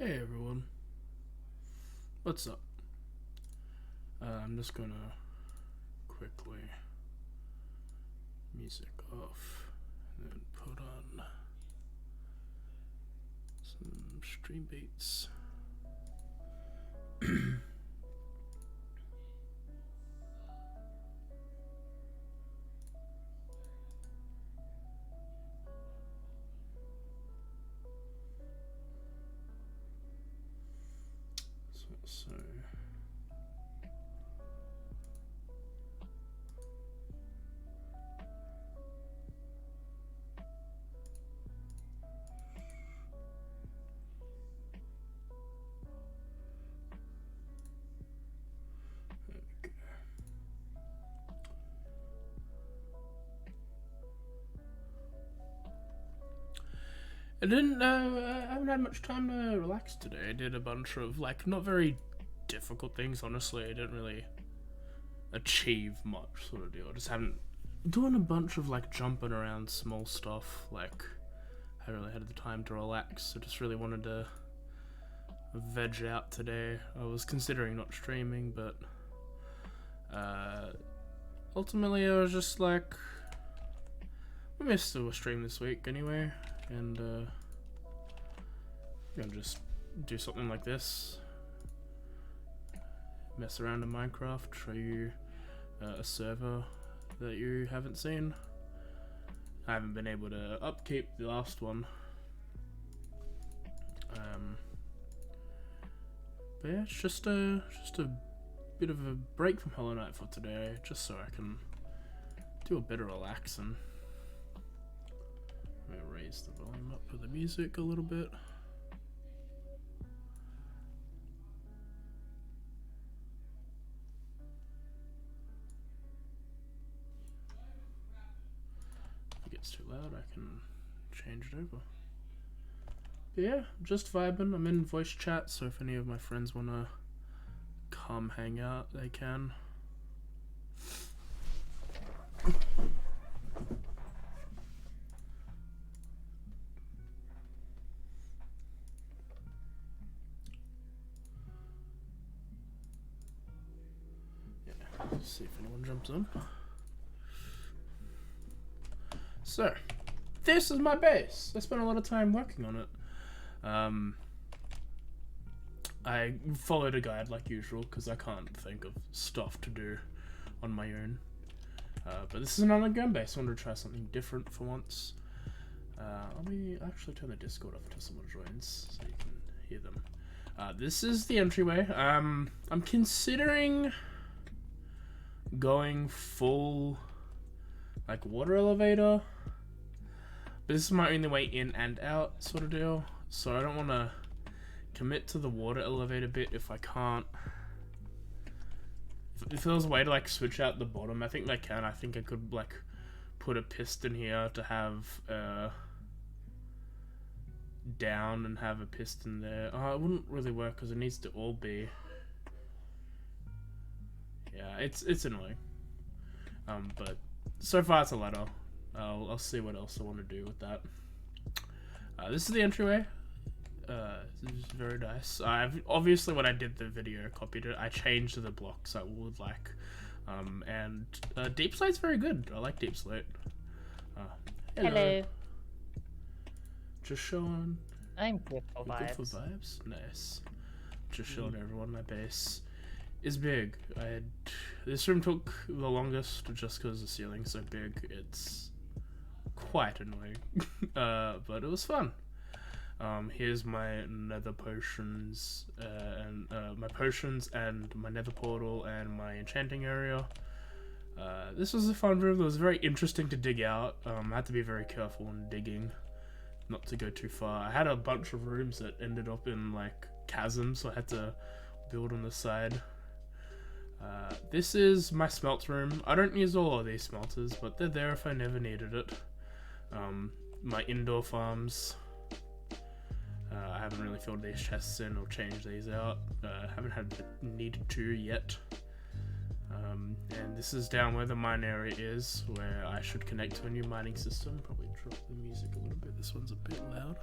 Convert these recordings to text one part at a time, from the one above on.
Hey everyone, what's up? I'm just gonna quickly music off and then put on some stream beats. So I haven't had much time to relax today. I did a bunch of, not very difficult things, honestly. I didn't really achieve much, sort of deal. I just haven't doing a bunch of, jumping around small stuff, I really had the time to relax. I just really wanted to veg out today. I was considering not streaming, but, ultimately I was just like, we may still stream this week anyway, and I'm gonna just do something like this, mess around in Minecraft, show you a server that you haven't seen. I haven't been able to upkeep the last one, but yeah, it's just a bit of a break from Hollow Knight for today, just so I can do a bit of relaxing. I'm gonna raise the volume up for the music a little bit. If it gets too loud, I can change it over. But yeah, just vibing. I'm in voice chat, so if any of my friends wanna come hang out, they can. See if anyone jumps in. So, this is my base. I spent a lot of time working on it. I followed a guide like usual because I can't think of stuff to do on my own. But this is an underground base. I wanted to try something different for once. Let me actually turn the Discord off until someone joins so you can hear them. This is the entryway. I'm considering going full water elevator, but this is my only way in and out sort of deal, so I don't want to commit to the water elevator bit if I can't. If there was a way to switch out the bottom, I think they can. I think I could put a piston here to have down and have a piston there. It wouldn't really work because it needs to all be. Yeah, it's annoying. But so far it's a ladder. I'll see what else I want to do with that. This is the entryway. This is very nice. Obviously when I did the video, copied it, I changed the blocks I would like. And Deep Slate's very good. I like Deep Slate. Hello. Just showing. I'm good for vibes. Good for vibes? Nice. Just showing everyone my base is big. This room took the longest just because the ceiling's so big. It's quite annoying, but it was fun. Here's my nether potions, and my potions and my nether portal and my enchanting area. This was a fun room. It was very interesting to dig out. I had to be very careful when digging, not to go too far. I had a bunch of rooms that ended up in chasms, so I had to build on the side. This is my smelt room. I don't use all of these smelters, but they're there if I never needed it. My indoor farms. I haven't really filled these chests in or changed these out. Haven't had needed to yet. And this is down where the mine area is, where I should connect to a new mining system. Probably drop the music a little bit. This one's a bit loud.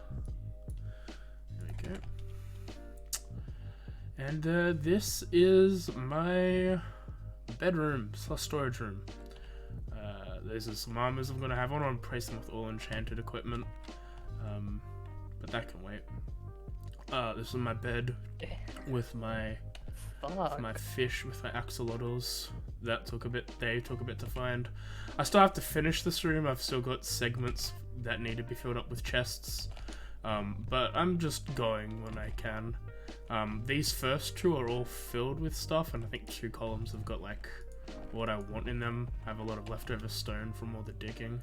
There we go. And this is my bedroom / storage room. There's some armors I'm gonna have. I want to replace them with all enchanted equipment, but that can wait. This is my bed with my fish, with my axolotls. That took a bit. They took a bit to find. I still have to finish this room. I've still got segments that need to be filled up with chests, but I'm just going when I can. These first two are all filled with stuff, and I think 2 columns have got like what I want in them. I have a lot of leftover stone from all the digging.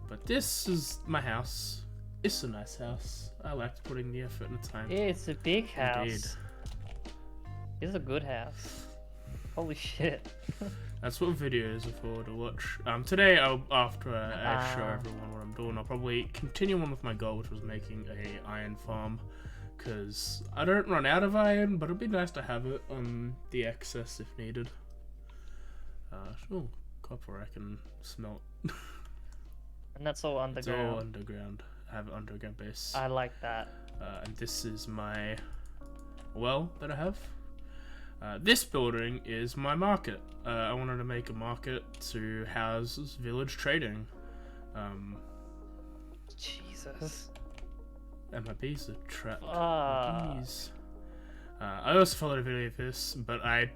But this is my house. It's a nice house. I liked putting the effort and the time. Yeah, it's a big house. Indeed. It's a good house. Holy shit. That's what videos are for, to watch. Today, after I show everyone what I'm doing, I'll probably continue on with my goal, which was making a iron farm. Because I don't run out of iron, but it'd be nice to have it on the excess if needed. Sure, copper I can smelt. And that's all underground. It's all underground. I have an underground base. I like that. And this is my well that I have. This building is my market. I wanted to make a market to house village trading. Jesus. And my bees are trapped. Bees. I also followed a video of this, but I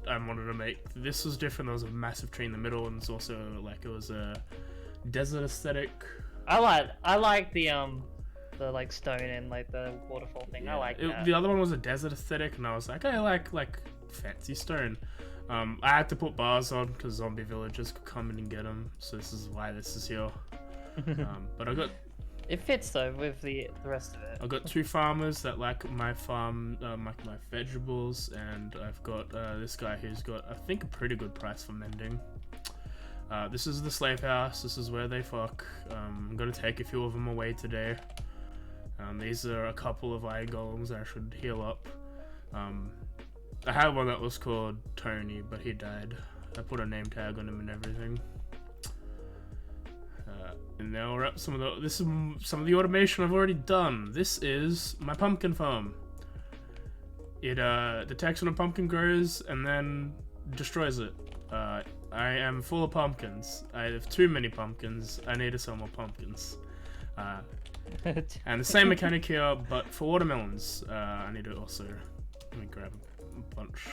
wanted to make, this was different. There was a massive tree in the middle, and it's also like, it was a desert aesthetic. I like the like stone and like the waterfall thing. Yeah, I like that. The other one was a desert aesthetic, and I was like, I like fancy stone. I had to put bars on because zombie villagers could come in and get them, so this is why this is here. But I got. It fits though with the rest of it. I've got 2 farmers that like my farm, like my vegetables, and I've got this guy who's got, I think, a pretty good price for mending. This is the slave house. This is where they fuck. I'm gonna take a few of them away today. These are a couple of iron golems I should heal up. I had one that was called Tony, but he died. I put a name tag on him and everything. And now we're up some of the automation I've already done. This is my pumpkin farm. It detects when a pumpkin grows and then destroys it. I am full of pumpkins. I have too many pumpkins. I need to sell more pumpkins. And the same mechanic here, but for watermelons. I need to also, let me grab a bunch.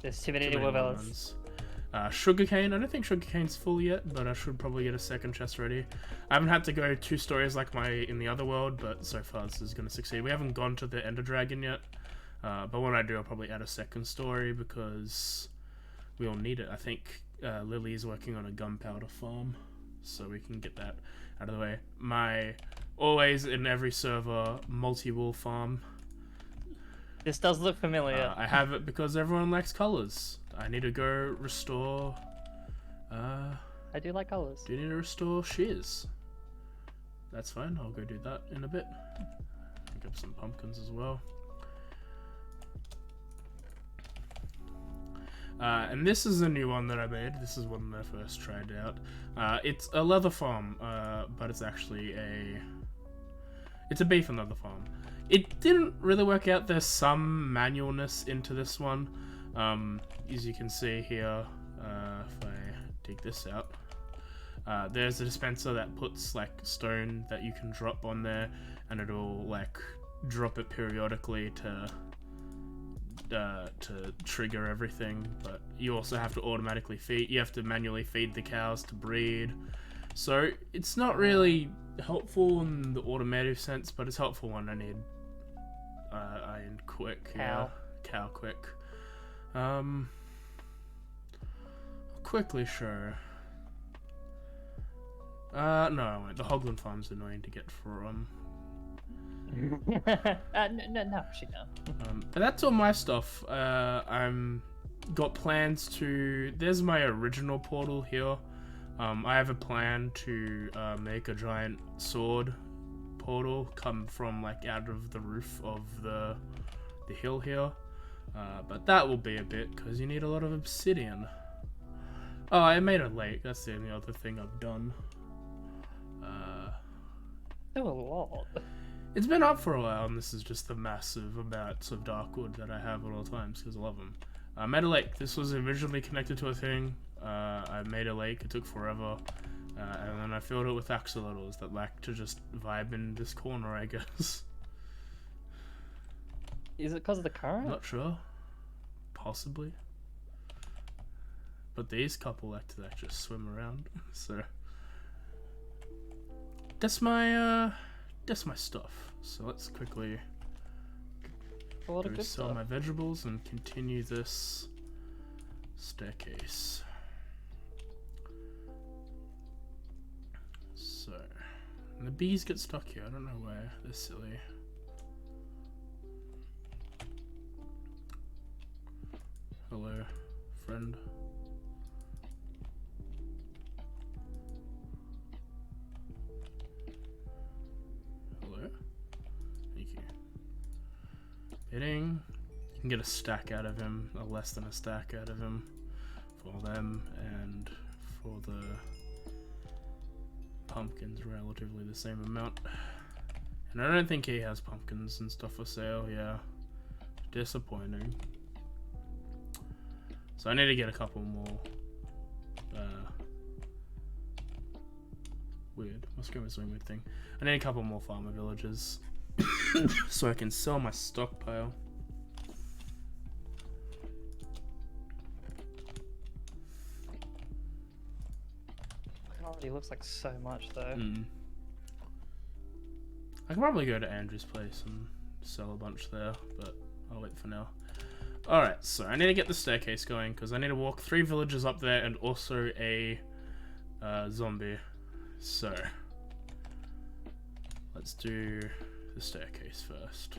There's too many watermelons. Sugarcane. I don't think sugarcane's full yet, but I should probably get a second chest ready. I haven't had to go 2 stories like in the other world, but so far this is going to succeed. We haven't gone to the Ender Dragon yet, but when I do, I'll probably add a second story because we all need it. I think Lily's working on a gunpowder farm, so we can get that out of the way. My always in every server multi-wool farm. This does look familiar. I have it because everyone likes colors. I need to go restore. I do like colors. Do you need to restore shears? That's fine. I'll go do that in a bit. Pick up some pumpkins as well. And this is a new one that I made. This is one that I first tried out. It's a leather farm, but it's actually it's a beef and leather farm. It didn't really work out. There's some manualness into this one. As you can see here, if I dig this out, there's a dispenser that puts like stone that you can drop on there, and it'll like drop it periodically to trigger everything. But you also have to automatically feed. You have to manually feed the cows to breed. So it's not really helpful in the automative sense, but it's helpful when I need iron quick. Cow. Yeah, cow quick. I'll quickly show. No, I won't. The Hoglin farm's annoying to get from. No, actually no. But that's all my stuff. I'm got plans to. There's my original portal here. I have a plan to make a giant sword portal come from like out of the roof of the hill here. But that will be a bit because you need a lot of obsidian. Oh, I made a lake. That's the only other thing I've done. Oh, a lot. It's been up for a while, and this is just the massive amounts of dark wood that I have at all times, because I love them. I made a lake. This was originally connected to a thing. I made a lake. It took forever. And then I filled it with axolotls that like to just vibe in this corner, I guess. Is it because of the current? Not sure. Possibly. But these couple like to just swim around, so that's my stuff. So let's quickly A lot of go good sell stuff. my vegetables and continue this staircase. So, and the bees get stuck here. I don't know where. They're silly. Hello, friend. Hello? Thank you. Bidding. You can get a stack out of him, or less than a stack out of him for them, and for the pumpkins, relatively the same amount. And I don't think he has pumpkins and stuff for sale, yeah. Disappointing. So I need to get a couple more. Weird. What's going with this weird thing? I need a couple more farmer villages so I can sell my stockpile. It already looks like so much though. I can probably go to Andrew's place and sell a bunch there, but I'll wait for now. Alright, so I need to get the staircase going because I need to walk 3 villages up there and also a zombie. So let's do the staircase first.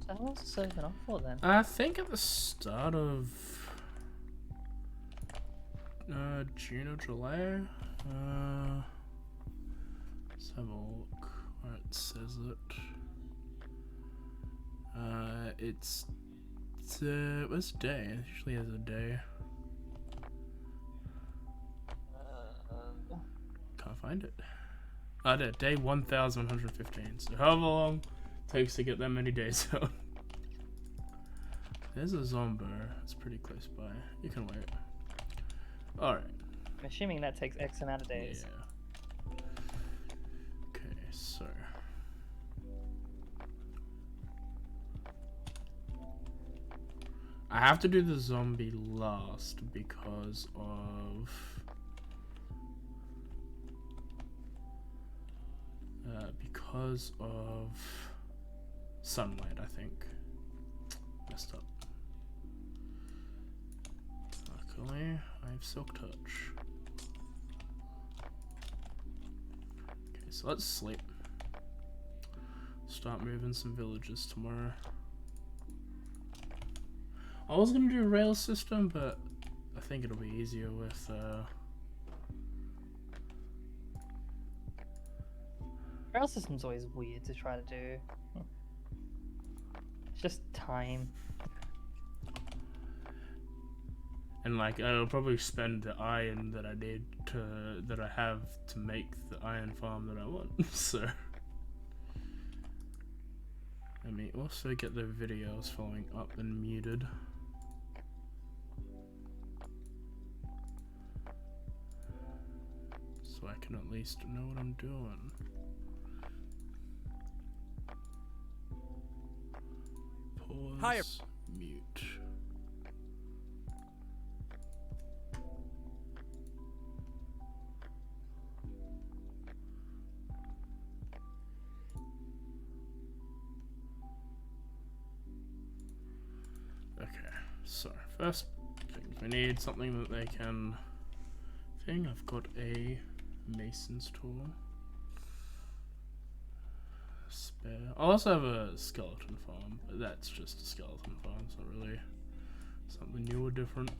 So how long's this been on for then? I think at the start of June or July. Let's have a look where it says it. It's what's the day? It usually has a day. Can't find it. Oh, day 1115. So however long it takes to get that many days out. There's a zombie. It's pretty close by. You can wait. Alright. I'm assuming that takes X amount of days. Yeah. Okay, so I have to do the zombie last because of sunlight, I think. Messed up. Luckily, I have Silk Touch. Okay, so let's sleep. Start moving some villages tomorrow. I was gonna do a rail system, but think it'll be easier with Rail system's always weird to try to do. It's just time. and like I'll probably spend the iron that I have to make the iron farm that I want. So let me also get the videos following up and muted. So I can at least know what I'm doing. Pause. Higher. Mute. Okay, so first things we need something that they can I've got a mason's tool. Spare. I also have a skeleton farm, but that's just a skeleton farm. It's not really something new or different.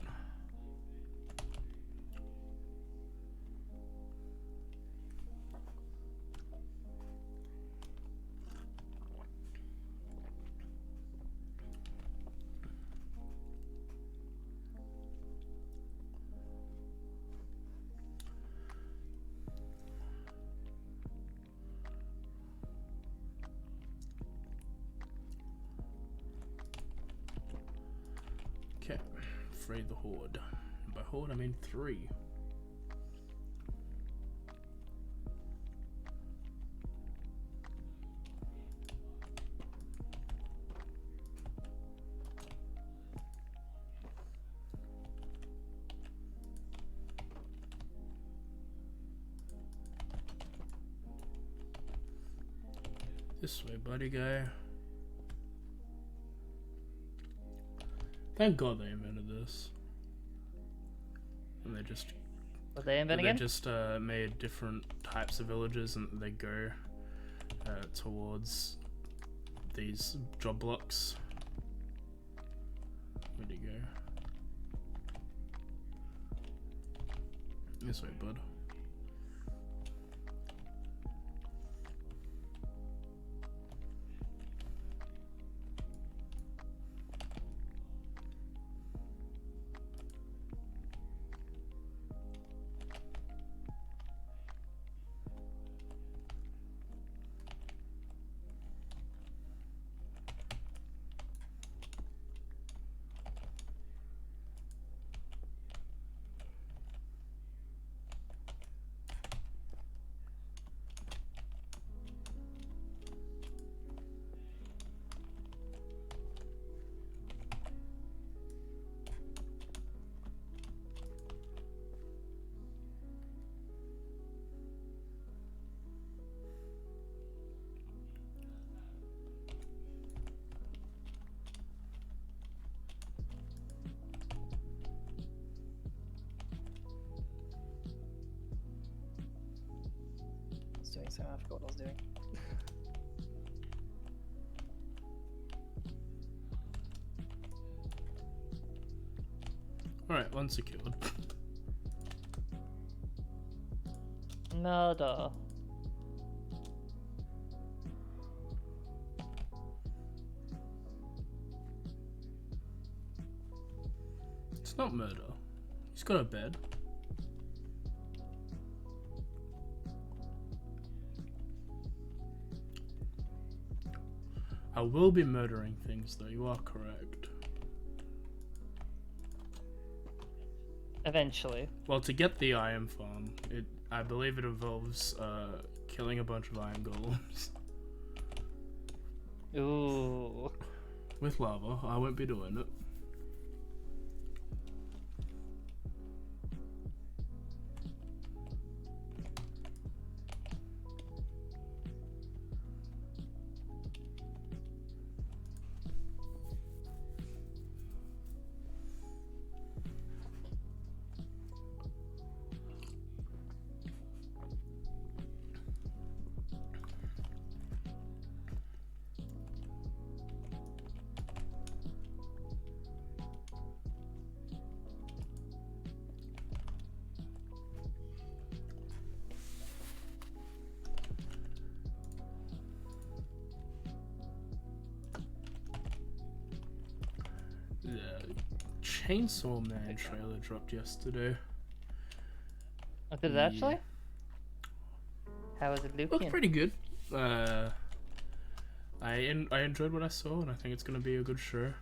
Okay, free the horde. And by horde I mean 3. This way, buddy guy. Thank God they invented this. And they just What they inventing they again? just made different types of villages, and they go towards these job blocks. Where'd he go? This way, bud. I was doing something, I forgot what I was doing. Alright, one secured. Murder. It's not murder. He's got a bed. I will be murdering things though, you are correct. Eventually. Well, to get the iron farm, I believe it involves killing a bunch of iron golems. Ooh. With lava, I won't be doing it. The Chainsaw Man trailer dropped yesterday. Oh, did it actually? How was it looking? Looked pretty good. I enjoyed what I saw, and I think it's gonna be a good show.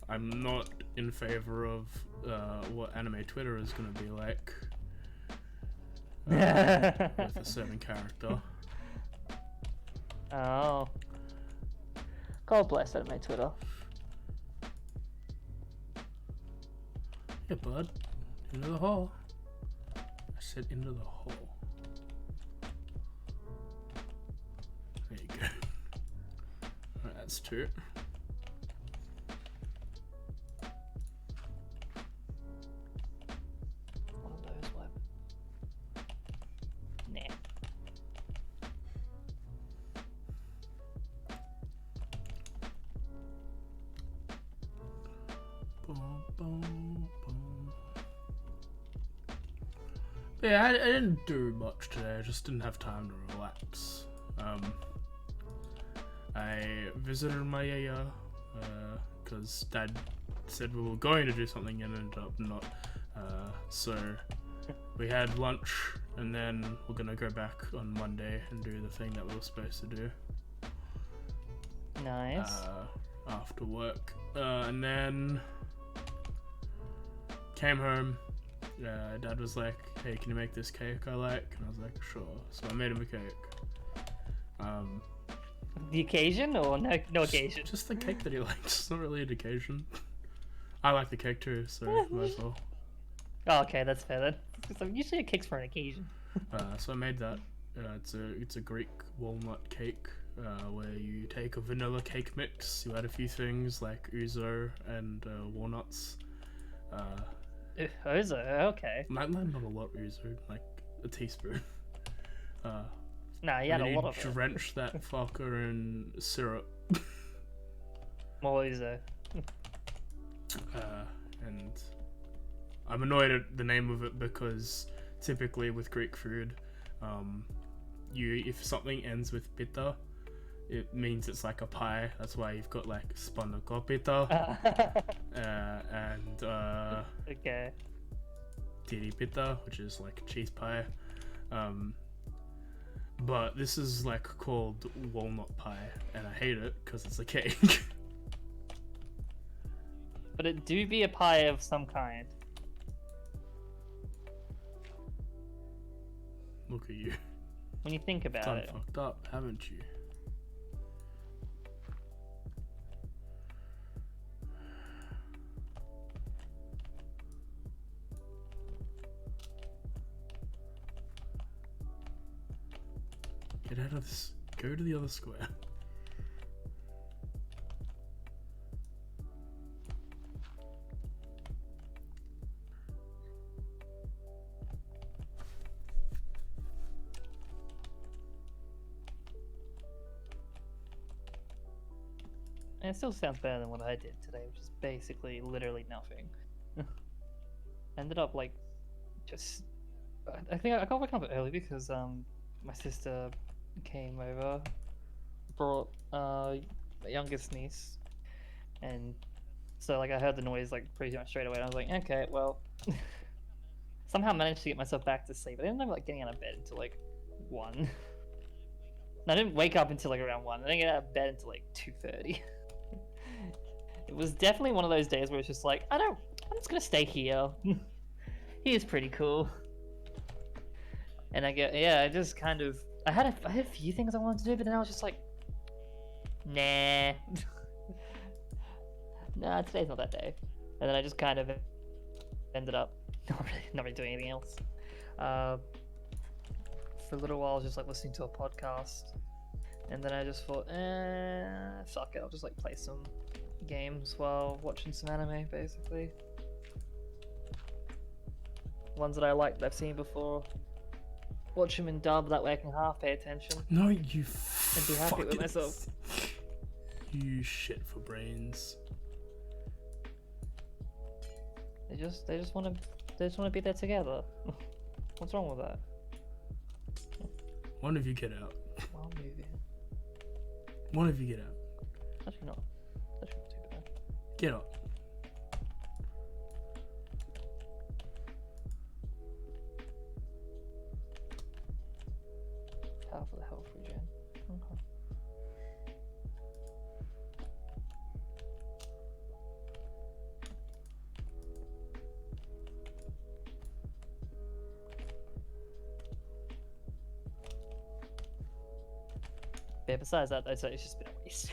I'm not in favor of what anime Twitter is gonna be like with a certain character. Oh. God bless anime Twitter. Yeah, bud. Into the hole. I said into the hole. There you go. Alright, that's two. One of those web. Nah. Boom, boom, boom. Yeah, I didn't do much today. I just didn't have time to relax. I visited my yaya because Dad said we were going to do something and ended up not. So we had lunch and then we're gonna go back on Monday and do the thing that we were supposed to do. Nice. After work, and then came home. Dad was like, "Hey, can you make this cake I like?" And I was like, "Sure." So I made him a cake. The occasion or no occasion? Just the cake that he likes. It's not really an occasion. I like the cake too, so might as well. Oh, okay, that's fair then. So usually a cake's for an occasion. So I made that. It's a Greek walnut cake where you take a vanilla cake mix. You add a few things like ouzo and walnuts. Ouzo, okay. Not a lot ouzo, like a teaspoon. Nah, you had a lot of it. Drench that fucker in syrup. More ouzo. And I'm annoyed at the name of it because typically with Greek food, if something ends with pita, it means it's like a pie. That's why you've got like spanakopita and Okay. tiri pita, which is like cheese pie. But this is like called walnut pie, and I hate it because it's a cake. But it do be a pie of some kind. Look at you. When you think about Done it. fucked up, haven't you? Get out of this. Go to the other square. And it still sounds better than what I did today, which is basically literally nothing. Ended up like just I think I got woken up early because my sister came over, brought my youngest niece, and so like I heard the noise like pretty much straight away, and I was like, okay, well, somehow managed to get myself back to sleep. I didn't end up like getting out of bed until like 1. And I didn't wake up until like around 1. I didn't get out of bed until like 2:30. It was definitely one of those days where it's just like, I'm just gonna stay here. He is pretty cool. And I just kind of, I had a few things I wanted to do, but then I was just like, nah. Nah, today's not that day. And then I just kind of ended up not really doing anything else. For a little while I was just like listening to a podcast. And then I just thought, fuck it, I'll just like play some games while watching some anime, basically. Ones that I like that I've seen before. Watch them in dub, that way I can half pay attention. No, you and be happy with myself. You shit for brains. They just want to be there together. What's wrong with that? One of you get out. Well, maybe. One of you get out. Actually not too bad. Get up. Power for the health regen. Okay. Yeah, besides that, I'd say it's just been a waste.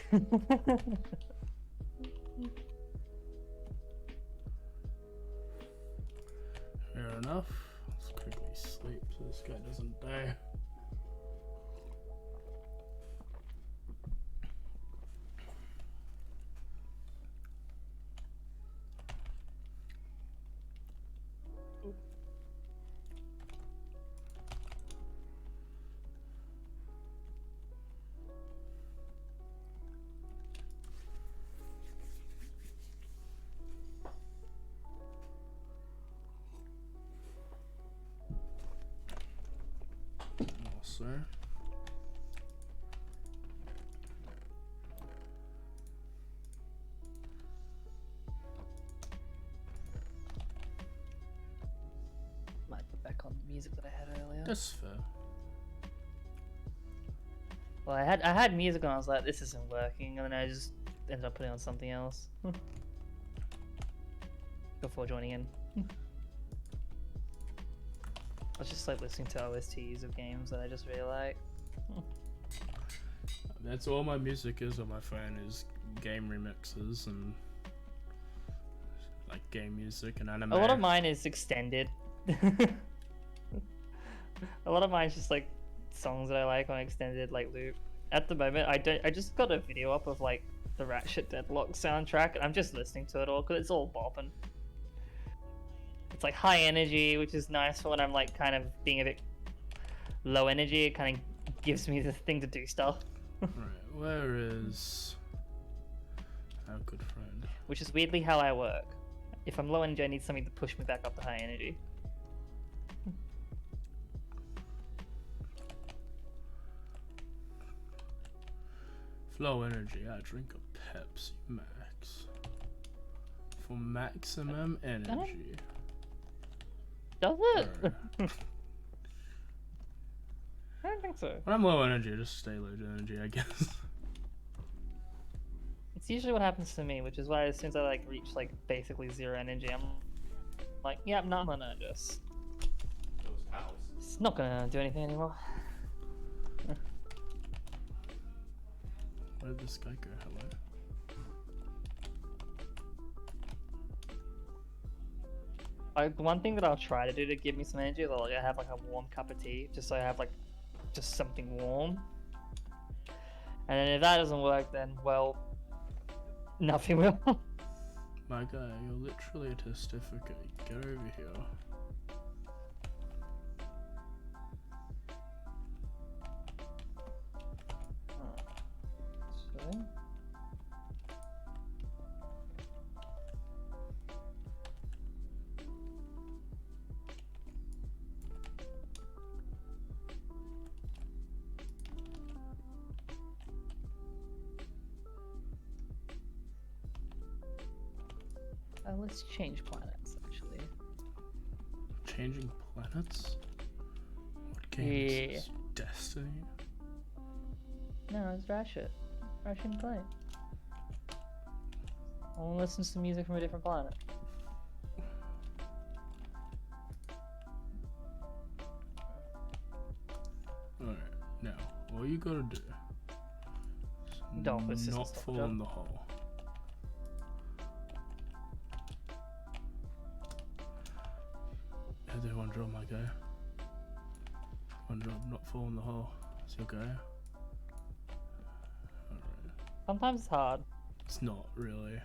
Fair enough. Let's quickly sleep so this guy doesn't die. Also, Might put back on the music that I had earlier. that's fair. Well, I had music and I was like, this isn't working, and then I just ended up putting on something else before joining in. I was just like listening to OSTs of games that I just really like. That's all my music is on my phone, is game remixes and like game music and anime. A lot of mine is extended. A lot of mine's just like songs that I like on extended like loop. At the moment, I just got a video up of like the Ratchet Deadlock soundtrack, and I'm just listening to it all because it's all bopping. It's like high energy, which is nice for when I'm like kind of being a bit low energy. It kind of gives me the thing to do stuff. Right, where is our good friend? Which is weirdly how I work. If I'm low energy, I need something to push me back up to high energy. Low energy, I drink a Pepsi Max for maximum energy. Does it? Right. I don't think so. When I'm low energy, I just stay low energy, I guess. It's usually what happens to me, which is why as soon as I like reach like basically zero energy, I'm like, yeah, I'm not gonna just. It's not gonna do anything anymore. Where did this guy go? Hello? One thing that I'll try to do to give me some energy is like I have like a warm cup of tea, just so I have like just something warm. And then if that doesn't work, then well, nothing will. My guy, you're literally a testificate. Get over here. So. Let's change planets, actually. Changing planets? What game is this? Destiny? No, it's Ratchet. Ratchet and Clank. I want to listen to some music from a different planet. Alright, now, all you gotta do is not fall in the hole. Do one drop, my guy. One drop, not fall in the hole. It's your guy. Alright. Sometimes it's hard. It's not really.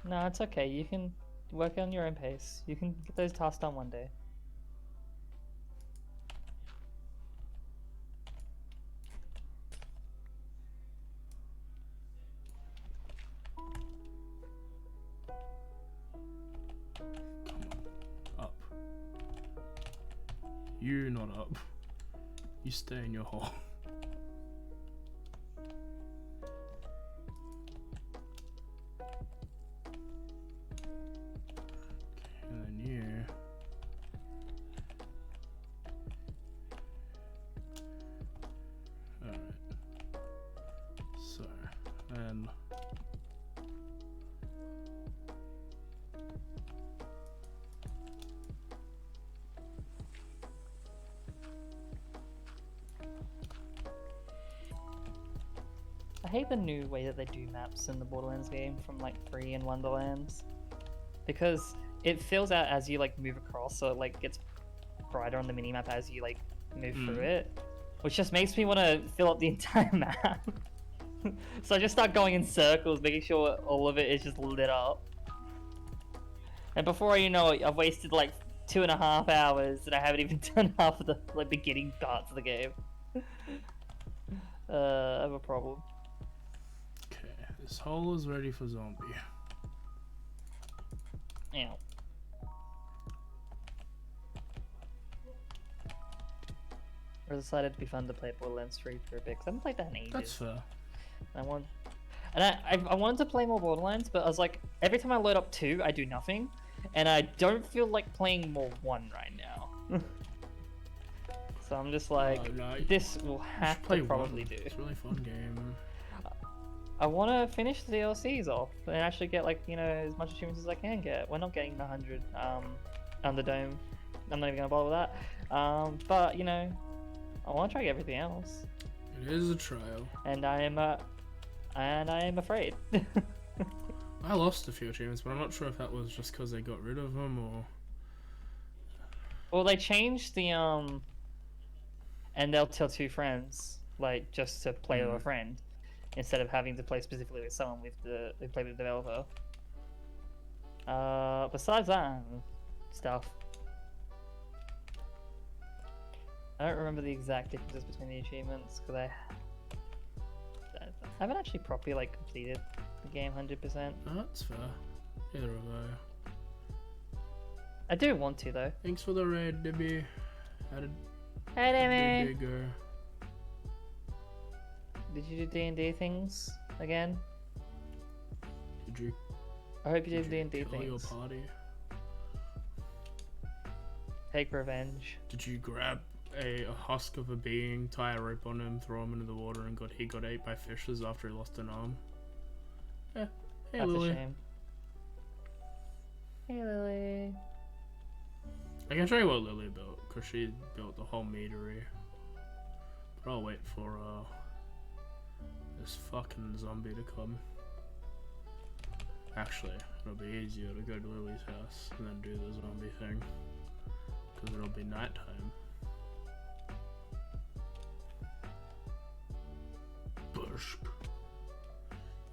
No, it's okay. You can work on your own pace. You can get those tasks done one day. You not up. You stay in your hole. hate the new way that they do maps in the Borderlands game from like 3 and Wonderlands, because it fills out as you like move across, so it like gets brighter on the minimap as you like move through it, which just makes me want to fill up the entire map. So I just start going in circles, making sure all of it is just lit up. And before you know it, I've wasted like 2.5 hours, and I haven't even done half of the like beginning parts of the game. I have a problem. Okay, this hole is ready for zombie. Ow. I decided it'd be fun to play Borderlands 3 for a bit, because I haven't played that in ages. That's fair. I wanted to play more Borderlands, but I was like, every time I load up 2, I do nothing, and I don't feel like playing more 1 right now. So I'm just like, no, this will have to probably do. It's a really fun game. I want to finish the DLCs off and actually get like, you know, as much achievements as I can get. We're not getting the 100 Underdome. I'm not even gonna bother with that. But you know, I want to try everything else. It is a trial. And I am afraid. I lost a few achievements, but I'm not sure if that was just because they got rid of them or. Well, they changed the and they'll tell 2 friends, like just to play with a friend, instead of having to play specifically with someone who played with the developer. Besides that stuff, I don't remember the exact differences between the achievements because I haven't actually properly like completed the game 100%. Oh, that's fair. Either have I. I do want to though. Thanks for the raid, Dibby. Hey, Demi. Bigger. Did you do D&D things again? Did you? I hope you did D&D kill your things. party? Take revenge. Did you grab a husk of a being, tie a rope on him, throw him into the water, and he got ate by fishes after he lost an arm? Yeah. Hey, That's Lily. a shame. Hey, Lily. I can show you what Lily built, because she built the whole meadery. But I'll wait for this fucking zombie to come. Actually, it'll be easier to go to Lily's house and then do the zombie thing, because it'll be nighttime. Bush.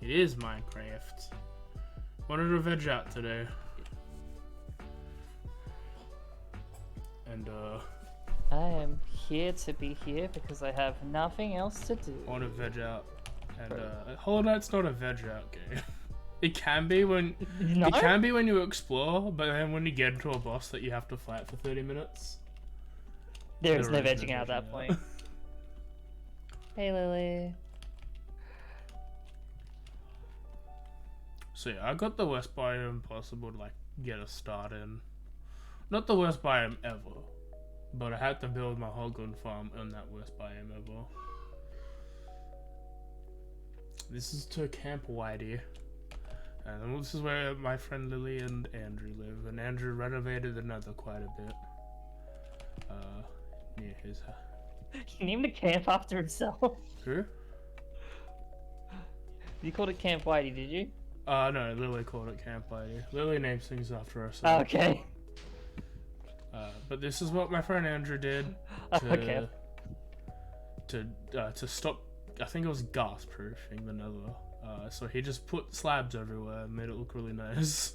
It is Minecraft. Wanted to veg out today. And I am here to be here because I have nothing else to do. I want to veg out. And Hollow Knight's not a veg out game. It can be when it can be when you explore, but then when you get into a boss that you have to fight for 30 minutes. There is no vegging out at that point. Hey, Lily. So yeah, I got the worst biome possible to like get a start in. Not the worst biome ever, but I had to build my whole gun farm on that worst biome ever. This is to Camp Whitey, and this is where my friend Lily and Andrew live, and Andrew renovated the nether quite a bit. Near his house. He named a camp after himself. Who? You called it Camp Whitey, did you? No, Lily called it Camp Whitey. Lily names things after herself. Okay. But this is what my friend Andrew did to stop. I think it was gas proofing the nether. So he just put slabs everywhere and made it look really nice.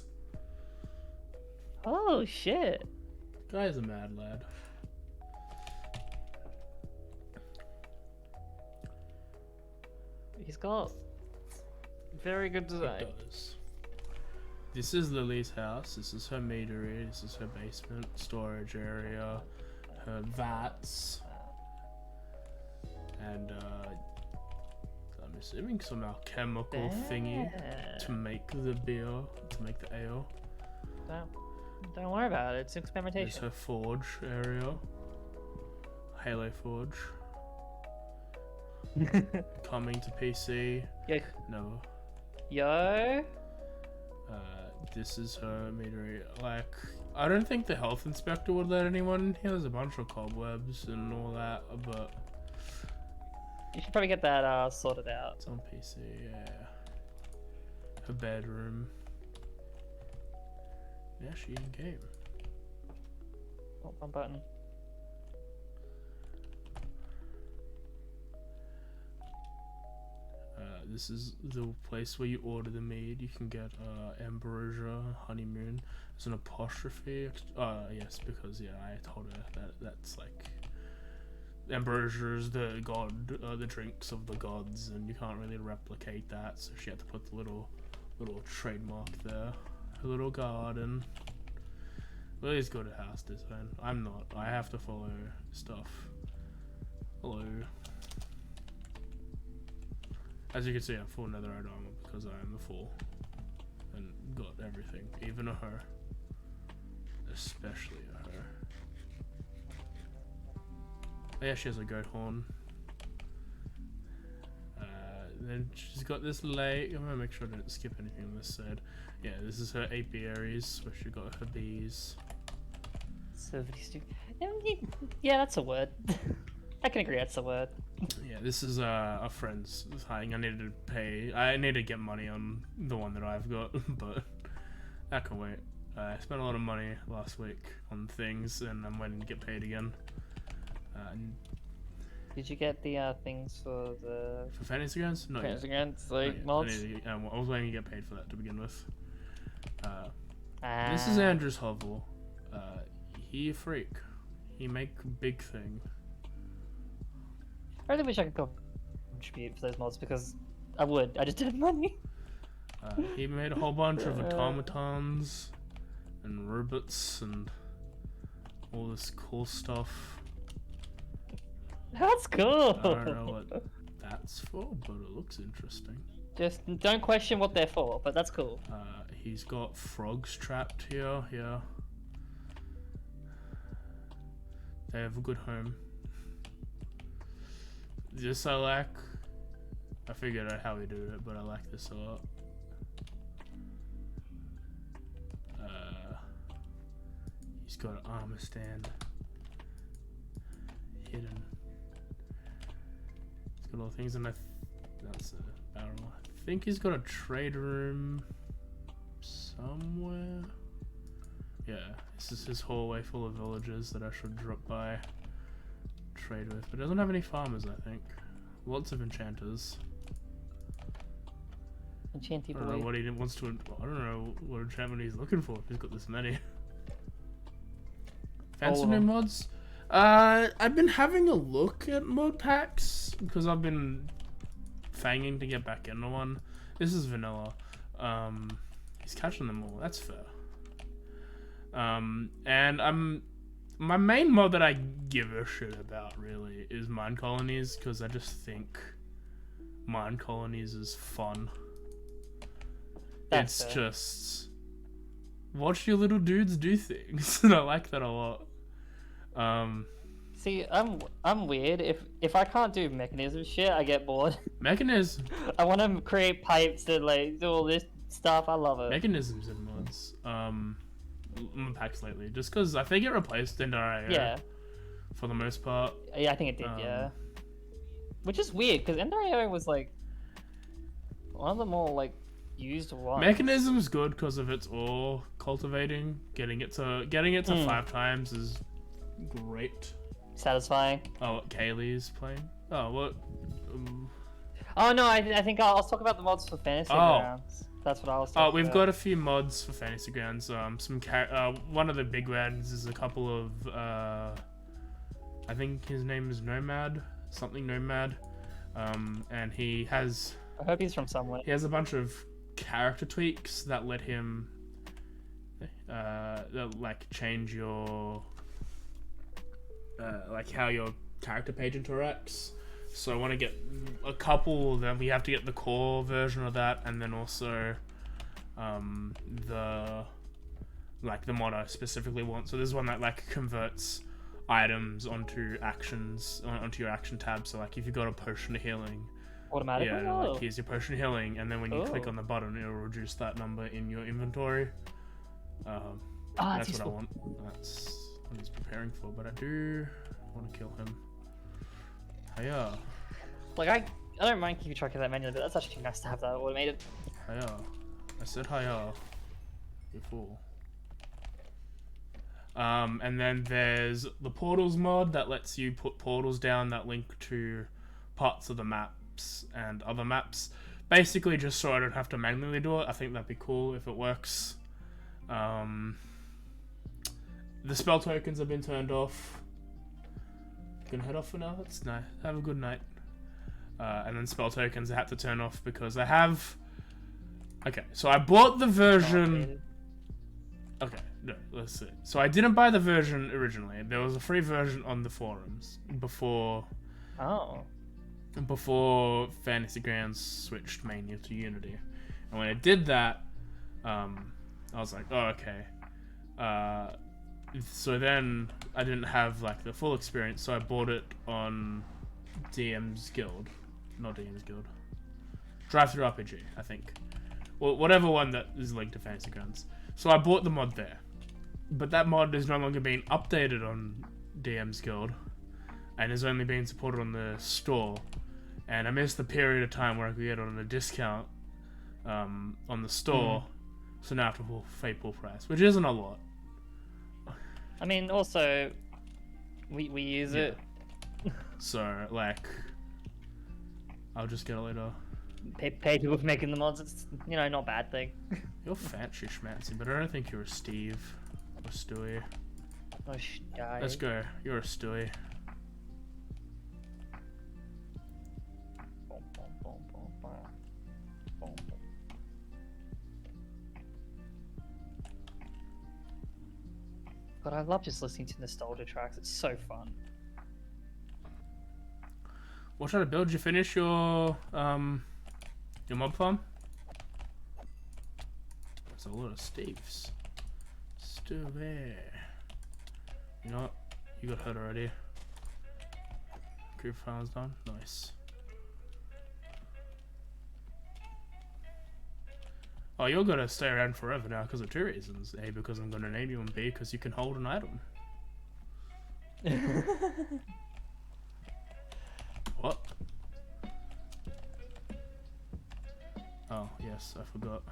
Oh shit! Guy's a mad lad. He's got very good design. It does. This is Lily's house. This is her meadery. This is her basement, storage area, her vats, and I'm assuming some alchemical thingy to make the beer, to make the ale. Don't worry about it. It's experimentation. There's her forge area. Halo Forge. Coming to PC. Yo. No. Yo. This is her meadery. Like, I don't think the health inspector would let anyone in here. There's a bunch of cobwebs and all that, but You should probably get that sorted out. It's on PC, yeah. Her bedroom. Yeah, she in game. Oh, one button. This is the place where you order the mead. You can get ambrosia, honeymoon. There's an apostrophe. Yes, because yeah, I told her that that's like ambrosia is the god, the drinks of the gods, and you can't really replicate that. So she had to put the little trademark there. Her little garden. Well, he's good at house design. I'm not. I have to follow stuff. Hello. As you can see, I'm full netherite armor because I am the full. And got everything. Even a her. Especially a her. Oh, yeah, she has a goat horn. Then she's got this lake. I'm gonna make sure I didn't skip anything on this side. Yeah, this is her apiaries where she got her bees. So stupid. Yeah, that's a word. I can agree, that's a word. Yeah, this is a friend's thing. I need to get money on the one that I've got, but that can wait. I spent a lot of money last week on things, and I'm waiting to get paid again. Did you get the things for the... For fantasy grounds? No. Fantasy grounds, like, Not mods? yet. I was waiting to get paid for that to begin with. This is Andrew's hovel. He a freak. He make big thing. I really wish I could contribute for those mods because I would. I just didn't have money. He made a whole bunch of automatons and robots and all this cool stuff. That's cool. I don't know what that's for, but it looks interesting. Just don't question what they're for, but that's cool. He's got frogs trapped here. Yeah. They have a good home. This I like. I figured out how we do it, but I like this a lot. He's got an armor stand. Hidden. He's got all the things, and that's a barrel. I think he's got a trade room somewhere. Yeah, this is his hallway full of villagers that I should drop by, trade with. But he doesn't have any farmers, I think. Lots of enchanters. Enchanty boy. I don't know what he wants to. I don't know what enchantment he's looking for if he's got this many. Fancy new mods? I've been having a look at mod packs because I've been fanging to get back into one. This is vanilla. He's catching them all. That's fair. And my main mod that I give a shit about really is mine colonies because I just think mine colonies is fun. That's it's fair. just watch your little dudes do things, and I like that a lot. See, I'm weird. If I can't do mechanism shit, I get bored. Mechanism. I want to create pipes and like do all this stuff. I love it. Mechanisms in mods. Packs lately, just because I think it replaced Ender.io. Yeah. For the most part. Yeah, I think it did. Yeah. Which is weird because Ender.io was like one of the more like used ones. Mechanism's good because of its ore cultivating. Getting it to 5 times is great. Satisfying. Oh, what Kaylee's playing? Oh, what? Oh no, I think I'll talk about the mods for Fantasy Grounds. That's what I was talking about. We've got a few mods for Fantasy Grounds. One of the big ones is a couple of I think his name is Nomad, something Nomad. And he has I hope he's from somewhere. He has a bunch of character tweaks that let him that like change your like how your character page interacts. So I want to get a couple. Then we have to get the core version of that, and then also the mod I specifically want. So there's one that like converts items onto actions onto your action tab. So like if you got a potion of healing, automatically. yeah, like here's your potion of healing, and then when you click on the button, it'll reduce that number in your inventory. That's what I want. That's what he's preparing for. But I do want to kill him. Hiya. Like I don't mind keeping track of that manually, but that's actually nice to have that automated. Hiya. I said hiya. You fool. And then there's the portals mod that lets you put portals down that link to parts of the maps and other maps. Basically just so I don't have to manually do it. I think that'd be cool if it works. The spell tokens have been turned off. Gonna head off for now. That's nice. Have a good night. And then spell tokens I had to turn off because I have... Okay, so I bought the version... Okay, no, let's see. So I didn't buy the version originally. There was a free version on the forums before... Oh. Before Fantasy Grounds switched mainly to Unity. And when it did that, I was like, oh, okay. So then I didn't have like the full experience, so I bought it on DM's Guild. Not DM's Guild. Drive-Thru RPG, I think. Well, whatever one that is linked to Fantasy Grounds. So I bought the mod there. But that mod is no longer being updated on DM's Guild. And is only being supported on the store. And I missed the period of time where I could get it on a discount on the store. So now I have to pay full price, which isn't a lot. I mean, also, we use it. So, like, I'll just get it later. Pay people for making the mods. It's, you know, not a bad thing. You're fancy schmancy, but I don't think you're a Steve or Stewie. Oh, Let's go. You're a Stewie. But I love just listening to nostalgia tracks. It's so fun. What should I build? Did you finish your mob farm? There's a lot of Steves. Stewie. You know what? You got hurt already. Group file's done. Nice. Oh, you're gonna stay around forever now because of two reasons. A, because I'm gonna name you, and B, because you can hold an item. What? Oh, yes, I forgot.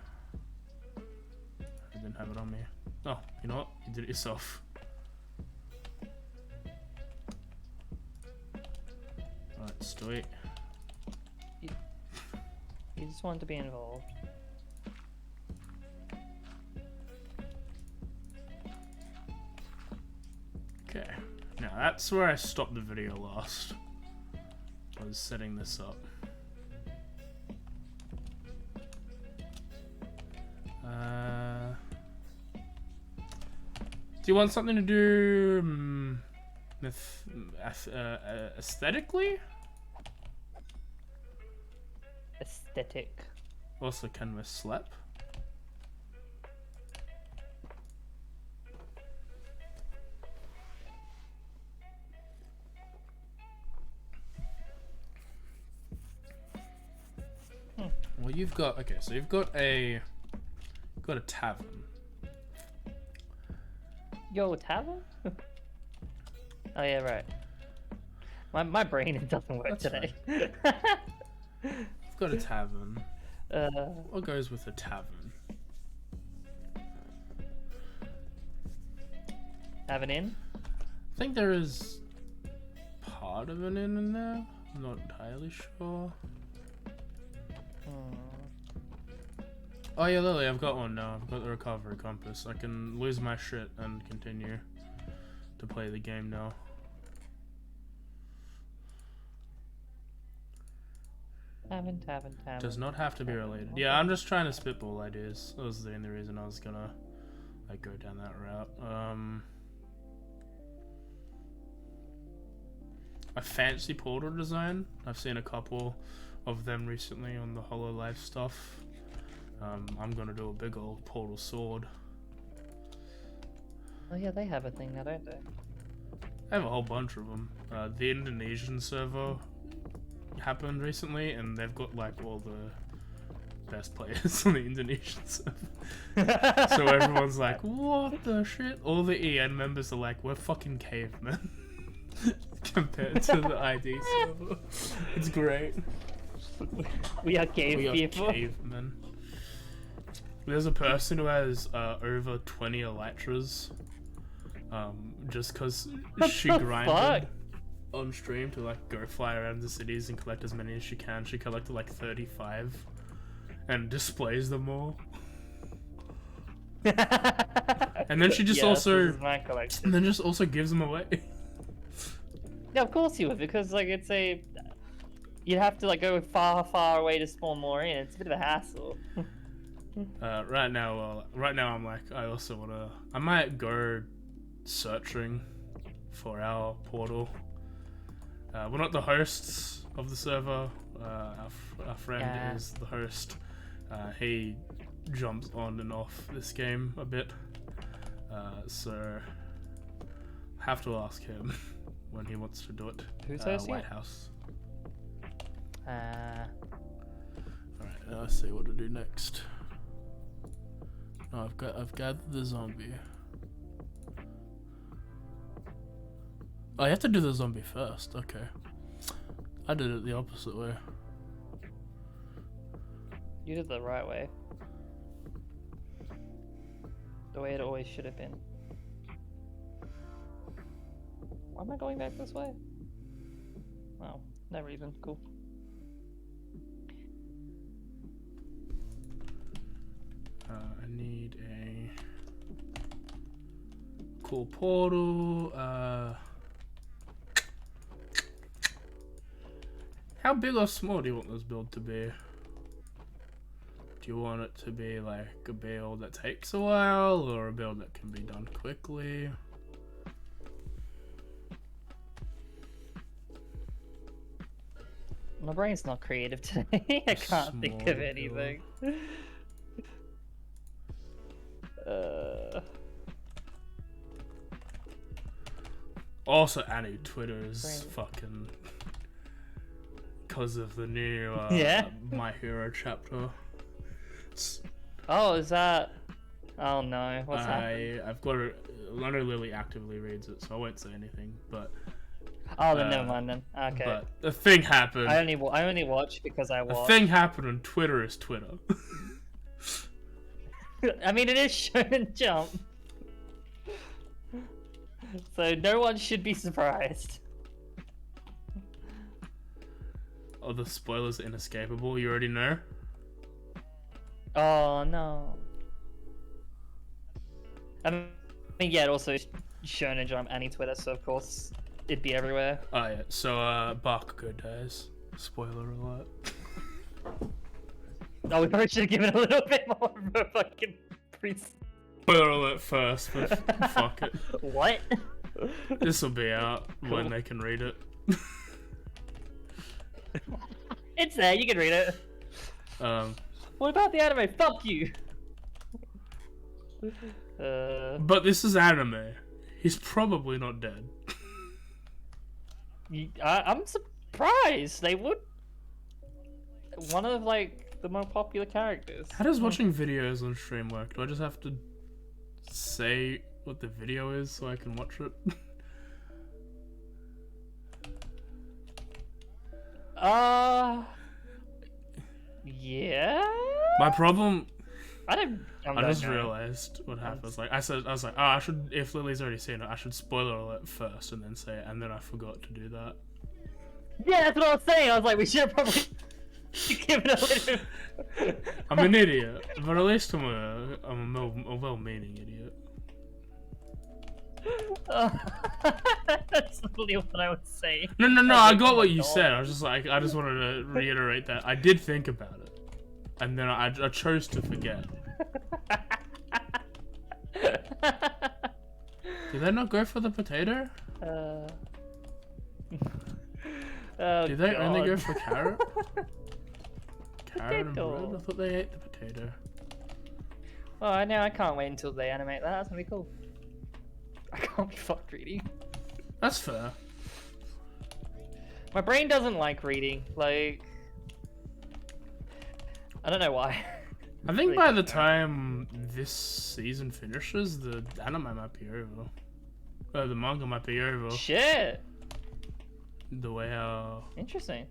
I didn't have it on me. Oh, you know what? You did it yourself. Alright, Stewie. You just want to be involved. Okay, now that's where I stopped the video last. I was setting this up. Do you want something to do aesthetically? Aesthetic. Also, can we slap? Well, you've got so you've got a tavern. Yo, tavern? Oh yeah, right. My brain doesn't work That's today. I've got a tavern. What goes with a tavern? Have an inn? I think there is part of an inn in there. I'm not entirely sure. Oh yeah, Lily, I've got one now. I've got the recovery compass. I can lose my shit and continue to play the game now. Tavern. Does not have to be related. Yeah, I'm just trying to spitball ideas. That was the only reason I was gonna go down that route. A fancy portal design. I've seen a couple of them recently on the HoloLive stuff. I'm gonna do a big old portal sword. Oh yeah, they have a thing now, don't they? I have a whole bunch of them. The Indonesian server happened recently, and they've got like all the best players on the Indonesian server. So everyone's like, what the shit? All the EN members are like, we're fucking cavemen. compared to the ID server. It's great. We are cave We are people. cavemen. There's a person who has over 20 elytras. Just because she the grinded fuck? on stream to like go fly around the cities and collect as many as she can. She collected like 35 and displays them all. And then she just Yes, this is my collection. and then just also gives them away. Yeah, of course you would, because like it's a, you'd have to like go far away to spawn more in. It's a bit of a hassle. Right now I'm like, I might go searching for our portal. We're not the hosts of the server. Our friend is the host. He jumps on and off this game a bit, so have to ask him when he wants to do it. Who's hosting? White House. Uh, Alright, let's see what to do next. No, I've gathered the zombie. Oh, you have to do the zombie first. Okay, I did it the opposite way. you did the right way. The way it always should have been. Why am I going back this way? Oh, no reason. Cool. I need a cool portal. How big or small do you want this build to be? Do you want it to be like a build that takes a while, or a build that can be done quickly? My brain's not creative today. I can't think Small of anything. Also, Annie, Twitter is Great. fucking because of the new Yeah? My Hero chapter. Oh, is that? Oh no, what's happened? I've got a London Lily actively reads it, so I won't say anything. But Oh, then never mind then. Okay. but the thing happened. I only watch because I The watch. thing happened, and Twitter is Twitter. I mean, it is Shonen Jump. So no one should be surprised. Oh, the spoilers are inescapable. You already know. Oh no. I mean, yeah, it also Shonen Jump and Twitter, so of course it'd be everywhere. Oh yeah. So Bark Good Days. Spoiler alert. Oh, we probably should have given a little bit more of a fucking Spoiler alert first, but fuck it. What? This will be out when Cool. they can read it. It's there, you can read it. What about the anime? Fuck you! But this is anime. He's probably not dead. I'm surprised they would. One of like the more popular characters. How does watching videos on stream work? Do I just have to say what the video is so I can watch it? Yeah. My problem. I just realized what happens. Like I was like, oh, I should. If Lily's already seen it, I should spoiler alert first and then say it. And then I forgot to do that. Yeah, that's what I was saying. I was like, we should probably give it a little. I'm an idiot, but at least I'm a well-meaning idiot. That's literally what I was saying. No. I got what you said. I was just like, I just wanted to reiterate that I did think about it, and then I chose to forget. Did they not go for the potato? Oh, Did they only go God. for carrot? Carrot and Potato. bread? I thought they ate the potato. Oh, I know. I can't wait until they animate that. That's gonna be cool. I can't be fucked reading. That's fair. My brain doesn't like reading. Like, I don't know why. I think by the time this season finishes, the anime might be over. The manga might be over. Shit. The way how Interesting.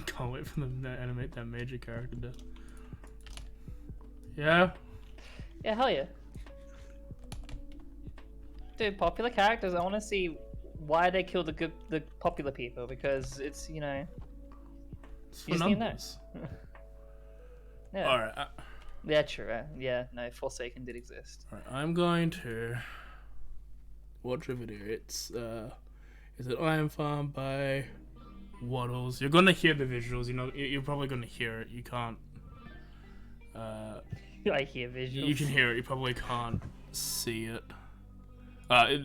can't wait for them to animate that major character death. Yeah. Yeah, hell yeah. Dude, popular characters. I want to see why they kill the popular people, because it's, you know, It's you for just need to know. numbers. Yeah. Alright. Yeah, true. Yeah, no, Forsaken did exist. Alright, I'm going to watch a video. It's is it I Am Farm by Waddles. You're gonna hear the visuals, you know, you're probably gonna hear it. You can't I hear visuals. you can hear it, you probably can't see it. I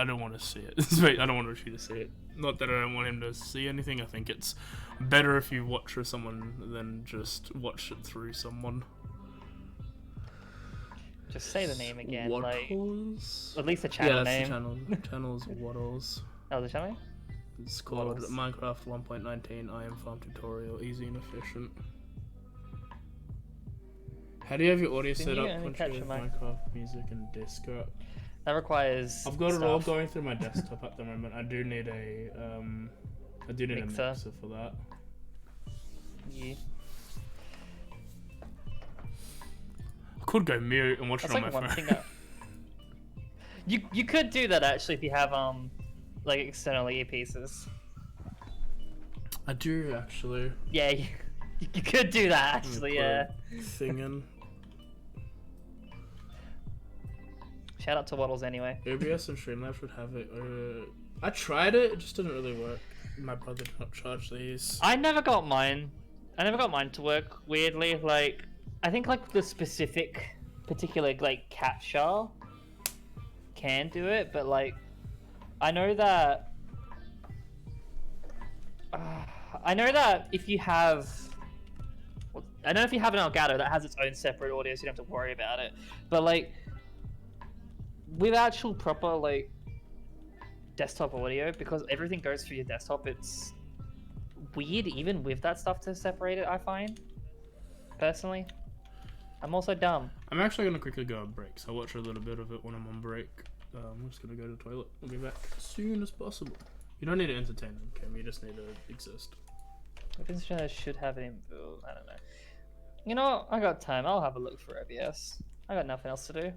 don't want to see it. I don't want you to see it. Not that I don't want him to see anything. I think it's better if you watch with someone than just watch it through someone. Just say the name again, Waddles? like at least the channel name. Yeah, that's the channel. Channel's Waddles. Oh, the channel name? It's called Waddles. Minecraft 1.19 I Am Farm Tutorial, easy and efficient. How do you have your audio Didn't set you up only when you capture have my- Minecraft music and Discord? That requires. I've got it all stuff. going through my desktop at the moment. I do need a Mixer. a mixer for that. Yeah. I could go mute and watch That's it on like my one phone. thing that you could do that actually if you have like external earpieces. I do actually. Yeah, you could do that actually. Yeah. Singing. Shout out to Waddles anyway. OBS and Streamlabs would have it. I tried it. It just didn't really work. My brother did not charge these. I never got mine. I never got mine to work. Weirdly, like I think like the particular like capture can do it, but like I know that if you have, I know if you have an Elgato that has its own separate audio, so you don't have to worry about it. But like with actual proper like desktop audio, because everything goes through your desktop, it's weird even with that stuff to separate it. I find personally, I'm also dumb. I'm actually gonna quickly go on break, so I'll watch a little bit of it when I'm on break. I'm just gonna go to the toilet. I'll be back as soon as possible. You don't need to entertain them, Kim. You just need to exist. Weapons trainer should have it in. Oh, I don't know. You know what? I got time. I'll have a look for OBS. I got nothing else to do.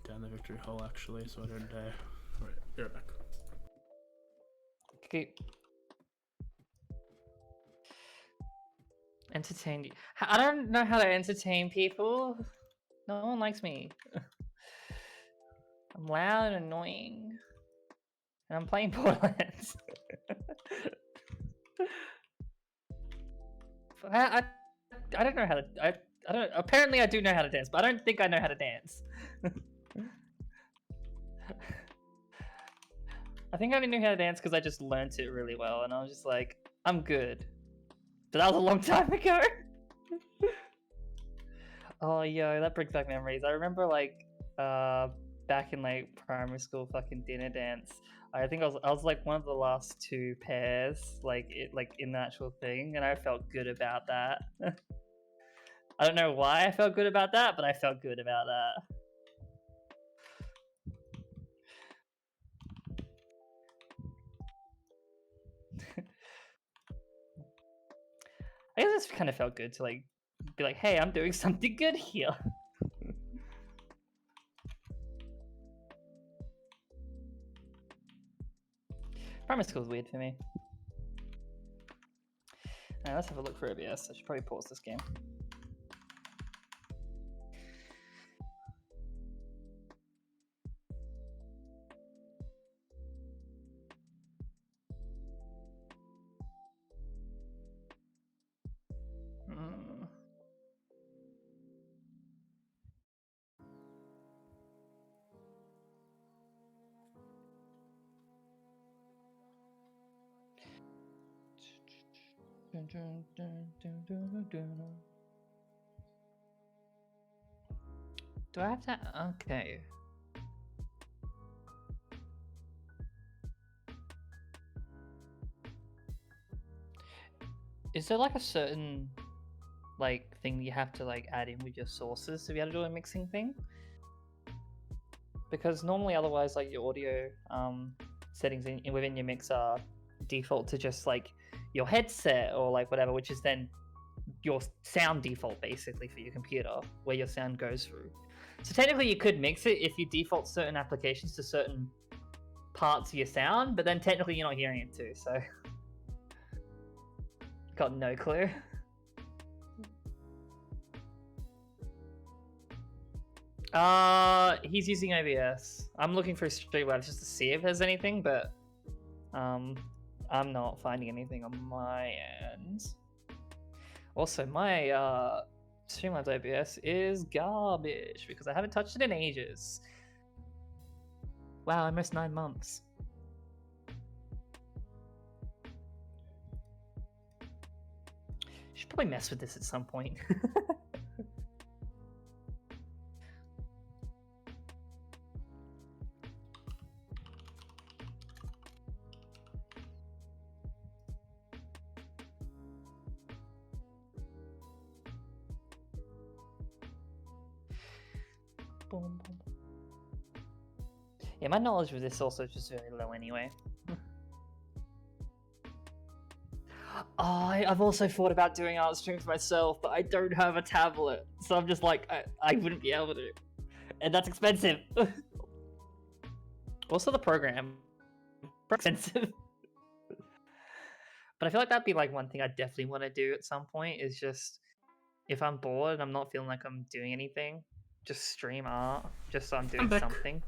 Down the victory hole, actually, so I don't die. Alright, be right back. Okay. Entertain you. I don't know how to entertain people. No one likes me. I'm loud and annoying. And I'm playing Borderlands. I don't know how to. I don't. Apparently, I do know how to dance, but I don't think I know how to dance. I think I only knew how to dance because I just learnt it really well, and I was just like, I'm good. But that was a long time ago. Oh, yo, that brings back memories. I remember like back in like primary school, fucking dinner dance. I think I was like one of the last two pairs, like in the actual thing, and I felt good about that. I don't know why I felt good about that, but I felt good about that. I guess this kind of felt good to like be like, hey, I'm doing something good here. Primary school is weird for me. Alright, let's have a look for OBS. I should probably pause this game. Do I have to? Okay. Is there like a certain like thing you have to like add in with your sources to be able to do a mixing thing? Because normally otherwise like your audio settings within your mixer default to just like your headset or like whatever, which is then your sound default basically for your computer, where your sound goes through. So technically you could mix it if you default certain applications to certain parts of your sound, but then technically you're not hearing it too, so got no clue. He's using OBS. I'm looking for Streamlabs just to see if there's anything, but I'm not finding anything on my end. Also, my Streamlabs OBS is garbage because I haven't touched it in ages. Wow, almost 9 months. Should probably mess with this at some point. Boom, boom. Yeah, my knowledge of this also is just very low anyway. I've also thought about doing art streams myself, but I don't have a tablet, so I'm just like, I wouldn't be able to. And that's expensive. Also the program. Expensive. But I feel like that'd be like one thing I definitely want to do at some point, is just, if I'm bored and I'm not feeling like I'm doing anything, just stream art, just so I'm doing something.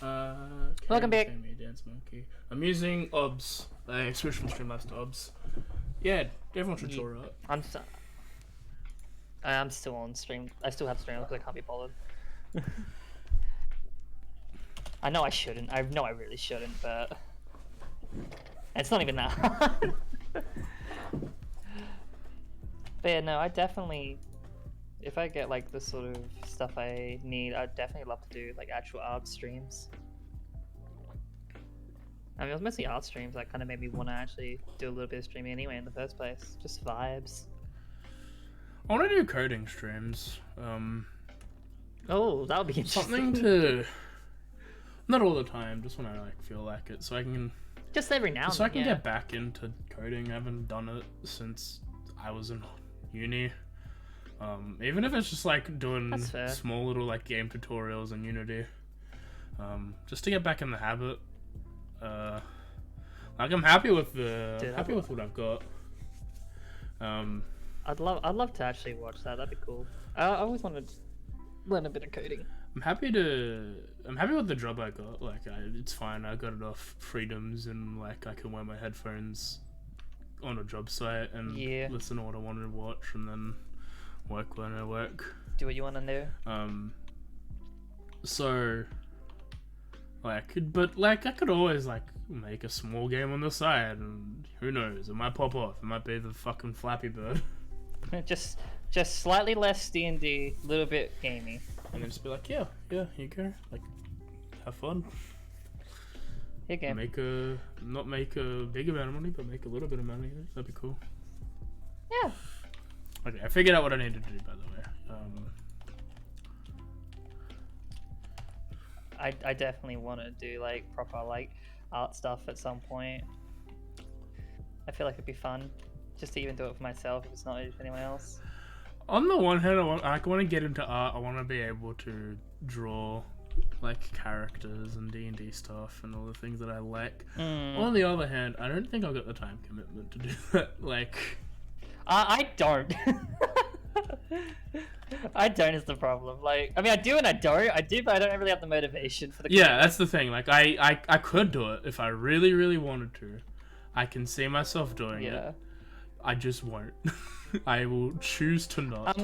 Welcome back. Dance Monkey. I'm using OBS. I switched from Streamlabs to OBS. Yeah, everyone should draw art. I'm still on stream. I still have Streamlabs because I can't be bothered. I know I shouldn't. I know I really shouldn't, but it's not even that hard. But yeah, no, I definitely, if I get like the sort of stuff I need, I'd definitely love to do like actual art streams. I mean, it was mostly art streams that kind of made me want to actually do a little bit of streaming anyway in the first place. Just vibes. I want to do coding streams. Oh, that would be interesting. Something to, not all the time, just when I like feel like it, so I can. Just every now and then. So I can get back into coding. I haven't done it since I was in uni. Even if it's just like doing small little like game tutorials in Unity, just to get back in the habit. Like I'm happy with with what I've got. I'd love to actually watch that. That'd be cool. I always wanted to learn a bit of coding. I'm happy with the job I got. Like it's fine. I got enough freedoms and like I can wear my headphones on a job site and listen to what I wanted to watch and then work when I work. Do what you want to do. So like, but like I could always like make a small game on the side and who knows, it might pop off. It might be the fucking Flappy Bird. just slightly less D&D, little bit gamey. And then just be like, yeah, here you go. Like, have fun. Here, game. Not make a big amount of money, but make a little bit of money. That'd be cool. Yeah. Okay, I figured out what I need to do, by the way. I definitely want to do like proper like art stuff at some point. I feel like it'd be fun just to even do it for myself if it's not for anyone else. On the one hand, I want to get into art. I want to be able to draw like characters and D&D stuff and all the things that I like. On the other hand, I don't think I've got the time commitment to do that. Like, I don't. I don't is the problem. Like, I mean, I do and I don't. I do, but I don't really have the motivation for the. Yeah, that's the thing. Like, I could do it if I really, really wanted to. I can see myself doing it. I just won't. I will choose to not.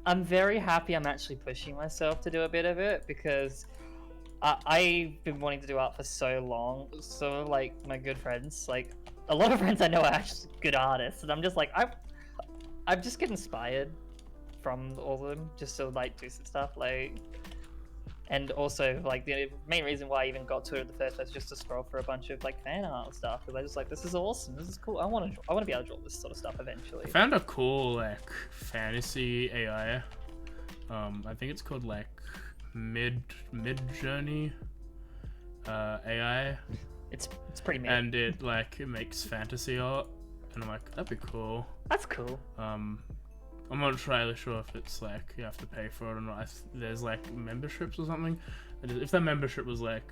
I'm very happy I'm actually pushing myself to do a bit of it because I've been wanting to do art for so long. So, like, my good friends, like, a lot of friends I know are actually good artists, and I'm just like, I just get inspired from all of them just to like do some stuff, like, and also like the main reason why I even got to it in the first place was just to scroll for a bunch of like fan art stuff because I just like, this is awesome, this is cool, I want to be able to draw this sort of stuff eventually. I found a cool like fantasy AI. I think it's called like Mid Journey. AI, It's pretty mean. and it makes fantasy art, and I'm like, that'd be cool. That's cool. I'm not entirely sure if it's like you have to pay for it or not. There's like memberships or something. If that membership was like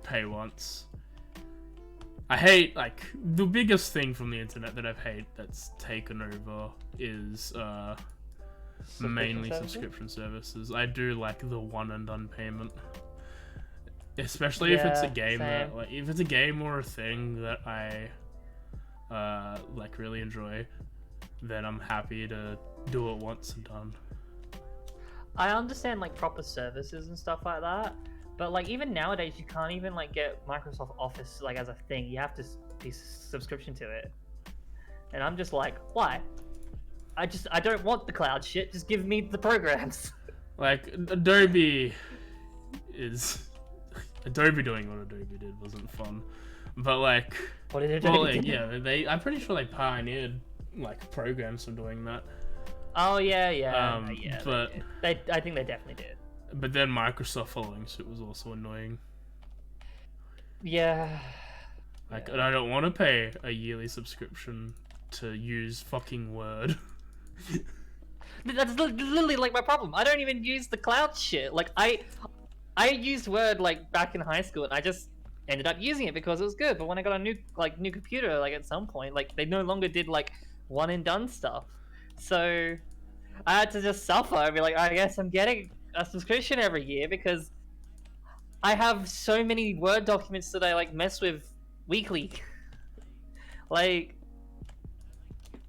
pay once. I hate, like, the biggest thing from the internet that I've hate that's taken over is mainly subscription services. I do like the one and done payment, especially if it's a game that, like, if it's a game or a thing that I like really enjoy, then I'm happy to do it once and done. I understand like proper services and stuff like that, but like even nowadays you can't even like get Microsoft Office like as a thing. You have to be subscription to it, and I'm just like, why? I don't want the cloud shit. Just give me the programs. Like Adobe doing what Adobe did wasn't fun, but like, What did Adobe well, like, do? yeah, I'm pretty sure they pioneered like programs for doing that. Oh yeah, but I think they definitely did. But then Microsoft following suit was also annoying. Yeah. Like, and I don't want to pay a yearly subscription to use fucking Word. That's literally like my problem. I don't even use the cloud shit. Like I used Word like back in high school, and I just ended up using it because it was good. But when I got a new computer, like at some point, like they no longer did like one and done stuff. So I had to just suffer and be like, I guess I'm getting a subscription every year because I have so many Word documents that I like mess with weekly. Like,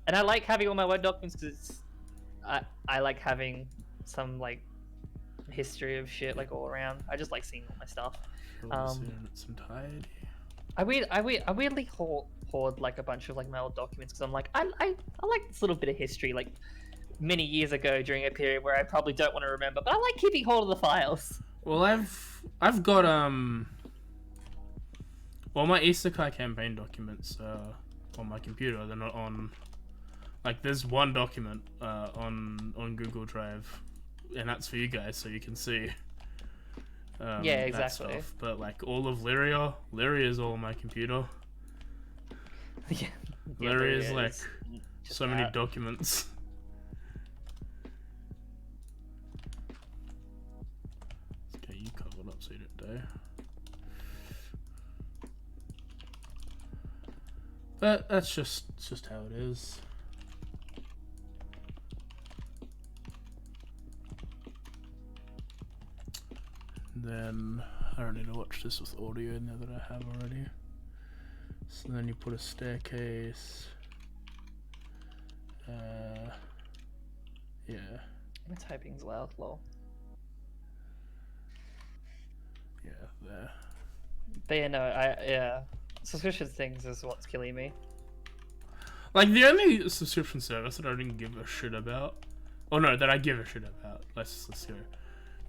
and I like having all my Word documents because I like having some like history of shit like all around. I just like seeing all my stuff. In its entirety. I weirdly hoard like a bunch of like my old documents because I'm like I like this little bit of history like many years ago during a period where I probably don't want to remember, but I like keeping hold of the files. Well, I've got well, my Isekai campaign documents on my computer. They're not on, like, there's one document on Google Drive, and that's for you guys so you can see. Yeah, exactly. Stuff. But like all of Lyria is all on my computer. Yeah. Lyria is like so many documents. Let's get you covered up so you don't die. But that's just how it is. Then I don't need to watch this with audio in there that I have already. So then you put a staircase. Yeah. My typing's loud, lol. Yeah, there. But yeah, no, subscription things is what's killing me. Like, the only subscription service that I didn't give a shit about, or no, that I give a shit about, let's go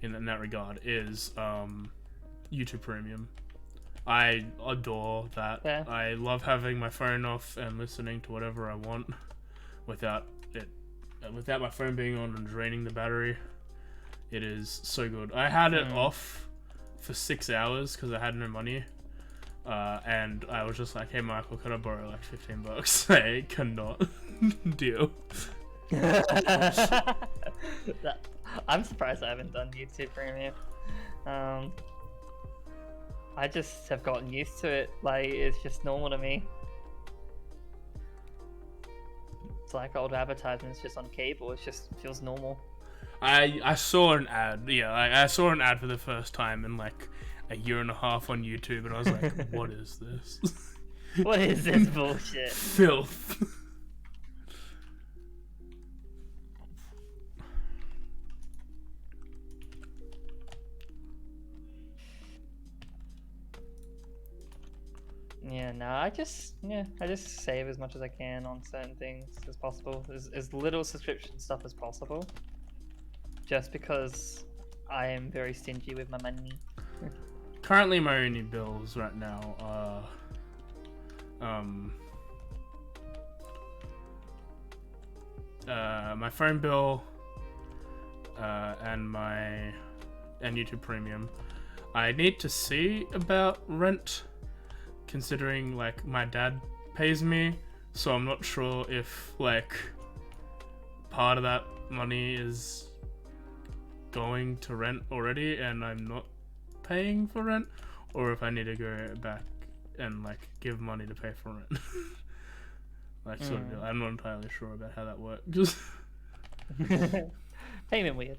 in that regard, is YouTube Premium. I adore that. Yeah. I love having my phone off and listening to whatever I want without my phone being on and draining the battery. It is so good. I had it off for 6 hours because I had no money. And I was just like, hey Michael, can I borrow like $15? I cannot deal. I'm surprised I haven't done YouTube Premium. I just have gotten used to it. Like, it's just normal to me. It's like old advertisements just on cable. It just feels normal. I saw an ad. Yeah, I saw an ad for the first time in like a year and a half on YouTube, and I was like, what is this? What is this bullshit? Filth. Yeah, no, I just save as much as I can on certain things as possible, as little subscription stuff as possible. Just because I am very stingy with my money. Currently, my only bills right now are my phone bill and YouTube Premium. I need to see about rent, considering like my dad pays me, so I'm not sure if like part of that money is going to rent already and I'm not paying for rent, or if I need to go back and like give money to pay for rent. Like sort of deal. I'm not entirely sure about how that works. Payment weird.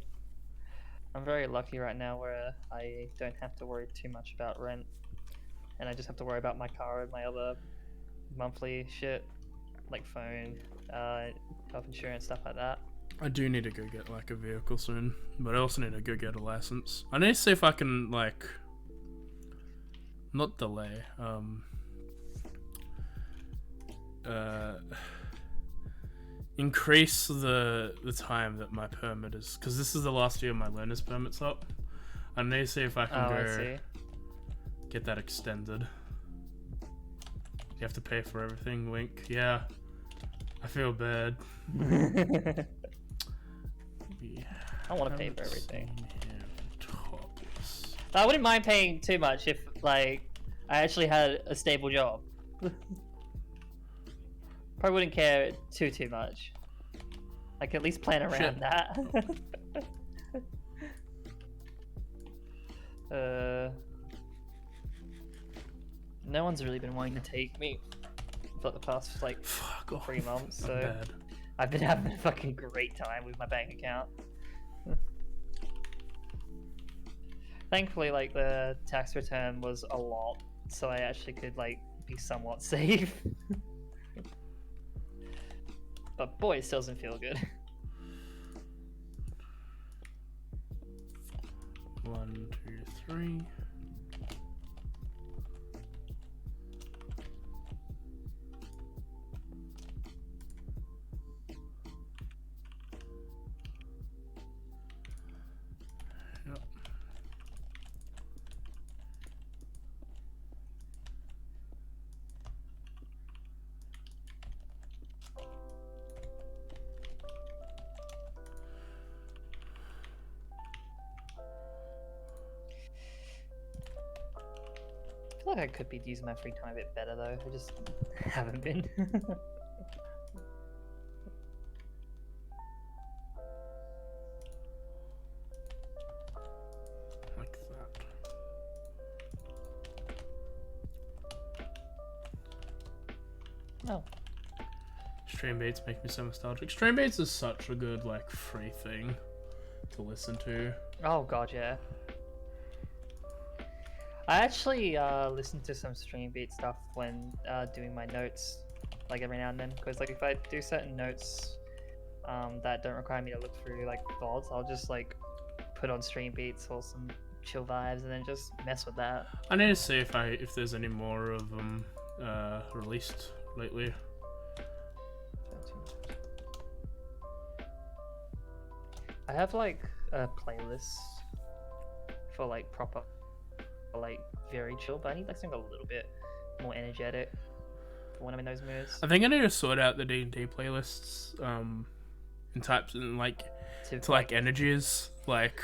I'm very lucky right now where I don't have to worry too much about rent, and I just have to worry about my car and my other monthly shit, like phone, health insurance, stuff like that. I do need to go get like a vehicle soon, but I also need to go get a license. I need to see if I can like not delay, increase the time that my permit is, because this is the last year my learner's permit's up. I need to see if I can go get that extended. You have to pay for everything, wink. Yeah, I feel bad. I want to pay for everything. I wouldn't mind paying too much if, like, I actually had a stable job. Probably wouldn't care too much. I can at least plan around that. No one's really been wanting to take me for the past, like, 3 months, so I've been having a fucking great time with my bank account. Thankfully, like, the tax return was a lot, so I actually could, like, be somewhat safe. But boy, it still doesn't feel good. 1, 2, 3. Yep. I feel like I could be using my free time a bit better though. I just haven't been. Like that. Oh. Stream beats make me so nostalgic. Stream beats is such a good like free thing to listen to. Oh god, yeah. I actually listen to some stream beat stuff when doing my notes, like every now and then, because like if I do certain notes that don't require me to look through like VODs, I'll just like put on stream beats or some chill vibes and then just mess with that. I need to see if there's any more of them released lately. I have like a playlist for like proper, like very chill, but I need like something a little bit more energetic for when I'm in those moods. I think I need to sort out the D&D playlists in types and like to like energies, like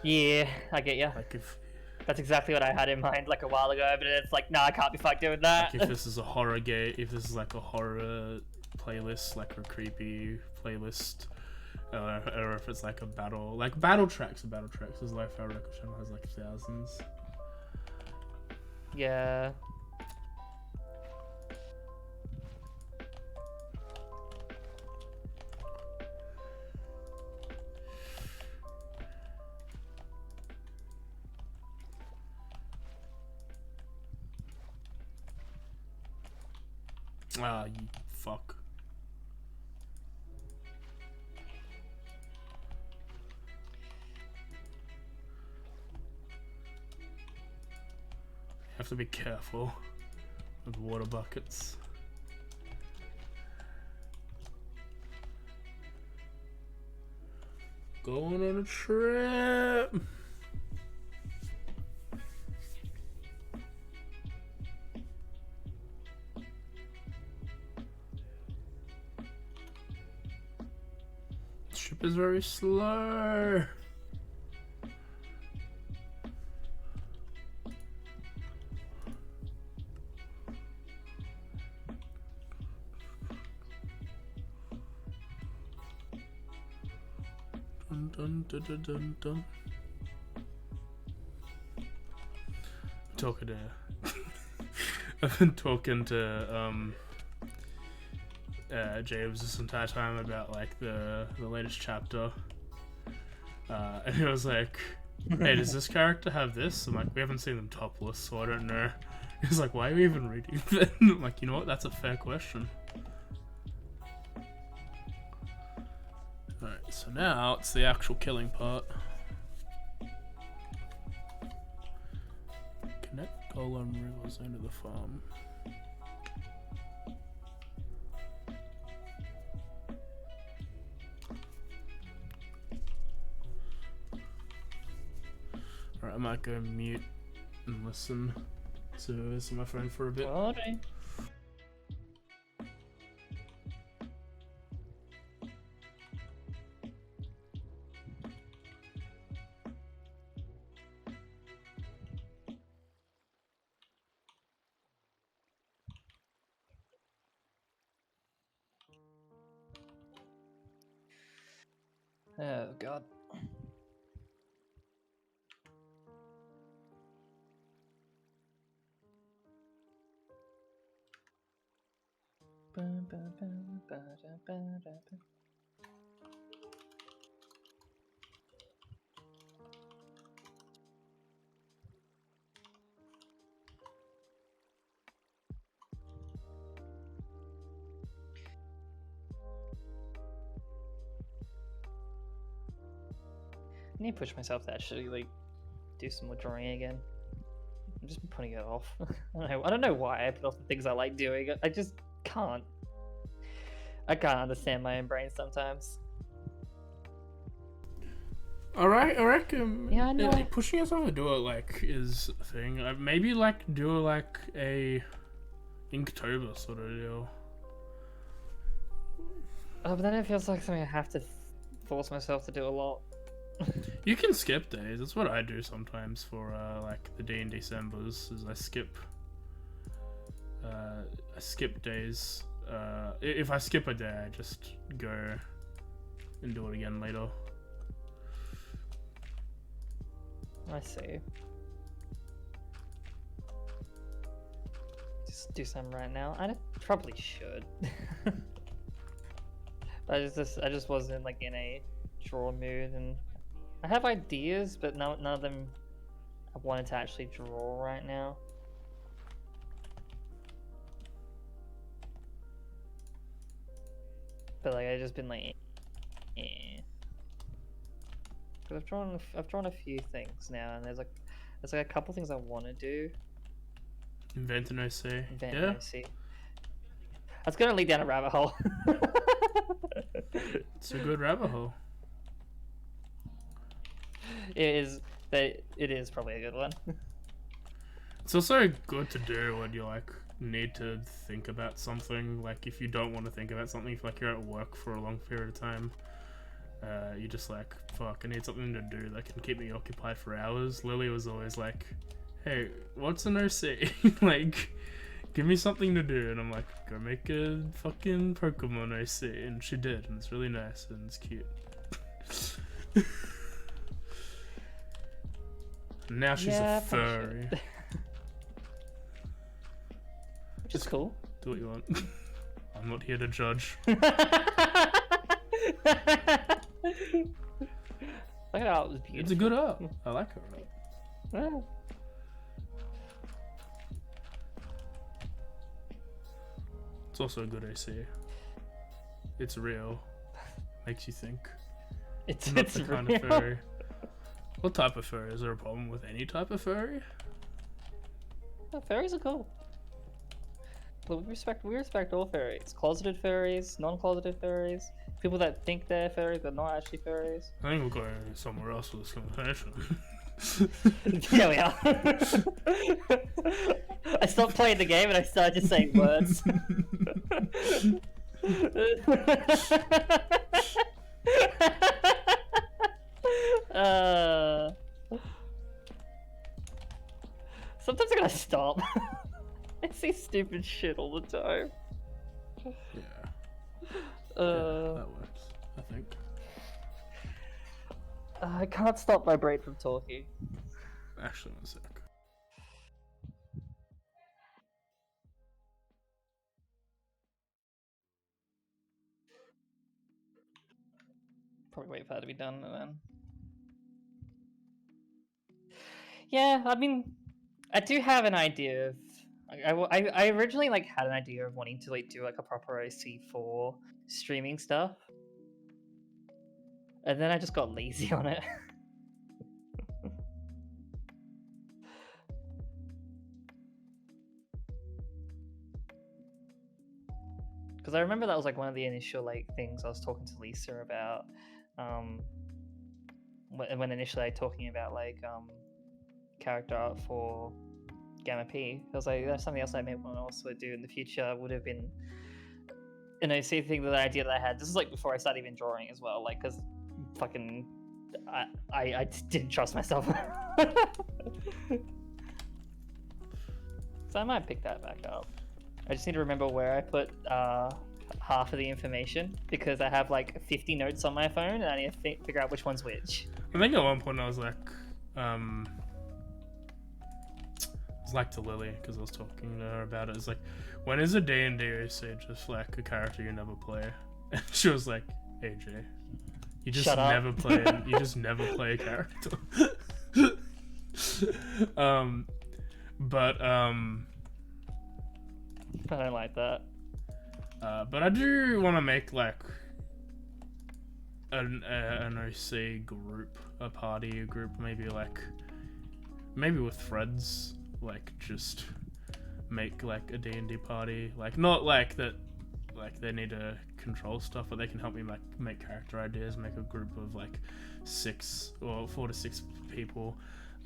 yeah, I get ya. like if that's exactly what I had in mind like a while ago, but it's like nah, I can't be fucked doing that. Like if this is a horror game, if this is like a horror playlist, like a creepy playlist, or if it's like a battle, like battle tracks. His Life Our Record channel has like thousands. Yeah. Ah, you fuck. You have to be careful with water buckets. Going on a trip. Ship is very slow. dun, dun, dun, dun, dun. Talking to I've been talking to James this entire time about like the latest chapter, and he was like, "Hey, does this character have this?" I'm like, "We haven't seen them topless, so I don't know." He's like, "Why are you even reading that?" I'm like, "You know what? That's a fair question." Alright, so now it's the actual killing part. Connect Golem River Zone to the farm. Alright, I might go mute and listen to this on my phone for a bit. Alright. Oh god. I need to push myself to actually like do some more drawing again. I've just been putting it off. I don't know why I put off the things I like doing. I just can't. I can't understand my own brain sometimes. Alright, I reckon. Yeah, I know. Yeah, pushing yourself to do it like is a thing. Maybe like do like a Inktober sort of deal. Oh, but then it feels like something I have to force myself to do a lot. You can skip days. That's what I do sometimes for like the D&D Decembers. Is I skip days. If I skip a day, I just go and do it again later. I see. Just do some right now. I probably should. But I just wasn't like in a draw mood, and I have ideas, but none of them I wanted to actually draw right now. But like I've just been like, eh. But I've drawn a few things now, and there's like a couple things I want to do. Invent an OC. Invent Yeah. an OC. That's gonna lead down a rabbit hole. It's a good rabbit hole. It is probably a good one. It's also good to do when you like need to think about something. Like if you don't want to think about something, if like you're at work for a long period of time, you're just like, fuck, I need something to do that can keep me occupied for hours. Lily was always like, hey, what's an OC? Like, give me something to do. And I'm like, go make a fucking Pokemon OC. And she did, and it's really nice and it's cute. Now she's a furry. Which is cool. Do what you want. I'm not here to judge. Look at how it was beautiful. It's a good art. I like her art. Yeah. It's also a good AC. It's real. Makes you think. It's the real. kind of furry. What type of furry? Is there a problem with any type of furry? No, fairies are cool. But we respect all furries. Closeted furries, non-closeted furries, people that think they're furries but not actually furries. I think we'll go somewhere else with this conversation. Here we are. I stopped playing the game and I started just saying words. Sometimes I gotta stop. I see stupid shit all the time. Yeah. Yeah, that works, I think. I can't stop my brain from talking. Actually, one sec. Probably wait for that to be done and then. Yeah, I mean, I do have an idea of. I originally like had an idea of wanting to like do like a proper OC for streaming stuff, and then I just got lazy on it. Because I remember that was like one of the initial like things I was talking to Lisa about, when initially I talking about like character art for Gamma P. I was like, that's something else I may want to also do in the future. Would have been an OC thing, that idea that I had. This is like before I started even drawing as well, like because fucking I didn't trust myself. So I might pick that back up. I just need to remember where I put half of the information, because I have like 50 notes on my phone and I need to figure out which one's which. I think at one point I was like, to Lily, because I was talking to her about it. It's like, when is a D&D OC just like a character you never play? And she was like, AJ, you just never play. You just never play a character. But I don't like that. But I do want to make like an OC group, a party group, maybe with friends, like just make like a D&D party, like not like that, like they need to control stuff, but they can help me like make character ideas, make a group of like 6 or 4 to 6 people,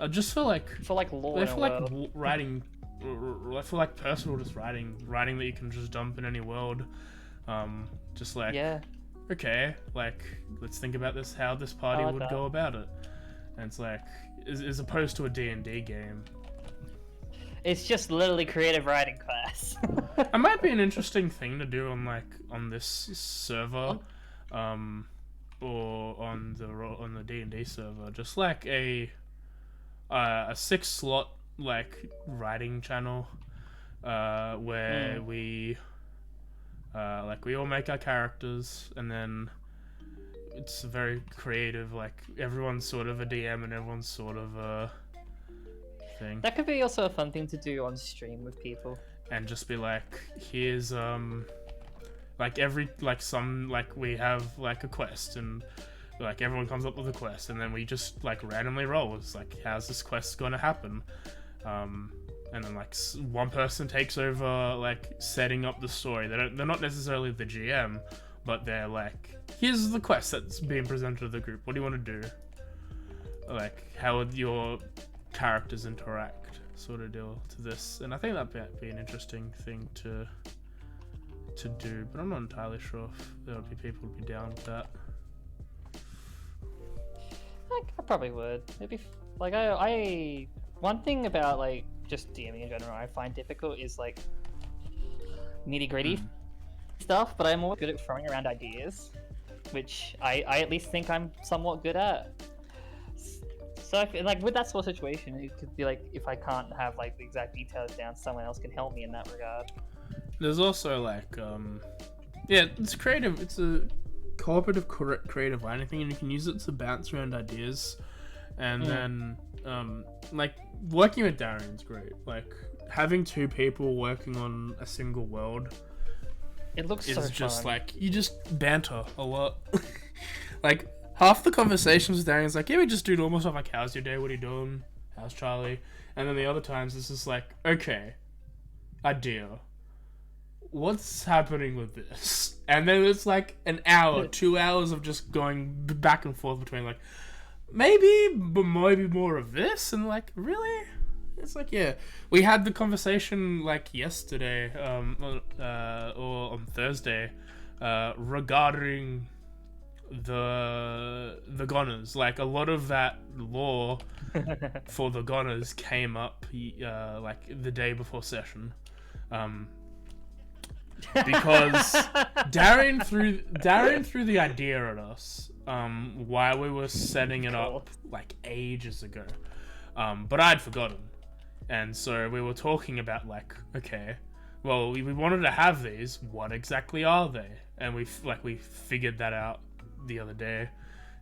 just for like lore, for like writing. For like personal, just writing that you can just dump in any world, just like, okay, like let's think about this, how this party would go about it, and it's like as opposed to a D&D game. It's just literally creative writing class. It might be an interesting thing to do on this server, or on the D&D server, just like a 6-slot like writing channel, where we all make our characters, and then it's very creative, like everyone's sort of a DM and everyone's sort of a thing. That could be also a fun thing to do on stream with people, and just be like, here's like we have like a quest, and like everyone comes up with a quest, and then we just like randomly roll. It's like, how's this quest gonna happen? And then like one person takes over like setting up the story. They're not necessarily the GM, but they're like, here's the quest that's being presented to the group. What do you want to do? Like, how would your characters interact, sort of deal to this? And I think that'd be an interesting thing to do, but I'm not entirely sure if there would be people who'd be down with that. I probably would. Maybe like I one thing about like just DMing in general I find difficult is like nitty gritty stuff, but I'm more good at throwing around ideas, which I at least think I'm somewhat good at. So I feel like with that sort of situation, it could be like, if I can't have like the exact details down, someone else can help me in that regard. There's also like, it's creative. It's a cooperative creative writing thing, and you can use it to bounce around ideas. And then, like, working with Darian's great. Like, having 2 people working on a single world, it looks so just fun. like, you just banter a lot. Like, half the conversations with Darian's like, yeah, we just do normal stuff, like, how's your day, what are you doing, how's Charlie? And then the other times it's just like, okay, idea, what's happening with this? And then it's like an hour, 2 hours of just going back and forth between like, maybe more of this, and like, really? It's like, yeah, we had the conversation like yesterday, or on Thursday, regarding the Goners. Like, a lot of that lore for the Goners came up like the day before session, because Darian threw the idea at us while we were setting it up like ages ago, but I'd forgotten, and so we were talking about like, okay, well, we wanted to have these. What exactly are they? And we figured that out the other day.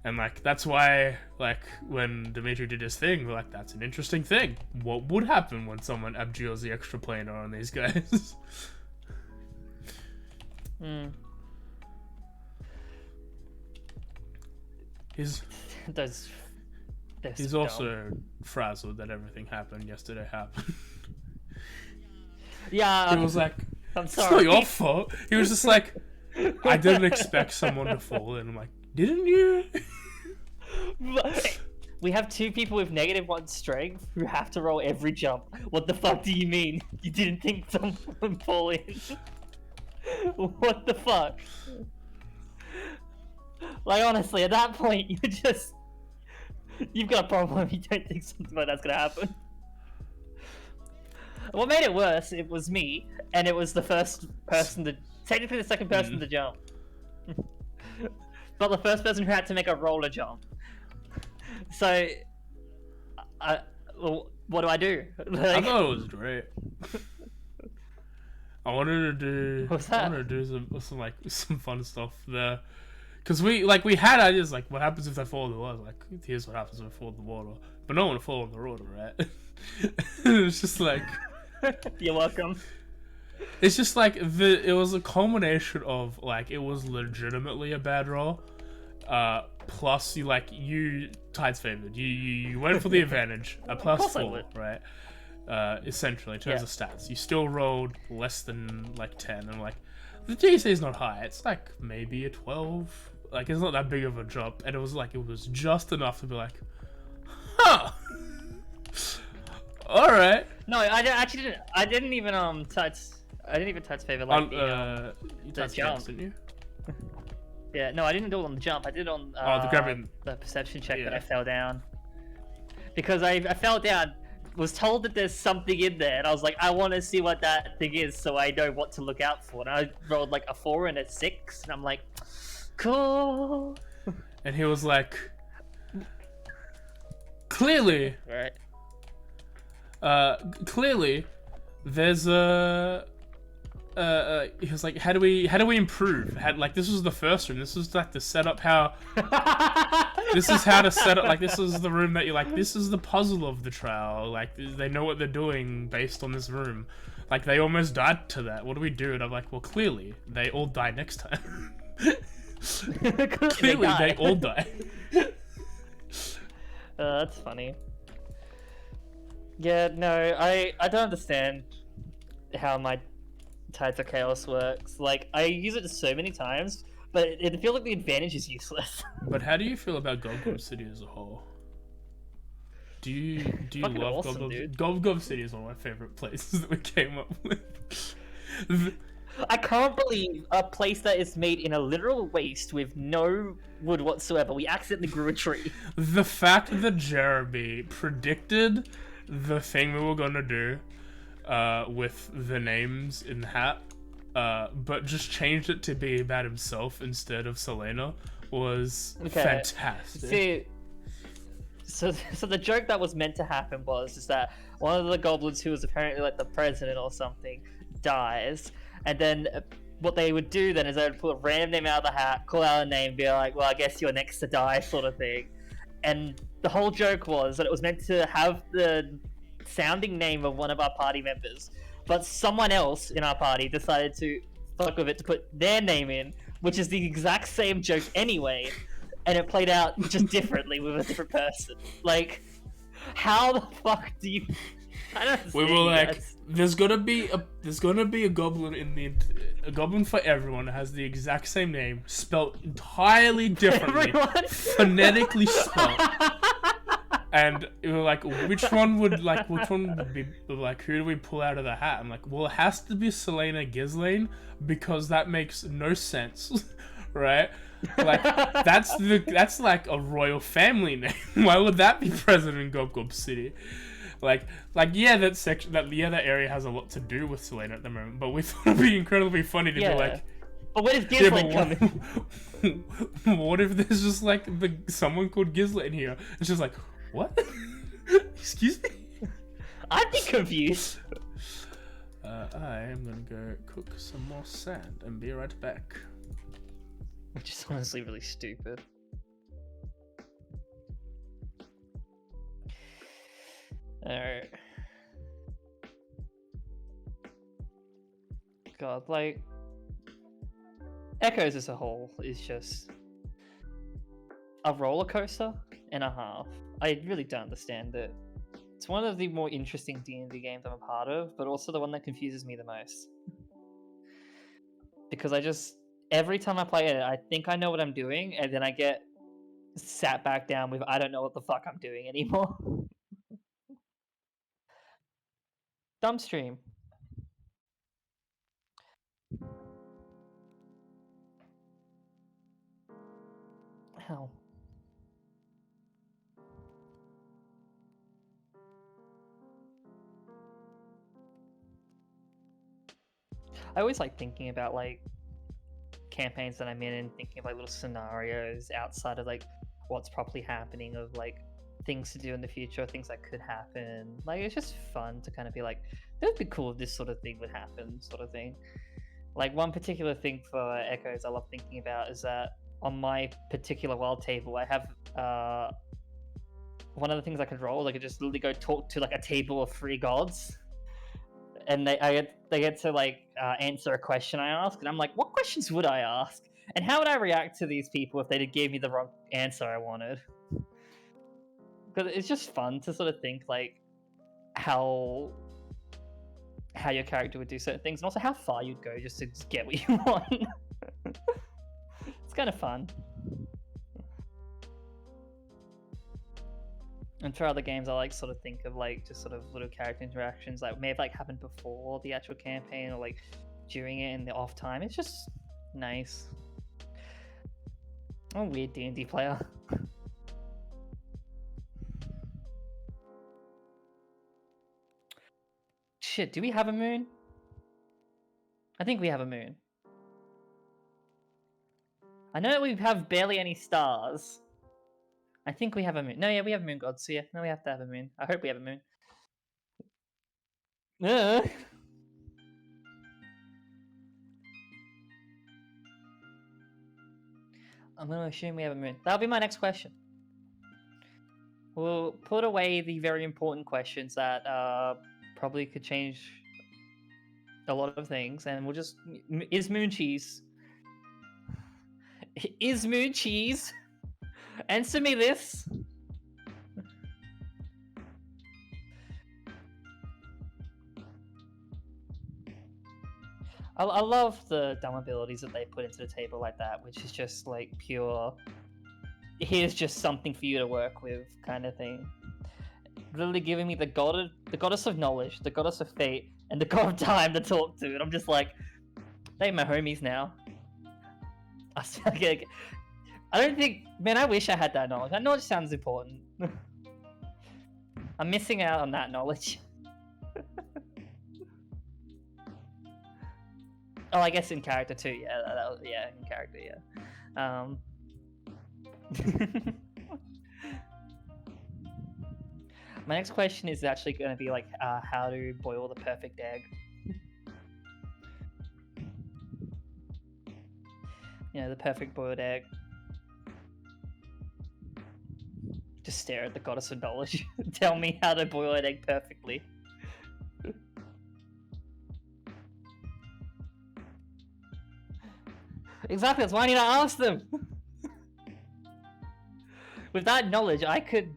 And, like, that's why, like, when Dimitri did his thing, we're like, that's an interesting thing. What would happen when someone abjures the extra planar on these guys? He's also frazzled that everything happened yesterday happened. Yeah. He was like, I'm it's sorry. not your fault. He was just like, I didn't expect someone to fall in. I'm like, didn't you? We have 2 people with -1 strength who have to roll every jump. What the fuck do you mean? You didn't think someone would fall in? What the fuck? Like, honestly, at that point, you've got a problem if you don't think something like that's gonna happen. What made it worse, it was me, and it was the first person to... Technically the second person to jump. But the first person who had to make a roller jump. So... well, what do I do? Like... I thought it was great. I wanted to do some fun stuff there. Because we had ideas like, what happens if I fall in the water? Like, here's what happens if I fall in the water. But no one would fall in the water, right? It's just like... You're welcome. It's just like it was a culmination of like it was legitimately a bad roll, plus you tides favored. You went for the advantage, a +4, right? Essentially in terms of stats, you still rolled less than like 10, and like the DC is not high. It's like maybe a 12. Like it's not that big of a drop, and it was just enough to be like, huh. All right. No, I actually didn't. I didn't even touch favor like you touched jump, didn't you? Yeah, no, I didn't do it on the jump. I did it on the perception check that I fell down. Because I fell down, was told that there's something in there, and I was like, I want to see what that thing is, so I know what to look out for. And I rolled like a 4 and a 6, and I'm like, cool. And he was like, clearly. Right. Clearly, there's he was like, how do we improve? This was the first room. This was like to set up how. This is how to set up. Like, this is the room that you're like. This is the puzzle of the trial. Like, they know what they're doing based on this room. Like, they almost died to that. What do we do? And I'm like, well, clearly they all die next time. Clearly, they all die. That's funny. Yeah, no, I don't understand how my Tides of Chaos works. Like, I use it so many times, but it feels like the advantage is useless. But how do you feel about Gob City as a whole? Do you love awesome, Gob City is one of my favorite places that we came up with. I can't believe a place that is made in a literal waste with no wood whatsoever. We accidentally grew a tree. The fact that Jeremy predicted the thing we were gonna do with the names in the hat, but just changed it to be about himself instead of Selena was fantastic. See, so the joke that was meant to happen was that one of the goblins who was apparently like the president or something dies, and then what they would do then is they would pull a random name out of the hat, call out a name, be like, well, I guess you're next to die, sort of thing. And the whole joke was that it was meant to have the sounding name of one of our party members, but someone else in our party decided to fuck with it to put their name in, which is the exact same joke anyway, and it played out just differently with a different person. Like, how the fuck do you... I don't understand. We were like, there's gonna be a goblin a goblin for everyone that has the exact same name, spelled entirely differently, phonetically spelled. And we were like, which one would be like, who do we pull out of the hat? I'm like, well, it has to be Selena Ghislaine, because that makes no sense, right? Like, that's like a royal family name. Why would that be present in Gob City? Like yeah, that area has a lot to do with Selena at the moment, but we thought it'd be incredibly funny to be like, But where does Yeah, Gizlet come in? what if there's just like someone called Gizlet in here? It's just like, what? Excuse me? I'd be confused. I am gonna go cook some more sand and be right back. Which is honestly really stupid. Alright. God, like... Echoes as a whole is just... a roller coaster and a half. I really don't understand it. It's one of the more interesting D&D games I'm a part of, but also the one that confuses me the most. Because I just... Every time I play it, I think I know what I'm doing, and then I get sat back down with I don't know what the fuck I'm doing anymore. Dumb stream. How? I always like thinking about like campaigns that I'm in and thinking of like little scenarios outside of like what's properly happening, of like things to do in the future, things that could happen. Like it's just fun to kind of be like, that would be cool if this sort of thing would happen, sort of thing. Like one particular thing for Echoes I love thinking about is that on my particular world table I have one of the things I could roll, I could just literally go talk to like a table of 3 gods, and they get to like answer a question I ask, and I'm like, what questions would I ask, and how would I react to these people if they gave me the wrong answer I wanted? Because it's just fun to sort of think like how your character would do certain things, and also how far you'd go just to get what you want. It's kind of fun. And for other games, I like sort of think of like just sort of little character interactions that may have like happened before the actual campaign or like during it in the off time. It's just nice. I'm a weird D&D player. Shit, do we have a moon? I think we have a moon. I know that we have barely any stars. I think we have a moon. No, yeah, we have moon gods, so yeah, no, we have to have a moon. I hope we have a moon. I'm going to assume we have a moon. That'll be my next question. We'll put away the very important questions that probably could change a lot of things, and we'll just... Is moon cheese? Is moon cheese? Answer me this. I love the dumb abilities that they put into the table like that, which is just like pure, here's just something for you to work with kind of thing. Literally giving me the goddess of knowledge, the goddess of fate, and the god of time to talk to, and I'm just like, they my homies now. I don't think, man, I wish I had that knowledge. That knowledge sounds important. I'm missing out on that knowledge. Oh, I guess in character too. Yeah, yeah, in character. Yeah. My next question is actually going to be like, how to boil the perfect egg. You know, the perfect boiled egg. Just stare at the goddess of knowledge. Tell me how to boil an egg perfectly. Exactly, that's why I need to ask them. With that knowledge, I could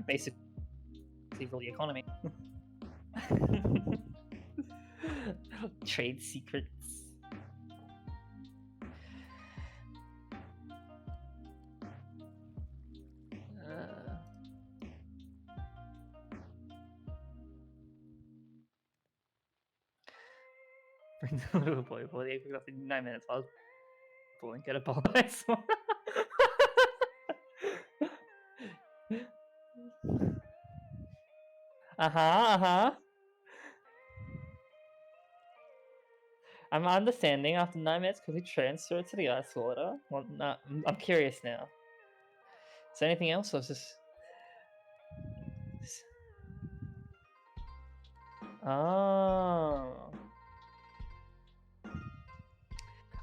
basically rule the economy. Trade secrets. Bring the little boy for the egg off in 9 minutes. I was pulling get a ball. I'm understanding after 9 minutes could we transfer it to the ice water? Well, no, I'm curious now. Is there anything else or is this... Oh.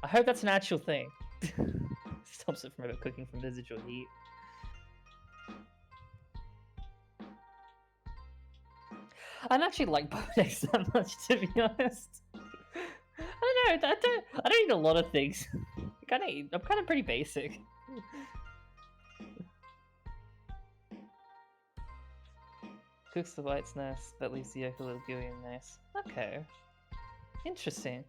I hope that's an actual thing. Stops it from cooking from residual heat. I don't actually like Bodex that much, to be honest. I don't know. I don't eat a lot of things. I'm kind of pretty basic. Cooks the white's nice, but leaves the yolk a little gooey and nice. Okay. Interesting.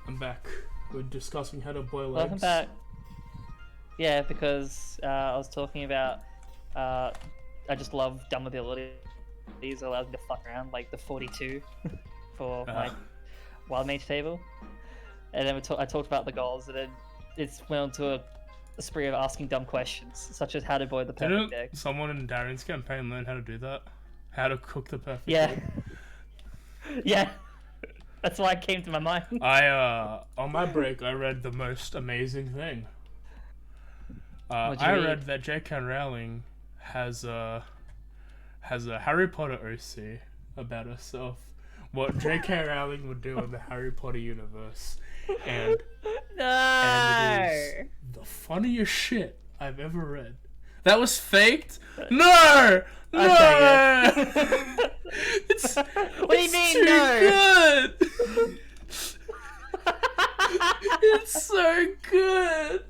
I'm back. We're discussing how to boil Welcome eggs. back. Yeah, because I was talking about I just love dumb abilities. These allows me to fuck around, like the 42 for my wild mage table. And then I talked about the goals, and then it's went on to a spree of asking dumb questions, such as how to boil the perfect egg. Someone in Darren's campaign learn how to do that? How to cook the perfect Yeah. egg? Yeah. That's why it came to my mind. On my break, I read the most amazing thing. I read that J.K. Rowling has a Harry Potter OC about herself. What J.K. Rowling would do in the Harry Potter universe, and it is the funniest shit I've ever read. That was faked? No! No! It's what do you mean, too no? good! It's so good!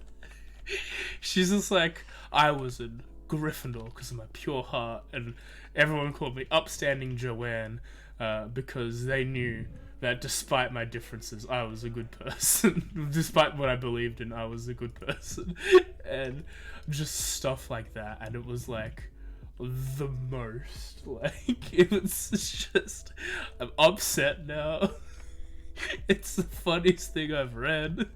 She's just like, I was in Gryffindor because of my pure heart, and everyone called me Upstanding Joanne because they knew that despite my differences, I was a good person. Despite what I believed in, I was a good person. And just stuff like that. And it was like the most. Like, it was just... I'm upset now. It's the funniest thing I've read.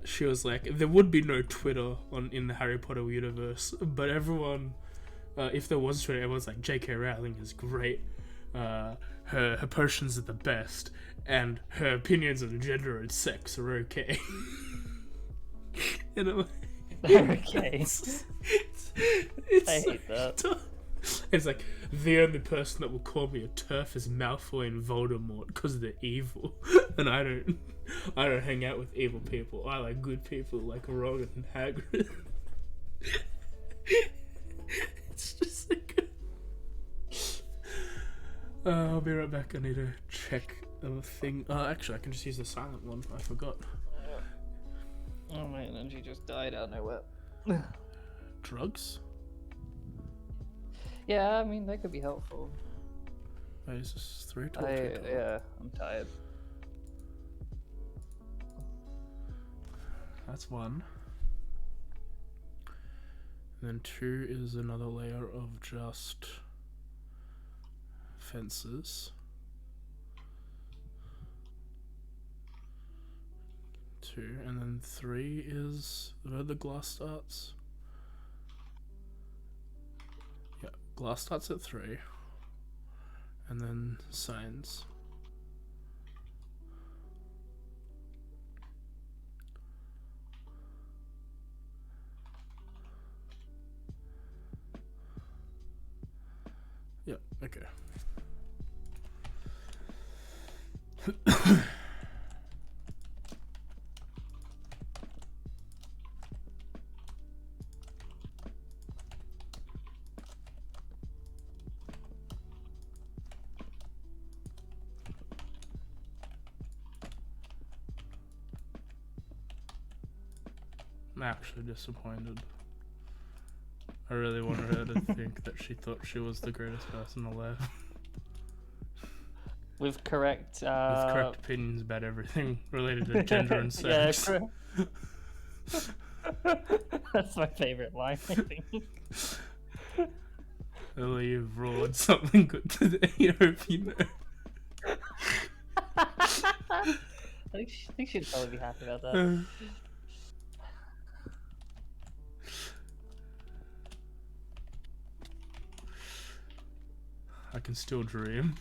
She was like, there would be no Twitter in the Harry Potter universe, but everyone... if there was Twitter, everyone's like, J.K. Rowling is great. Her potions are the best, and her opinions on gender and sex are okay. And I'm like, They're okay. It's I hate that. tough. It's like, the only person that will call me a TERF is Malfoy and Voldemort because they're evil, and I don't hang out with evil people. I like good people like Ron and Hagrid. It's just like... I'll be right back. I need to check the thing. Actually, I can just use the silent one. I forgot. Oh, my energy just died out of nowhere. Drugs? Yeah, I mean, they could be helpful. Wait, is this 3? Yeah, I'm tired. That's 1. And then 2 is another layer of just fences. 2, and then 3 is where the glass starts. Yeah, glass starts at 3, and then signs. Yeah, okay. I'm actually disappointed. I really wanted her to think that she thought she was the greatest person alive. With correct... With correct opinions about everything related to gender and sex. Yeah, that's my favorite line, I think. Lily, you've roared something good today. I hope you know. I think she'd probably be happy about that. I can still dream.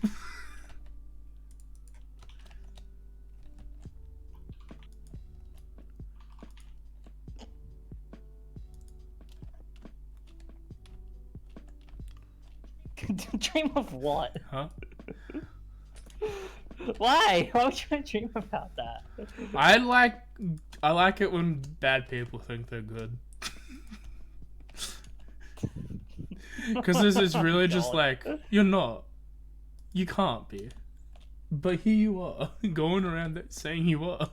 Dream of what? Huh? Why? Why would you dream about that? I like it when bad people think they're good. Because this is really just God. like, you're not. You can't be. But here you are, going around saying you are.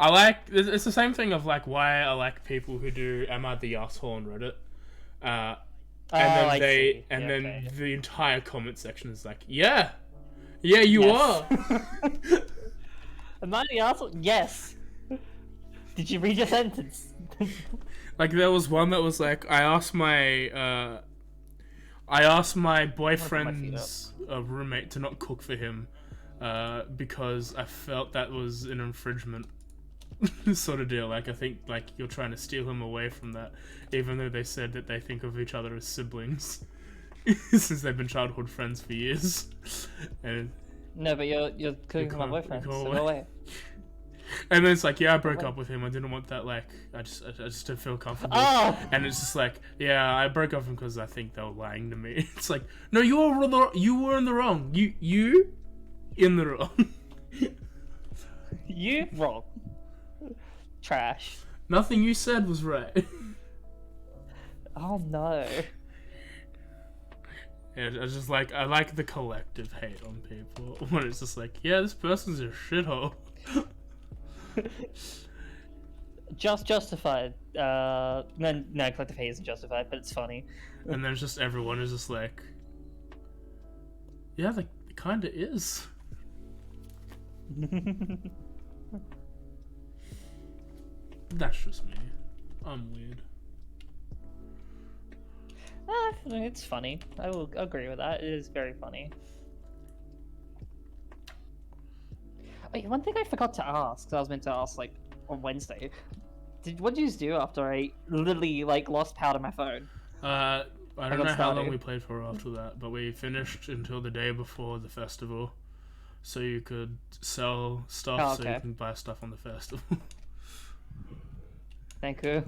It's the same thing of like why I like people who do Am I the Asshole on Reddit. And then I see. and Yeah, then okay. the entire comment section is like, yeah, you are. Am I the asshole? Yes. Did you read your sentence? Like there was one that was like, I asked my boyfriend's roommate to not cook for him because I felt that was an infringement sort of deal. Like I think like you're trying to steal him away from that, even though they said that they think of each other as siblings since they've been childhood friends for years. And No, but you're cooking for my boyfriend. So go away. and then it's like, yeah, I broke up with him. I didn't want that. Like, I just didn't feel comfortable. Oh! And it's just like, yeah, I broke up with him because I think they were lying to me. It's like, no, you were in the wrong. You in the wrong. You wrong. Trash. Nothing you said was right. Oh no. Yeah, I just like I like the collective hate on people when it's just like, yeah, this person's a shithole. Just justified. No, collective hate isn't justified, but it's funny. And then it's just everyone is just like, yeah, it kind of is. That's just me. I'm weird. It's funny. I will agree with that. It is very funny. Wait, one thing I forgot to ask, 'cause I was meant to ask like on Wednesday. What did you do after I literally like lost power to my phone? I don't know how started. long we played for after that, but we finished until the day before the festival, so you could sell stuff, Oh, so you okay. can buy stuff on the festival. Thank you.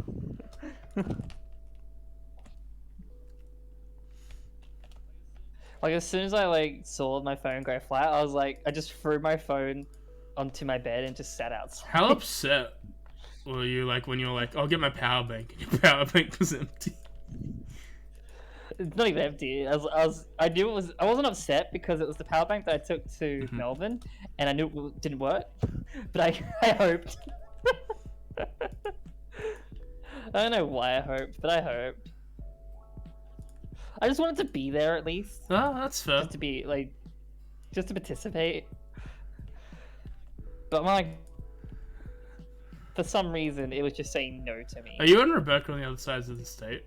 Like as soon as I like saw my phone go flat, I was like, I just threw my phone onto my bed and just sat outside. How upset were you like when you were like, I'll get my power bank, and your power bank was empty? It's not even empty. I knew it was. I wasn't upset because it was the power bank that I took to Melbourne, and I knew it didn't work. But I hoped. I don't know why I hoped, but I hoped. I just wanted to be there at least. Oh, that's fair. Just to be like, just to participate. But for some reason, it was just saying no to me. Are you and Rebecca on the other sides of the state?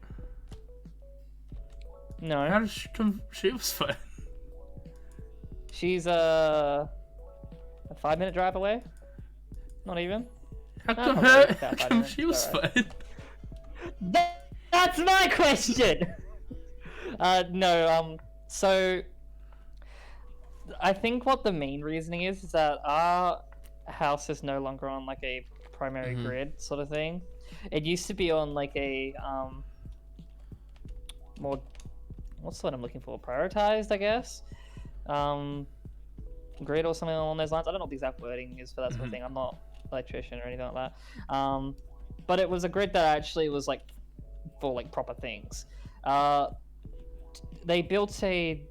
No. How did she come? She was fine. She's a 5-minute drive away. Not even. How come probably her? about How 5 come minutes, she was alright. fine? That's my question. No. So I think what the main reasoning is that our house is no longer on like a primary grid sort of thing. It used to be on like a more, what's the word I'm looking for? Prioritized, I guess. Grid or something along those lines. I don't know what the exact wording is for that sort of thing. I'm not an electrician or anything like that. But it was a grid that actually was like for like proper things. They built a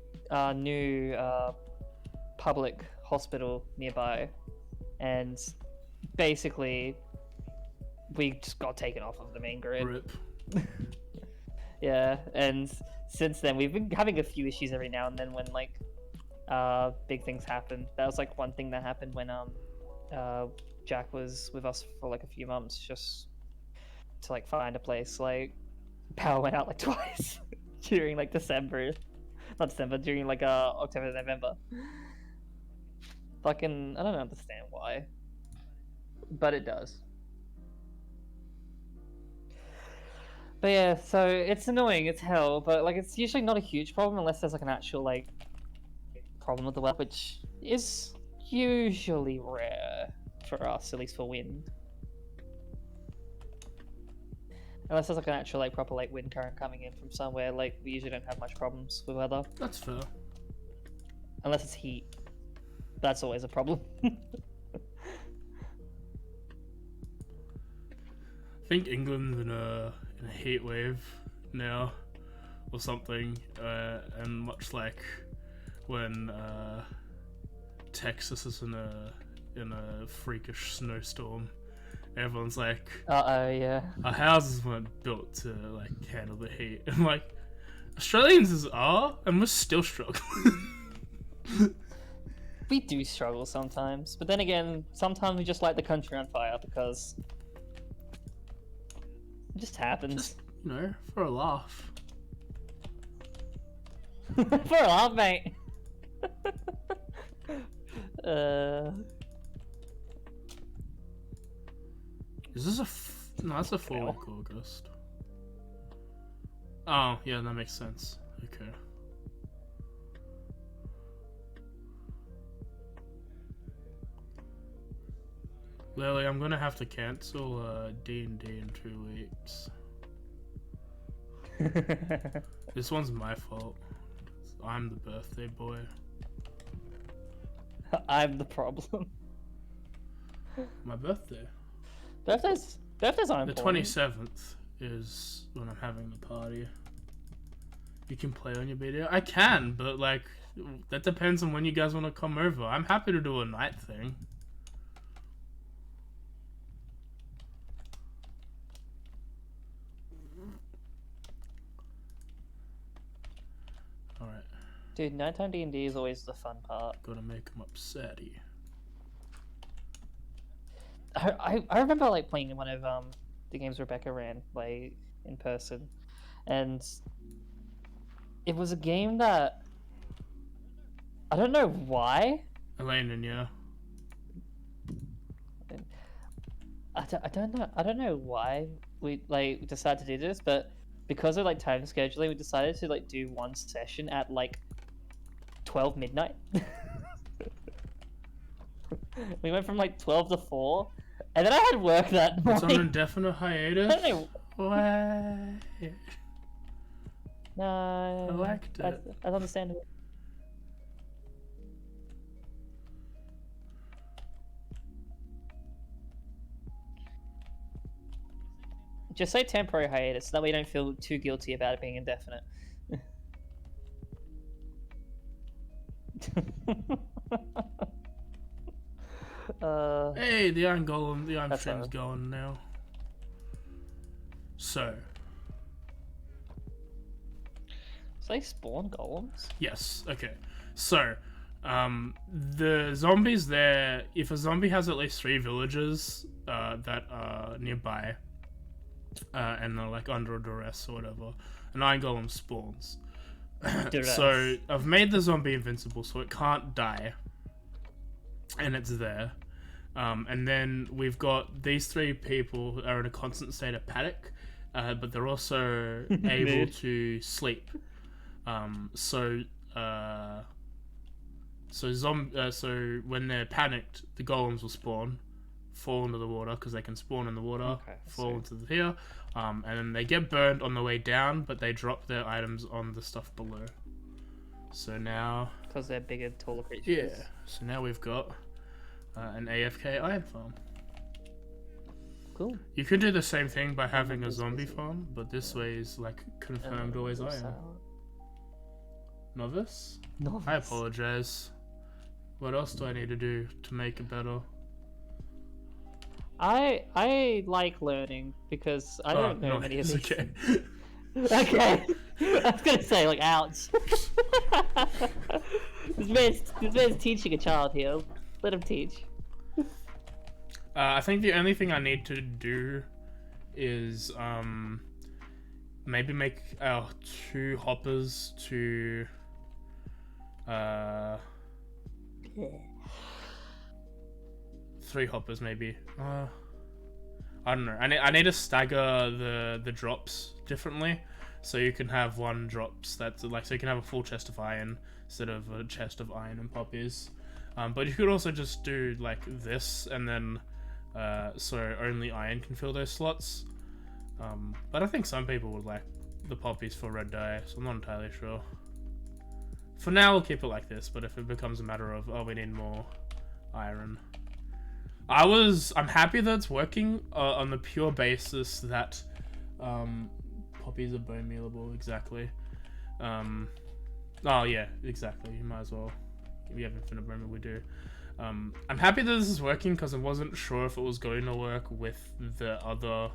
new public hospital nearby, and basically we just got taken off of the main grid. Rip. Yeah, and since then we've been having a few issues every now and then when like big things happen. That was like one thing that happened when Jack was with us for like a few months just to like find a place. Like power went out like twice during like during like October, November. Fucking, I don't understand why, but it does. But yeah, so it's annoying as hell, but like it's usually not a huge problem unless there's like an actual like problem with the weather, which is usually rare for us, at least for wind. Unless there's like an actual like proper like wind current coming in from somewhere, like we usually don't have much problems with weather. That's fair. Unless it's heat. That's always a problem. I think England's in a heat wave now, or something, and much like when Texas is in a freakish snowstorm, everyone's like, yeah. our houses weren't built to like handle the heat. And like, Australians are, and we're still struggling. We do struggle sometimes, but then again, sometimes we just light the country on fire because it just happens. Just, you know, for a laugh. For a laugh, mate. Is this no, that's a 4-week August. Oh, yeah, that makes sense. Okay. Lily, I'm gonna have to cancel D&D in 2 weeks. This one's my fault. I'm the birthday boy. I'm the problem. My birthday. Birthdays aren't The important. 27th is when I'm having the party. You can play on your video. I can, but like that depends on when you guys want to come over. I'm happy to do a night thing. Alright. Dude, nighttime D&D is always the fun part. Gotta make him upsetty. I remember like playing one of the games Rebecca ran like in person, and it was a game that I don't know why. Elaine and yeah. I don't know why we like decided to do this, but because of like time scheduling, we decided to like do one session at like 12 midnight. We went from like 12 to 4, and then I had work that morning. It's on indefinite hiatus. I don't know. Why? No, I liked it. That's understandable. Just say temporary hiatus, so that way you don't feel too guilty about it being indefinite. Hey, the Iron Golem, the Iron That's Stream's alright. going now. So, So they spawn golems? yes, okay. So, the zombies there, if a zombie has at least 3 villages that are nearby, and they're like under duress or whatever, an Iron Golem spawns. Duress. So, I've made the zombie invincible so it can't die. And it's there. And then we've got these 3 people who are in a constant state of panic, but they're also able to sleep. So when they're panicked, the golems will spawn, fall into the water because they can spawn in the water, Okay, fall so- into here, and then they get burned on the way down, but they drop their items on the stuff below. So now, Because they're bigger, taller creatures. yeah. So now we've got an AFK iron farm. Cool. You could do the same thing by having a zombie farm, but this way is like confirmed always What's iron. that? Novice? Novice. I apologize. What else do I need to do to make it better? I like learning because I don't know many of novice, these. okay. Okay. I was gonna say, like, ouch. this man's teaching a child here. Let him teach. I think the only thing I need to do is maybe make our 2 hoppers to 3 hoppers maybe. I don't know. I need to stagger the drops differently, so you can have 1 drops that's like, so you can have a full chest of iron instead of a chest of iron and poppies. But you could also just do like this, and then so only iron can fill those slots. But I think some people would like the poppies for red dye, so I'm not entirely sure. For now, we'll keep it like this, but if it becomes a matter of, oh, we need more iron. I'm happy that it's working on the pure basis that poppies are bone mealable, exactly. Oh yeah, exactly, you might as well. We have infinite bone meal, we do. I'm happy that this is working because I wasn't sure if it was going to work with the other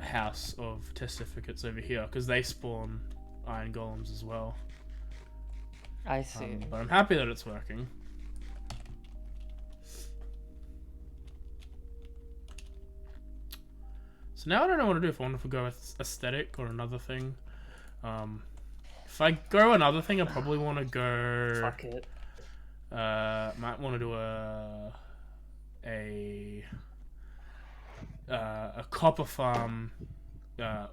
house of testificates over here, because they spawn iron golems as well. I see. But I'm happy that it's working. So now I don't know what to do, if I want to go with aesthetic or another thing. If I go another thing, I probably want to go... Fuck it. Might want to do a copper farm,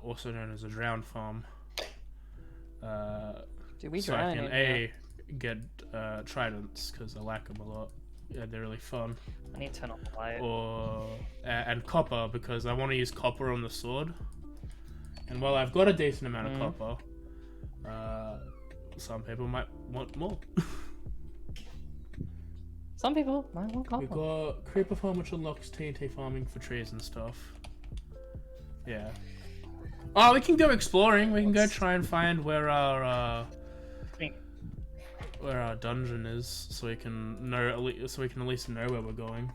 also known as a drowned farm. Dude, we So I drown can get tridents, because I like them a lot. Yeah, they're really fun. I need to turn off the light. Or and copper, because I want to use copper on the sword. And while I've got a decent amount of copper, some people might want more. Some people might want copper. We've got creeper farm, which unlocks TNT farming for trees and stuff. Yeah. Oh, we can go exploring. We can go try and find where our dungeon is, so we can know at least know where we're going.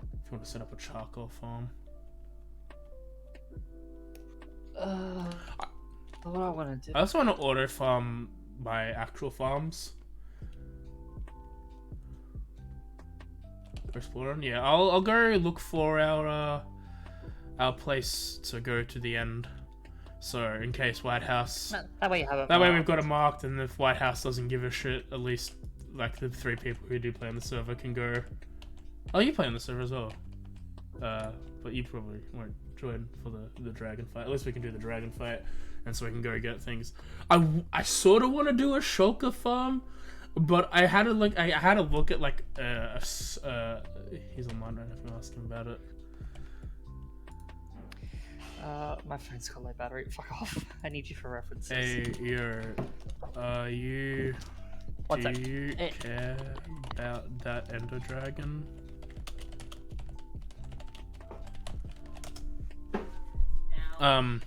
If you want to set up a charcoal farm. What do I want to do? I also want to auto farm my actual farms. Go exploring. Yeah, I'll go look for our place to go to the end. So in case White House, That way you have it. that way we've got it marked, and if White House doesn't give a shit, at least like the 3 people who do play on the server can go. Oh, you play on the server as well. But you probably won't join for the dragon fight. At least we can do the dragon fight, and so we can go get things. I sort of want to do a shulker farm, but I had to look at like he's online right now if you ask him about it. My phone's got low battery. Fuck off. I need you for references. Hey, do you care about that ender dragon? I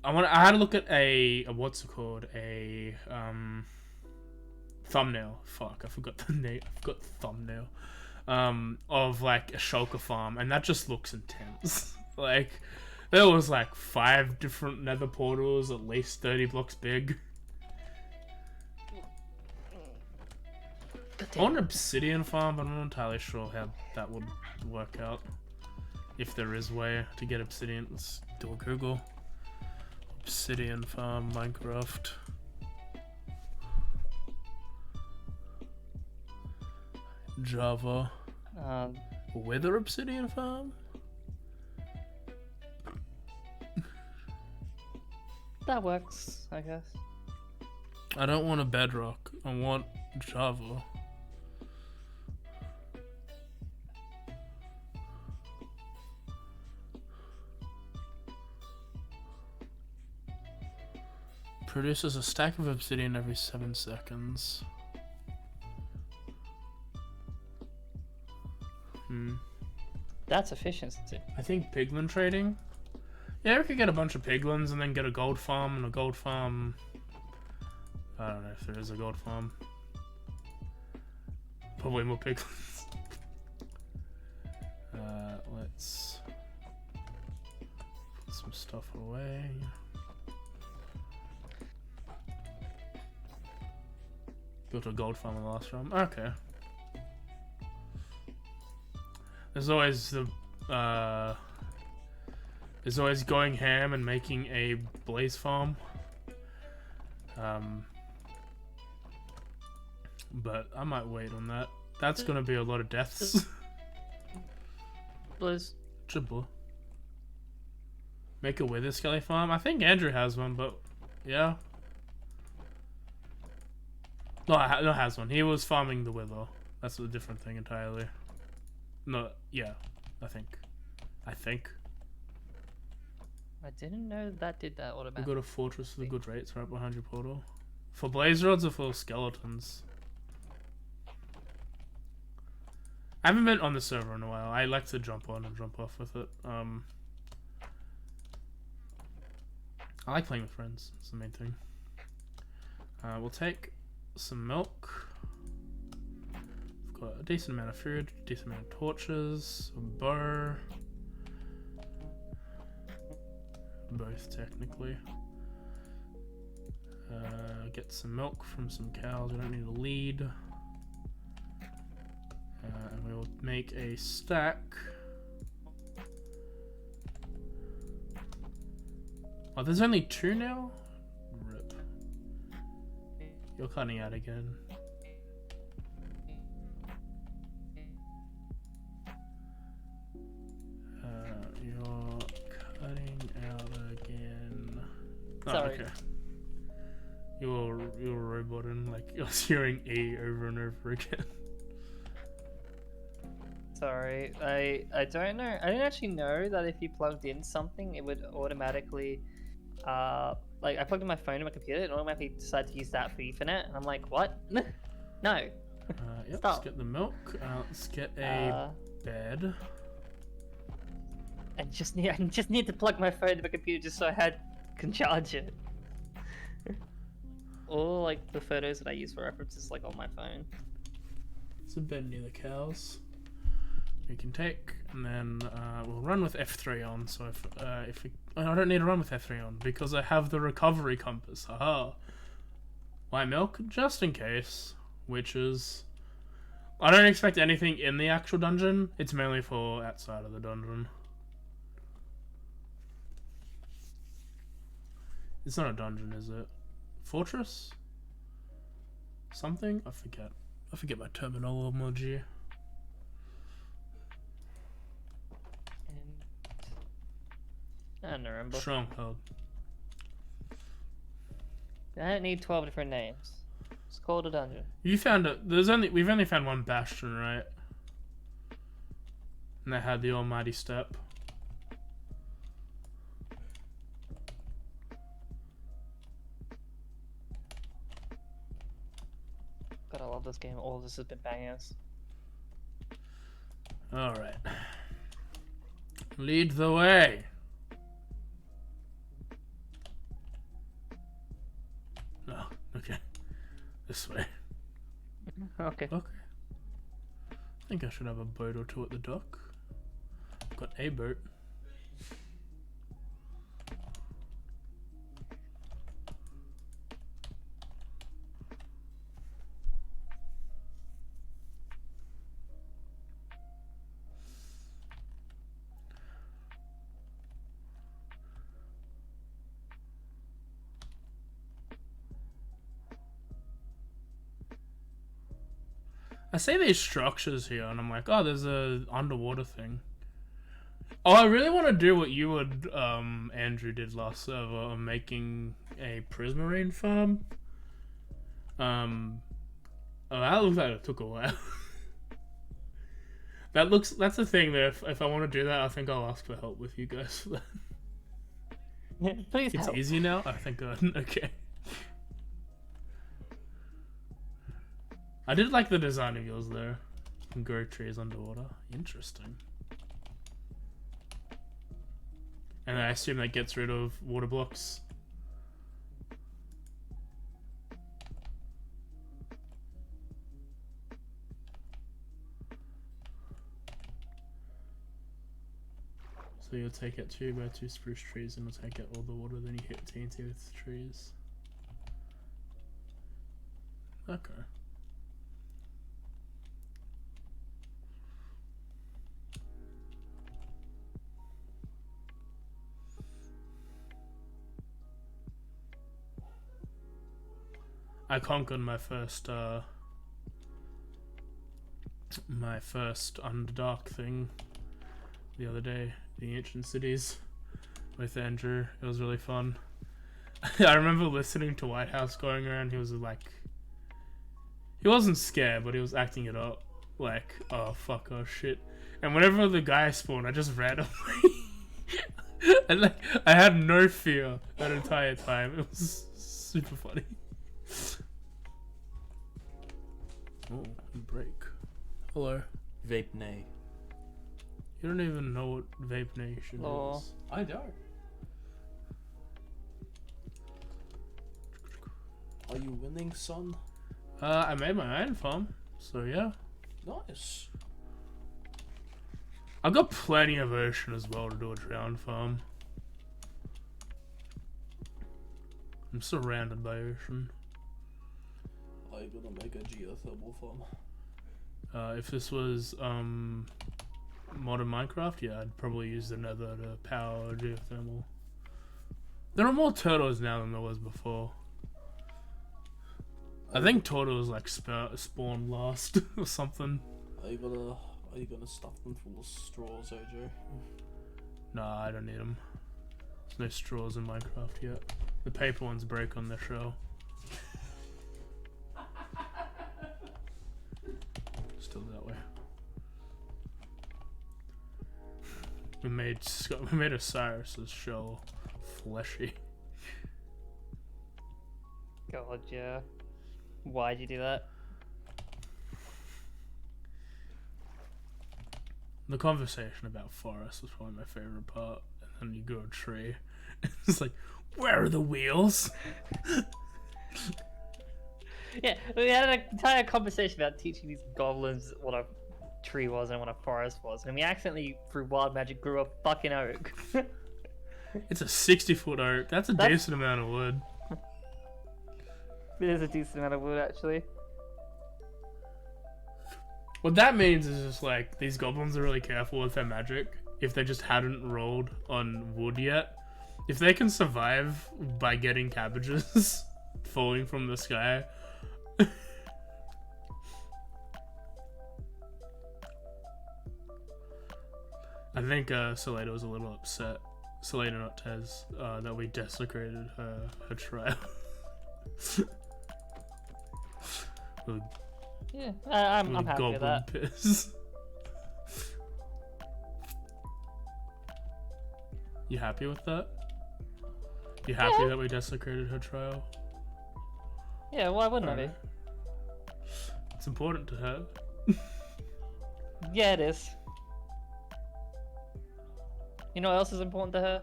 had to look at a what's it called? A thumbnail. Fuck, I forgot the name. I forgot the thumbnail. Of like a shulker farm, and that just looks intense. Like, there was like 5 different nether portals, at least 30 blocks big. I want an obsidian farm, but I'm not entirely sure how that would work out. If there is a way to get obsidian, let's do a Google. Obsidian farm, Minecraft. Java. Wither obsidian farm? That works, I guess. I don't want a bedrock. I want Java. Produces a stack of obsidian every 7 seconds. That's efficiency. I think piglin trading. Yeah, we could get a bunch of piglins and then get a gold farm and a gold farm. I don't know if there is a gold farm. Probably more piglins. Let's put some stuff away. Built a gold farm in the last round. Okay. There's always going ham and making a blaze farm. But I might wait on that. That's gonna be a lot of deaths. Blaze. Jibble. Make a wither skelly farm. I think Andrew has one, but yeah. No, has one. He was farming the wither. That's a different thing entirely. No, yeah, I think. I didn't know that did that We'll automatically. go to Fortress for the good rates right behind your portal. For blaze rods or for skeletons? I haven't been on the server in a while. I like to jump on and jump off with it. I like playing with friends. That's the main thing. We'll take some milk. We've got a decent amount of food, decent amount of torches, a bow. Both, technically. Get some milk from some cows. We don't need a lead. And we will make a stack. Oh, there's only 2 now? Rip. You're cutting out again. You're cutting out again. Oh, Sorry. okay. You're roboting, like you're hearing E over and over again. Sorry, I don't know. I didn't actually know that if you plugged in something, it would automatically, like I plugged in my phone and my computer, it automatically decided to use that for Ethernet, and I'm like, what? No. Yep, Stop. let's get the milk. Let's get a bed. I just need to plug my phone to my computer just so I can charge it. All like the photos that I use for references, like on my phone. It's a bed near the cows. We can take, and then we'll run with F3 on. So if we, I don't need to run with F3 on because I have the recovery compass. Haha. Why milk? Just in case. Witches. I don't expect anything in the actual dungeon. It's mainly for outside of the dungeon. It's not a dungeon, is it? Fortress? Something? I forget. I forget my terminology. I don't remember. Stronghold. I don't need 12 different names. It's called a dungeon. You found it. We've only found one bastion, right? And they had the almighty step. God, I love this game. All of this has been bangers. Alright. Lead the way. Oh, okay. This way. Okay. Okay. I think I should have a boat or two at the dock. I've got a boat. I see these structures here, and I'm like, oh, there's a underwater thing. Oh, I really want to do what you and Andrew did last server, making a prismarine farm. Oh, that looks like it took a while. That's the thing there. If I want to do that, I think I'll ask for help with you guys for that. Please It's help. easy now? Oh, thank God. Okay. I did like the design of yours there. You can grow trees underwater. Interesting. And I assume that gets rid of water blocks. So you'll take out 2 by 2 spruce trees and it'll take out all the water, then you hit TNT with trees. Okay. I conquered my first Underdark thing the other day, the ancient cities, with Andrew. It was really fun. I remember listening to White House going around. He was like, he wasn't scared, but he was acting it up. like, oh fuck, oh shit. And whenever the guy spawned, I just ran away. And like, I had no fear that entire time. It was super funny. Oh, break. Hello. Vape nay. You don't even know what Vape Nation Oh. is. I don't. Are you winning, son? I made my own farm, so yeah. Nice. I've got plenty of ocean as well to do a drowned farm. I'm surrounded by ocean. Are you gonna make a geothermal farm? If this was modern Minecraft, yeah, I'd probably use the nether to power geothermal. There are more turtles now than there was before. I think turtles like spawn last or something. Are you gonna stuff them full of straws, AJ? Nah, I don't need them. There's no straws in Minecraft yet. The paper ones break on their shell. Still that way. We made Osiris's shell fleshy. God, yeah. Why'd you do that? The conversation about forest was probably my favorite part. And then you go a tree. It's like, where are the wheels? Yeah, we had an entire conversation about teaching these goblins what a tree was and what a forest was, and we accidentally, through wild magic, grew a fucking oak. It's a 60-foot oak. That's a decent amount of wood. It is a decent amount of wood, actually. What that means is just like these goblins are really careful with their magic. If they just hadn't rolled on wood yet, if they can survive by getting cabbages falling from the sky. I think Salada was a little upset. Salada, not Tez, that we desecrated her trial. With Yeah, I'm with happy with that. piss. You happy with that? You happy that we desecrated her trial? Yeah, why wouldn't I Alright. It's important to her. be? Yeah, it is. You know what else is important to her?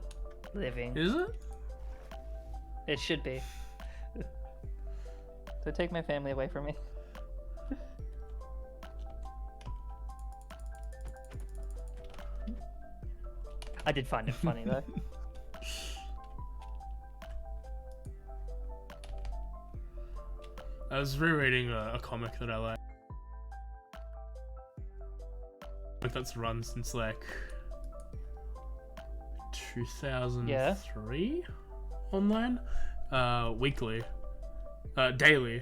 Living. Is it? It should be. So take my family away from me. I did find it funny though. I was rereading a comic that I like. That's run since like 2003 online, weekly, daily,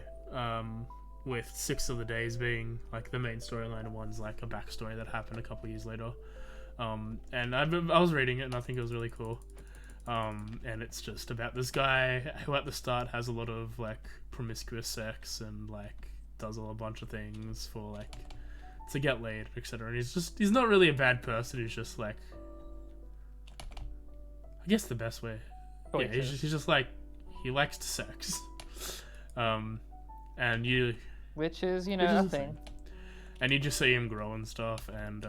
with 6 of the days being like the main storyline and one's like a backstory that happened a couple years later. And I was reading it and I think it was really cool. And it's just about this guy who at the start has a lot of like promiscuous sex and like does a bunch of things for like to get laid, etc. And he's not really a bad person. He's just like, I guess the best way. Oh, Yeah, he's just like, he likes sex. And you, Which is, you It know, is a a thing. thing. and you just see him grow and stuff, and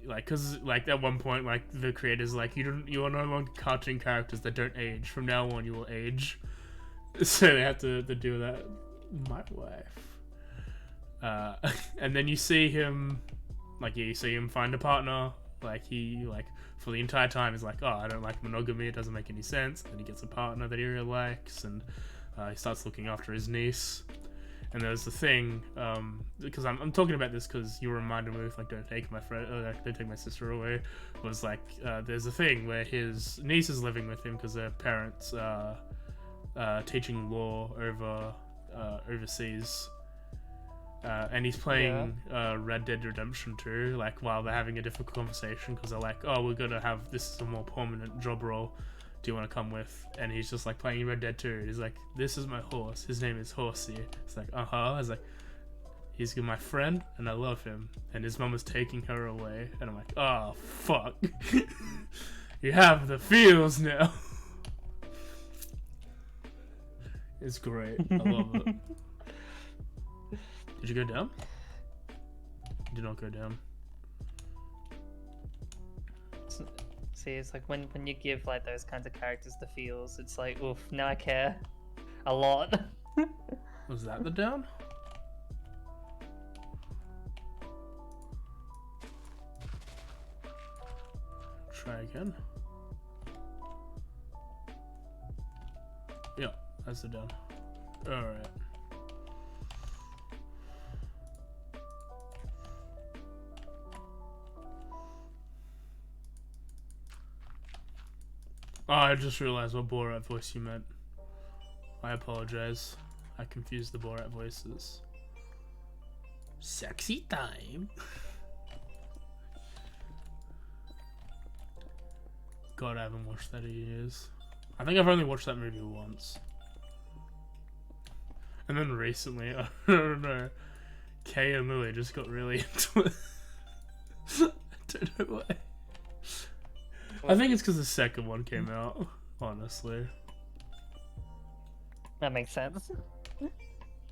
like, cause like at one point, like the creators like, you are no longer cartoon characters that don't age. From now on, you will age. So they have to do that. My wife. And then you see him, like, yeah, you see him find a partner. Like he like for the entire time is like, oh, I don't like monogamy. It doesn't make any sense. And then he gets a partner that he really likes, and he starts looking after his niece. And there's the thing, because I'm talking about this because you reminded me of like, don't take my friend, don't take my sister away. Was like, there's a thing where his niece is living with him because their parents teaching law over overseas. And he's playing Red Dead Redemption 2, like while they're having a difficult conversation because they're like, oh, we're gonna have this is a more permanent job role. Do you want to come with? And he's just like playing Red Dead 2. He's like, this is my horse. His name is Horsey. It's like, I was like, He's my friend, and I love him. And his mom is taking her away, and I'm like, oh fuck, you have the feels now. It's great. I love it. Did you go down? You did not go down. See, it's like when you give like those kinds of characters the feels, it's like, oof, now I care a lot. Was that the down? Try again. Yeah, that's the down. Alright. Oh, I just realized what Borat voice you meant. I apologize. I confused the Borat voices. Sexy time. God, I haven't watched that in years. I think I've only watched that movie once. And then recently, I don't know, Kay and Lily just got really into it. I don't know why. I think it's because the second one came out, honestly. That makes sense.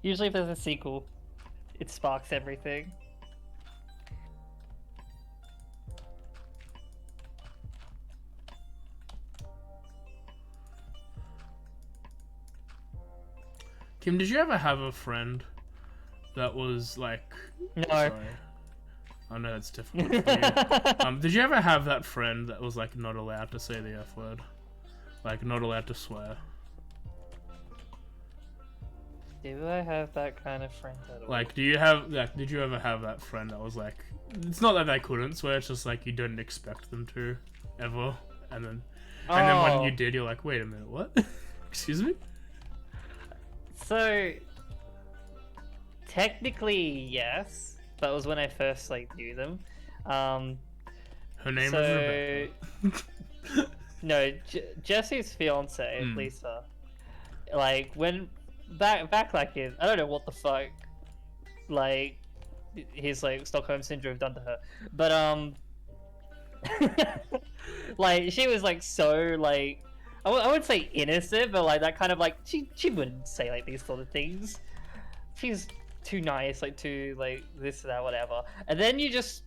Usually if there's a sequel, it sparks everything. Kim, did you ever have a friend that was like... No. Sorry. I know that's difficult for you. Did you ever have that friend that was like not allowed to say the F word? Like not allowed to swear? Do I have that kind of friend at all? Like, did you ever have that friend that was like, it's not that they couldn't swear, it's just like you didn't expect them to, ever, and then when you did, you're like, wait a minute, what? Excuse me? So, technically, yes. That was when I first like knew them. Her name is Rebecca. No, Jesse's fiance, Lisa. Like when back like in, I don't know what the fuck, like his like Stockholm syndrome done to her, but like she was like so like I wouldn't say innocent, but like that kind of like she wouldn't say like these sort of things. She's too nice, like too like this that whatever, and then you just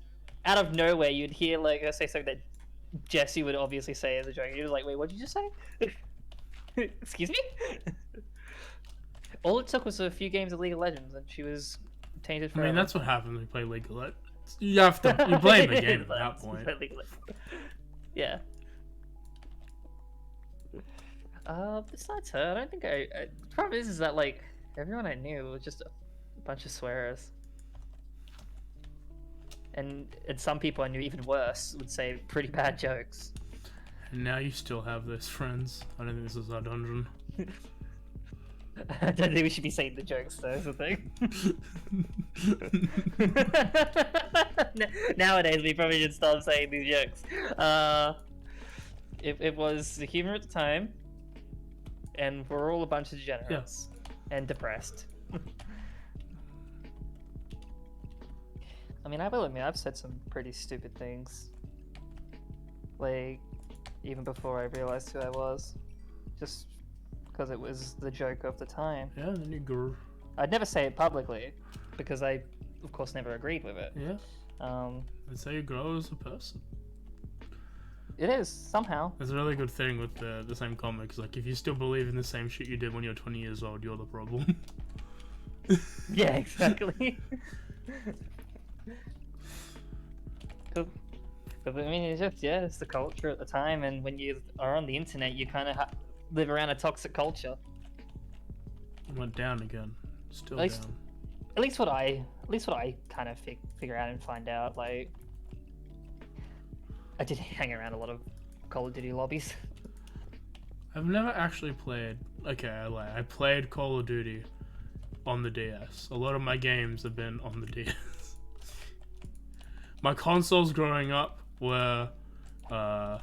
out of nowhere you'd hear like her say something that Jesse would obviously say as a joke. You're like, wait, what did you just say? Excuse me? All it took was a few games of League of Legends, and she was tainted forever. I mean, that's what happens when you play League of Legends. You have to you blame the game at that point. Yeah. Besides her, I don't think the problem is that like everyone I knew was just a bunch of swearers. And some people I knew even worse would say pretty bad jokes. And now you still have those friends. I don't think this is our dungeon. I don't think we should be saying the jokes though, is the thing. Nowadays we probably should stop saying these jokes. It was the humor at the time, and we're all a bunch of degenerates and depressed. I mean, I will admit, I've said some pretty stupid things. Like, even before I realized who I was. Just because it was the joke of the time. Yeah, then you grew. I'd never say it publicly, because I, of course, never agreed with it. Yeah. That's how you grow as a person. It is, somehow. It's a really good thing with the same comics. Like, if you still believe in the same shit you did when you're 20 years old, you're the problem. Yeah, exactly. But I mean, it's just, it's the culture at the time, and when you are on the internet, you kind of live around a toxic culture. It went down again. Still At least, down. At least what I kind of figure out and find out. Like, I did hang around a lot of Call of Duty lobbies. I've never actually played. Okay, I lie. I played Call of Duty on the DS. A lot of my games have been on the DS. My consoles growing up were the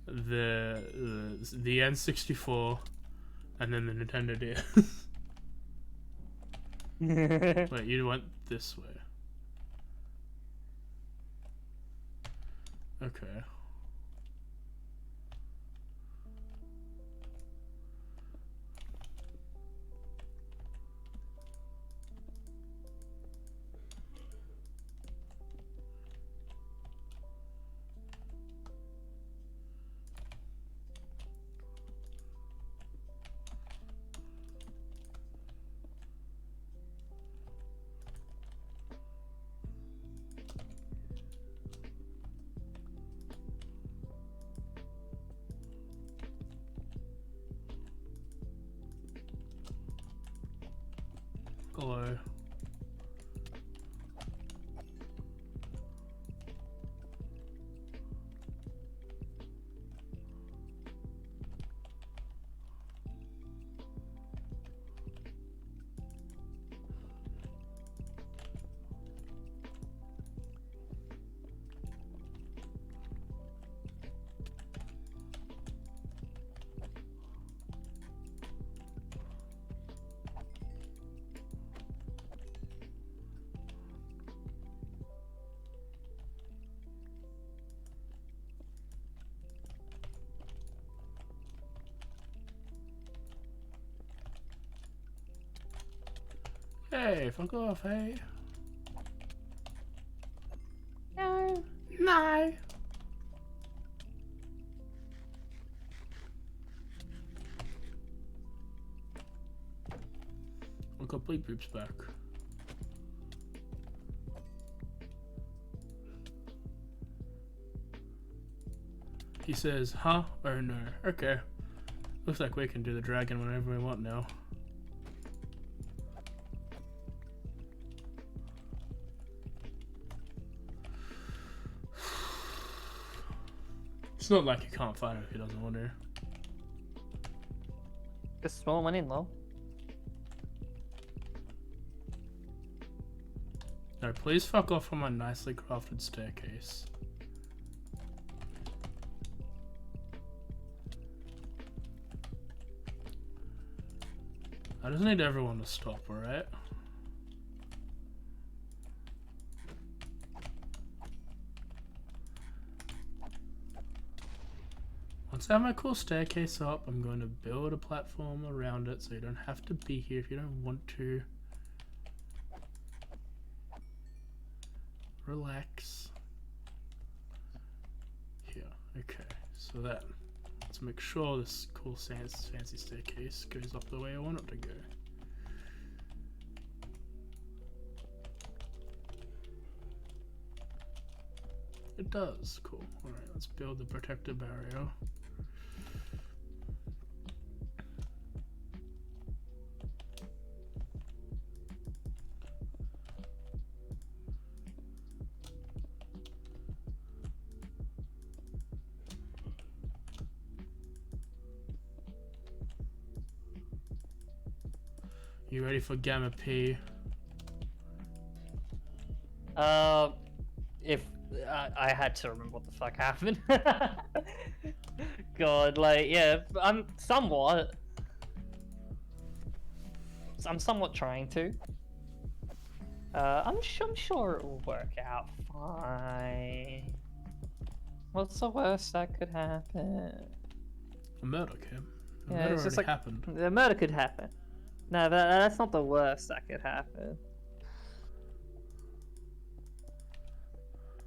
N64 and then the Nintendo DS. Wait, you went this way. Okay. Hello. Hey, fuck off, hey. No. No. I'll go bleep boop's back. He says, huh? Or no. Okay. Looks like we can do the dragon whenever we want now. It's not like you can't fight him if he doesn't want to. Just throw one in, though. No, please fuck off from my nicely crafted staircase. I just need everyone to stop, alright? Once I have my cool staircase up, I'm going to build a platform around it so you don't have to be here if you don't want to. Relax. Here, okay. So that, let's make sure this cool fancy staircase goes up the way I want it to go. It does, cool. Alright, let's build the protective barrier. You ready for Gamma P? If I had to remember what the fuck happened. God, like, yeah, I'm somewhat trying to. I'm sure it will work out fine. What's the worst that could happen? A murder, Kim. A Yeah, murder it's just already like happened. the murder could happen. No, that's not the worst that could happen.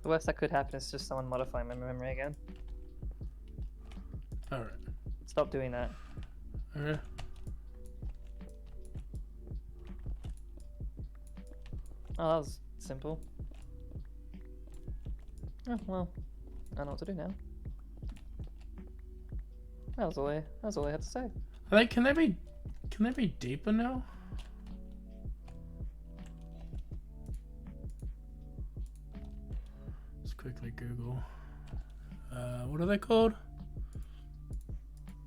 The worst that could happen is just someone modifying my memory again. Alright. Stop doing that. Okay. Oh, that was simple. Oh, well, I know what to do now. That was all I had to say. Like, can they be deeper now? Let's quickly Google. What are they called?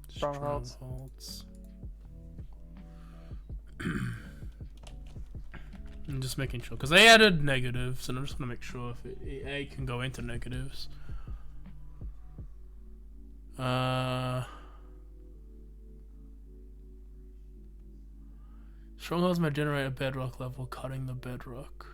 Strongholds. Strongholds. I'm just making sure, because they added negatives, and I'm just going to make sure if it can go into negatives. Strongholds may generate a bedrock level, cutting the bedrock.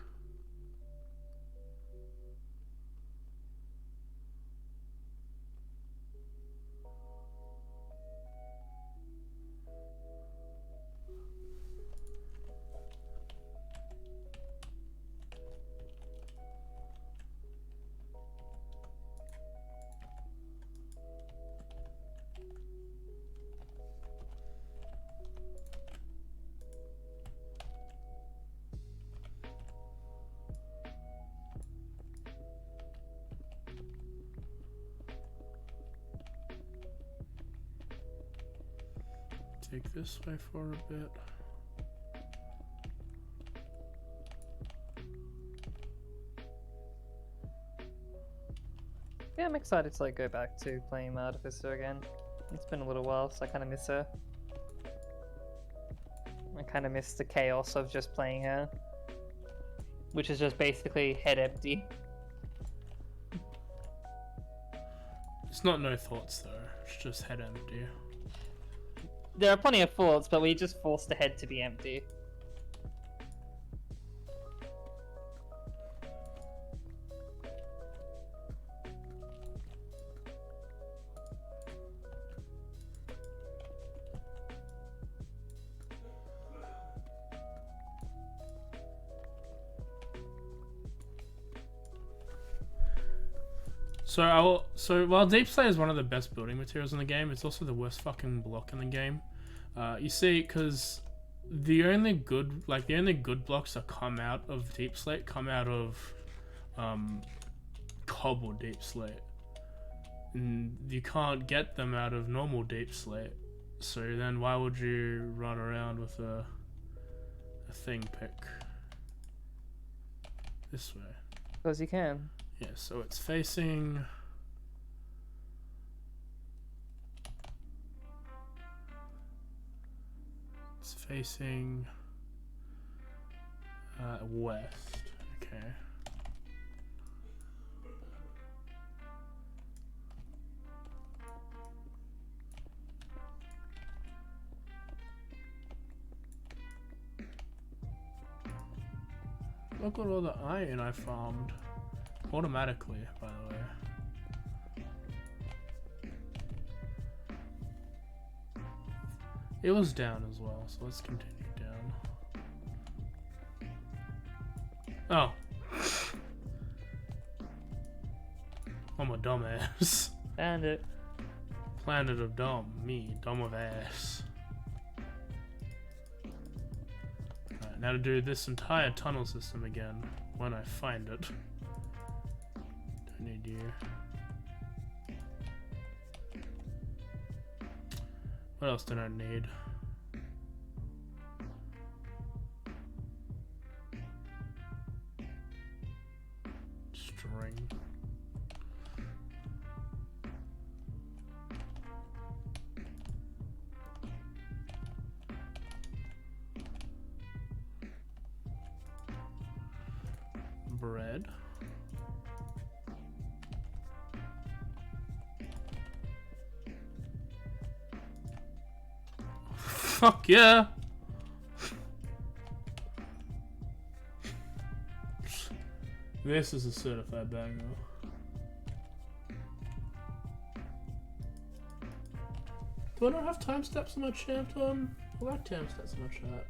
Take this way for a bit. Yeah, I'm excited to like go back to playing Artificer again. It's been a little while, so I kind of miss her. I kind of miss the chaos of just playing her, which is just basically head empty. It's not no thoughts though, it's just head empty. There are plenty of thoughts, but we just force the head to be empty. So while Deep Slate is one of the best building materials in the game, it's also the worst fucking block in the game. You see, because the only good blocks that come out of Deep Slate come out of Cobble Deep Slate, and you can't get them out of normal Deep Slate. So then why would you run around with a thing pick this way? Because you can. Yeah, so it's facing... It's facing... west. Okay. Look at all the iron I farmed. Automatically, by the way. It was down as well, so let's continue down. Oh. I'm a dumbass. Bandit. Planet of dumb. Me, dumb of ass. Alright, now to do this entire tunnel system again when I find it. Need you. What else did I need? String. Bread. Fuck yeah! This is a certified banger. Do I not have time steps on my chat? I like time steps on my chat.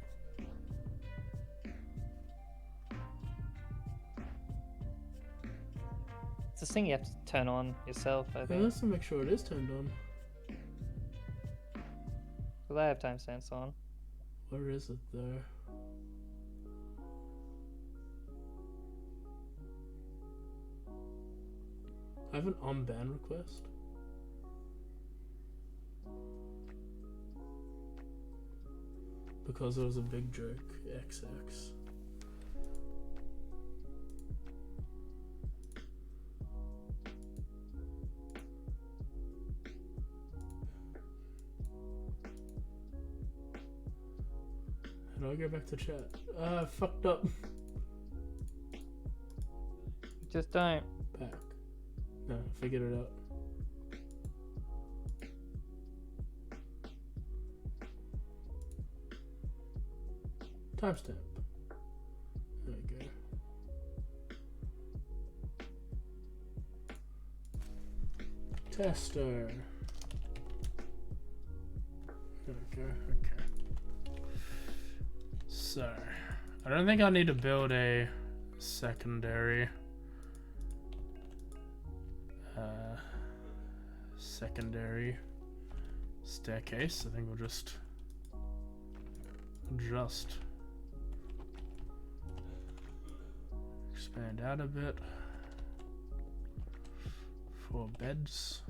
It's a thing you have to turn on yourself, I Yeah, think. let's make sure it is turned on. Because I have timestamps on. Where is it there? I have an unban request. Because it was a big joke, XX. How do I go back to chat? I fucked up. Just don't. Back. No, I figured it out. Timestamp. There we go. Tester. There we go. Okay. So, I don't think I need to build a secondary staircase. I think we'll just expand out a bit for beds.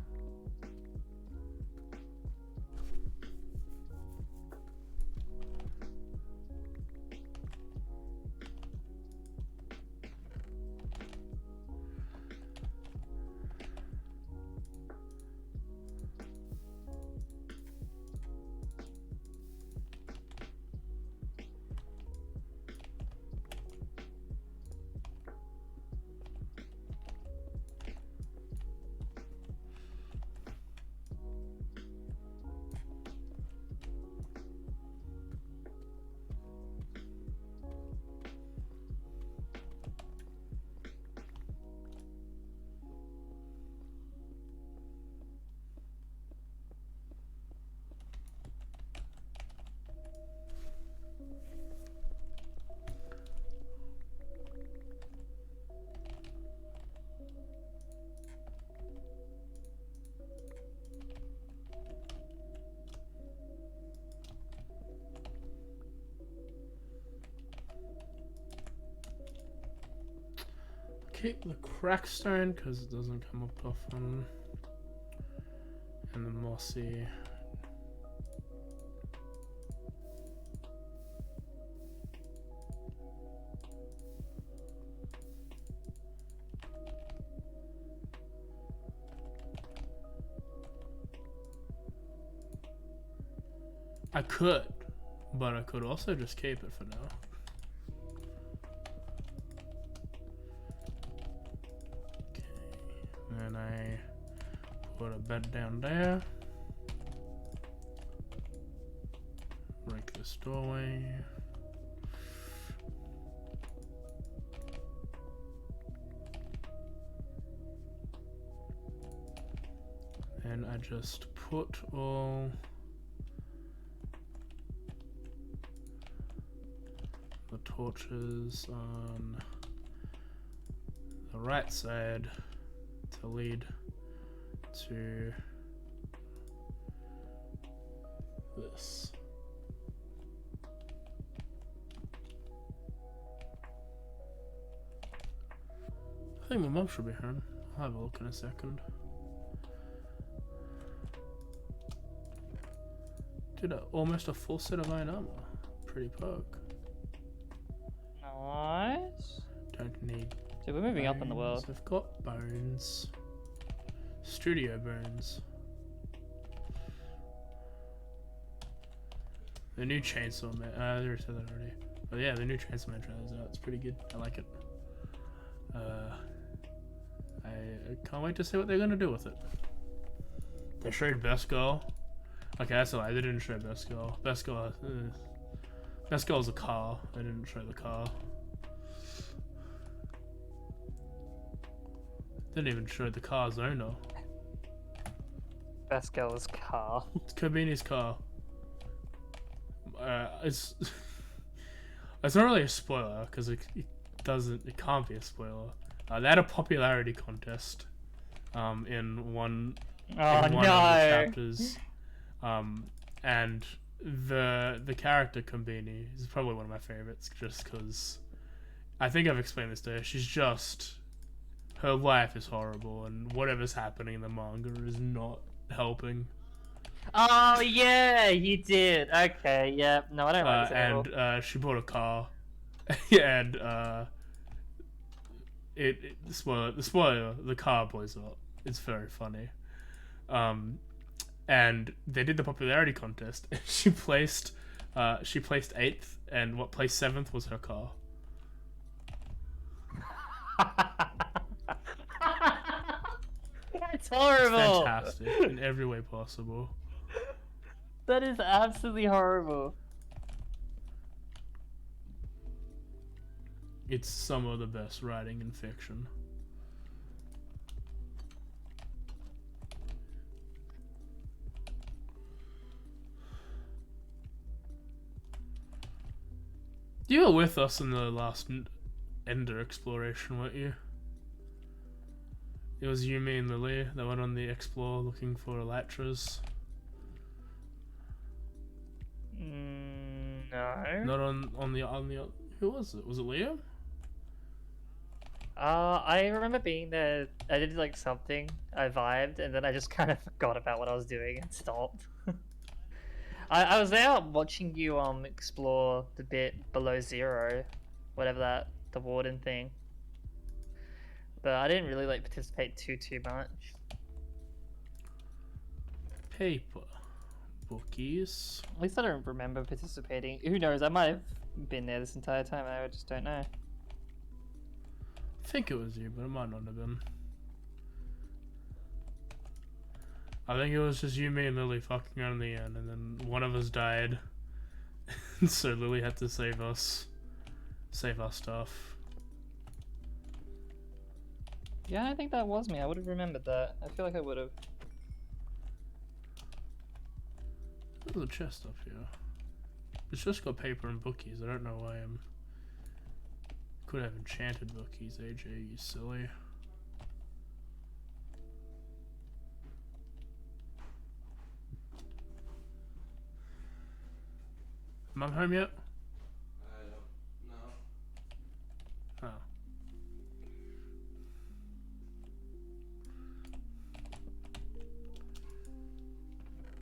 Keep the crackstone because it doesn't come up often, and the mossy. I could, but I could also just keep it for now. And I put a bed down there. Break this doorway. And I just put all the torches on the right side to lead to this. I think my mum should be home. I'll have a look in a second. Did almost a full set of iron armor. Pretty poke. Nice. Don't need. So we're moving up in the world. I've got bones. Studio bones. The new chainsaw man. I already said that already. But yeah, the new chainsaw man trailer's out. It's pretty good. I like it. I can't wait to see what they're gonna do with it. They showed Best Girl. Okay, that's a lie. They didn't show Best Girl. Best Girl. Best Girl's a car. They didn't show the car. Didn't even show the car's owner. Best girl's car. It's Kobini's car. It's it's not really a spoiler because it can't be a spoiler. They had a popularity contest in one of the chapters, and the character Kombini is probably one of my favorites just because I think I've explained this to her. She's just, her life is horrible and whatever's happening in the manga is not helping. Oh yeah, you did. Okay, yeah. No, I don't like this at all. And she bought a car, and the spoiler, the car blows up. It's very funny. And they did the popularity contest. And she placed 8th, and what placed 7th was her car. That's horrible. It's fantastic in every way possible. That is absolutely horrible. It's some of the best writing in fiction. You were with us in the last Ender exploration, weren't you? It was you, me, and Lily that went on the explore looking for elytras. No. Not on the who was it? Was it Leo? I remember being there. I did like something. I vibed, and then I just kind of forgot about what I was doing and stopped. I was there watching you explore the bit below zero, whatever the warden thing. But I didn't really like participate too much. Paper. Bookies. At least I don't remember participating. Who knows? I might have been there this entire time. I just don't know. I think it was you, but it might not have been. I think it was just you, me, and Lily fucking around in the end, and then one of us died. So Lily had to save our stuff. Yeah, I think that was me. I would have remembered that. I feel like I would have. There's a chest up here. It's just got paper and bookies. I don't know why I'm... Could have enchanted bookies, AJ, you silly. Mum home yet? No. Oh.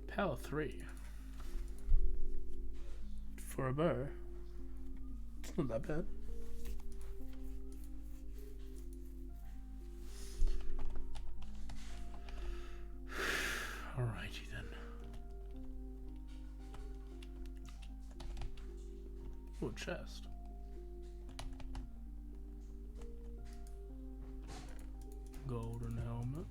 Power 3. For a bow. It's not that bad. Alrighty then. Oh, chest. Golden helmet.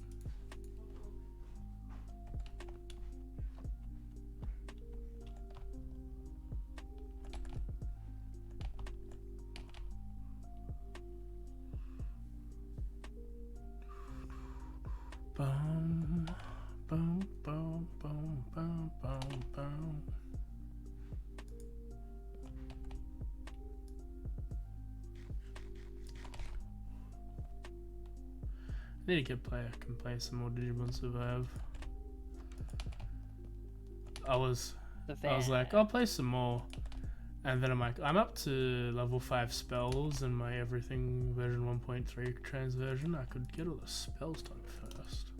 Boom, boom, boom, boom, boom, boom, boom. I need to can play some more Digimon Survive. I was like, I'll play some more, and then I'm like, I'm up to level 5 spells in my everything version 1.3 trans version. I could get all the spells done first,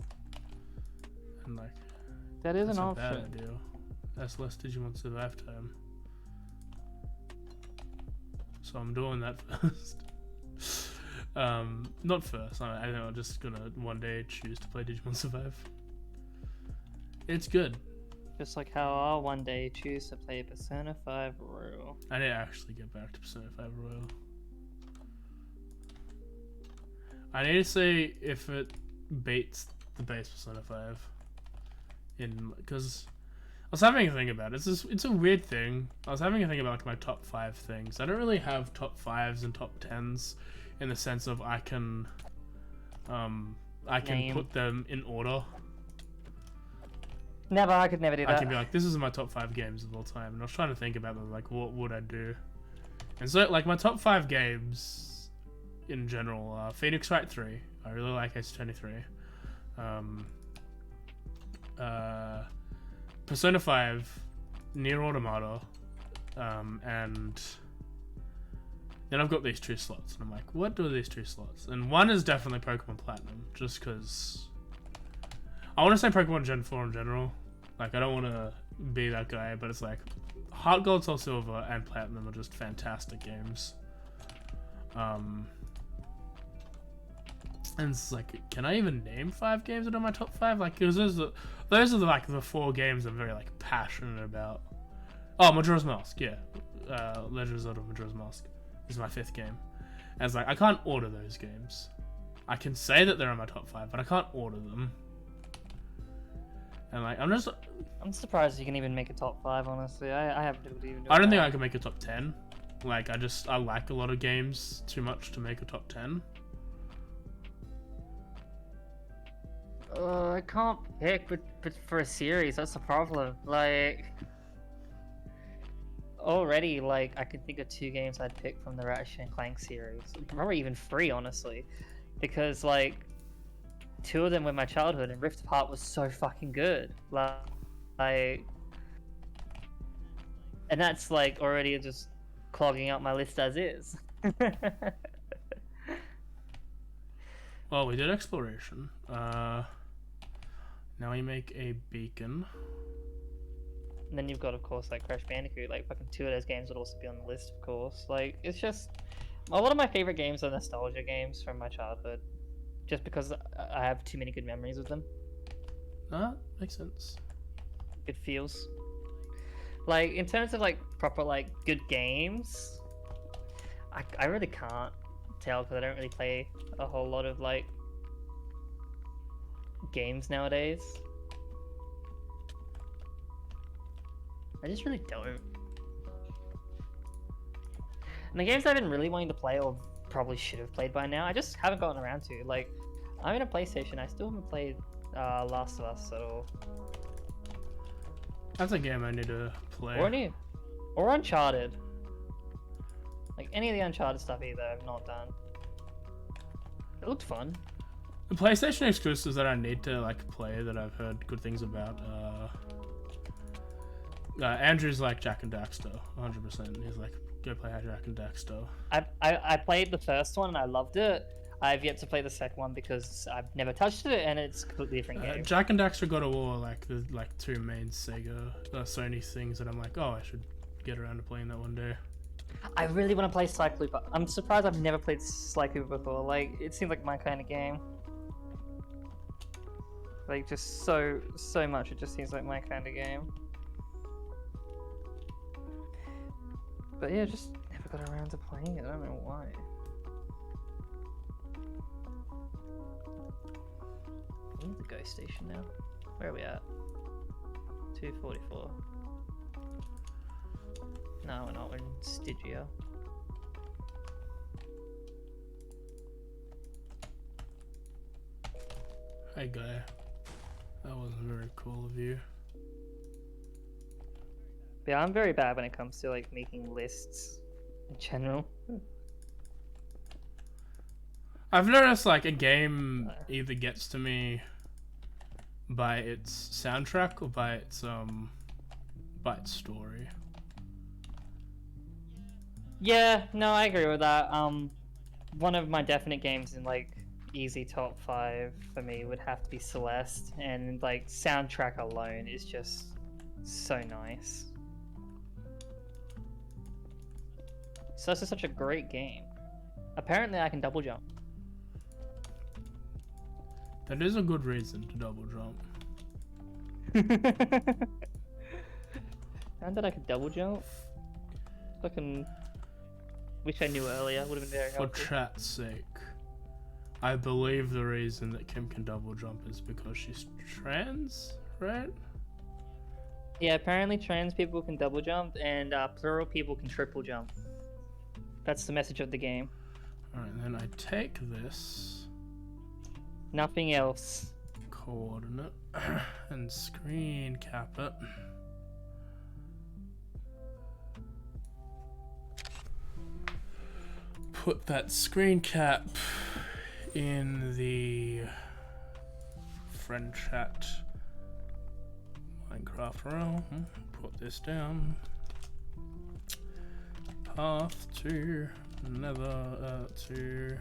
and like That is that's an a bad option. idea. That's less Digimon Survive time. So I'm doing that first. Not first. I think I'm just gonna one day choose to play Digimon Survive. It's good. Just like how I'll one day choose to play Persona 5 Royal. I need to actually get back to Persona 5 Royal. I need to see if it beats the base Persona 5. Because I was having a think about it. It's a weird thing. I was having a think about like my top 5 things. I don't really have top 5s and top 10s in the sense of I can Name. put them in order. Never, I could never do that. I can be like, this is my top 5 games of all time, and I was trying to think about them, like, what would I do? And so, like, my top 5 games in general are Phoenix Wright 3. I really like S23. Persona 5, Nier Automata, and then I've got these 2 slots, and I'm like, what do these 2 slots? And one is definitely Pokemon Platinum, just because I want to say Pokemon Gen 4 in general. Like, I don't want to be that guy, but it's like Heart Gold, Soul Silver, and Platinum are just fantastic games. And it's like, can I even name 5 games that are my top 5? Like, cause those are like the 4 games I'm very like passionate about. Oh, Majora's Mask, yeah. Legend of Zelda Majora's Mask is my 5th game. And it's like, I can't order those games. I can say that they're in my top 5, but I can't order them. And like, I'm surprised you can even make a top 5, honestly. I haven't even I don't think I can make a top 10. Like, I like a lot of games too much to make a top 10. I can't pick, but for a series, that's the problem. Like, already, like, I could think of 2 games I'd pick from the Ratchet and Clank series. Probably even 3, honestly. Because, like, 2 of them were my childhood, and Rift Apart was so fucking good. Like, and that's, like, already just clogging up my list as is. Well, we did exploration. Now we make a beacon. And then you've got, of course, like Crash Bandicoot. Like, fucking 2 of those games would also be on the list, of course. Like, it's just a lot of my favorite games are nostalgia games from my childhood, just because I have too many good memories with them. Makes sense. It feels like, in terms of like proper like good games, I really can't tell because I don't really play a whole lot of like games nowadays. I just really don't. And the games I've been really wanting to play, or probably should have played by now, I just haven't gotten around to. Like, I'm in a PlayStation, I still haven't played Last of Us at all. That's a game I need to play. Or Uncharted. Like, any of the Uncharted stuff either, I've not done. It looked fun. The PlayStation exclusives that I need to like play that I've heard good things about. Andrew's like Jak and Daxter, 100%. He's like, go play Jak and Daxter. I played the first one and I loved it. I've yet to play the second one because I've never touched it and it's a completely different game. Jak and Daxter God of War, like the 2 main Sony things that I'm like, oh, I should get around to playing that one day. I really want to play Sly Cooper. I'm surprised I've never played Sly Cooper before. Like, it seems like my kind of game. Like, just so much, it just seems like my kind of game. But yeah, just never got around to playing it. I don't know why. We need the ghost station now. Where are we at? 244. No, we're not. We're in Stygia. Hey guy, that wasn't very cool of you. But yeah, I'm very bad when it comes to like making lists in general. I've noticed like a game either gets to me by its soundtrack or by its story. Yeah, no, I agree with that. One of my definite games in like easy top 5 for me would have to be Celeste, and like soundtrack alone is just so nice. So this is such a great game. Apparently I can double jump. That is a good reason to double jump. Found that I could double jump? Fucking wish I knew earlier, would have been very helpful. For chat's sake, I believe the reason that Kim can double jump is because she's trans, right? Yeah, apparently trans people can double jump and plural people can triple jump. That's the message of the game. Alright, then I take this Nothing else. coordinate and screen cap it. Put that screen cap in the friend chat Minecraft realm. Put this down. Path to Nether to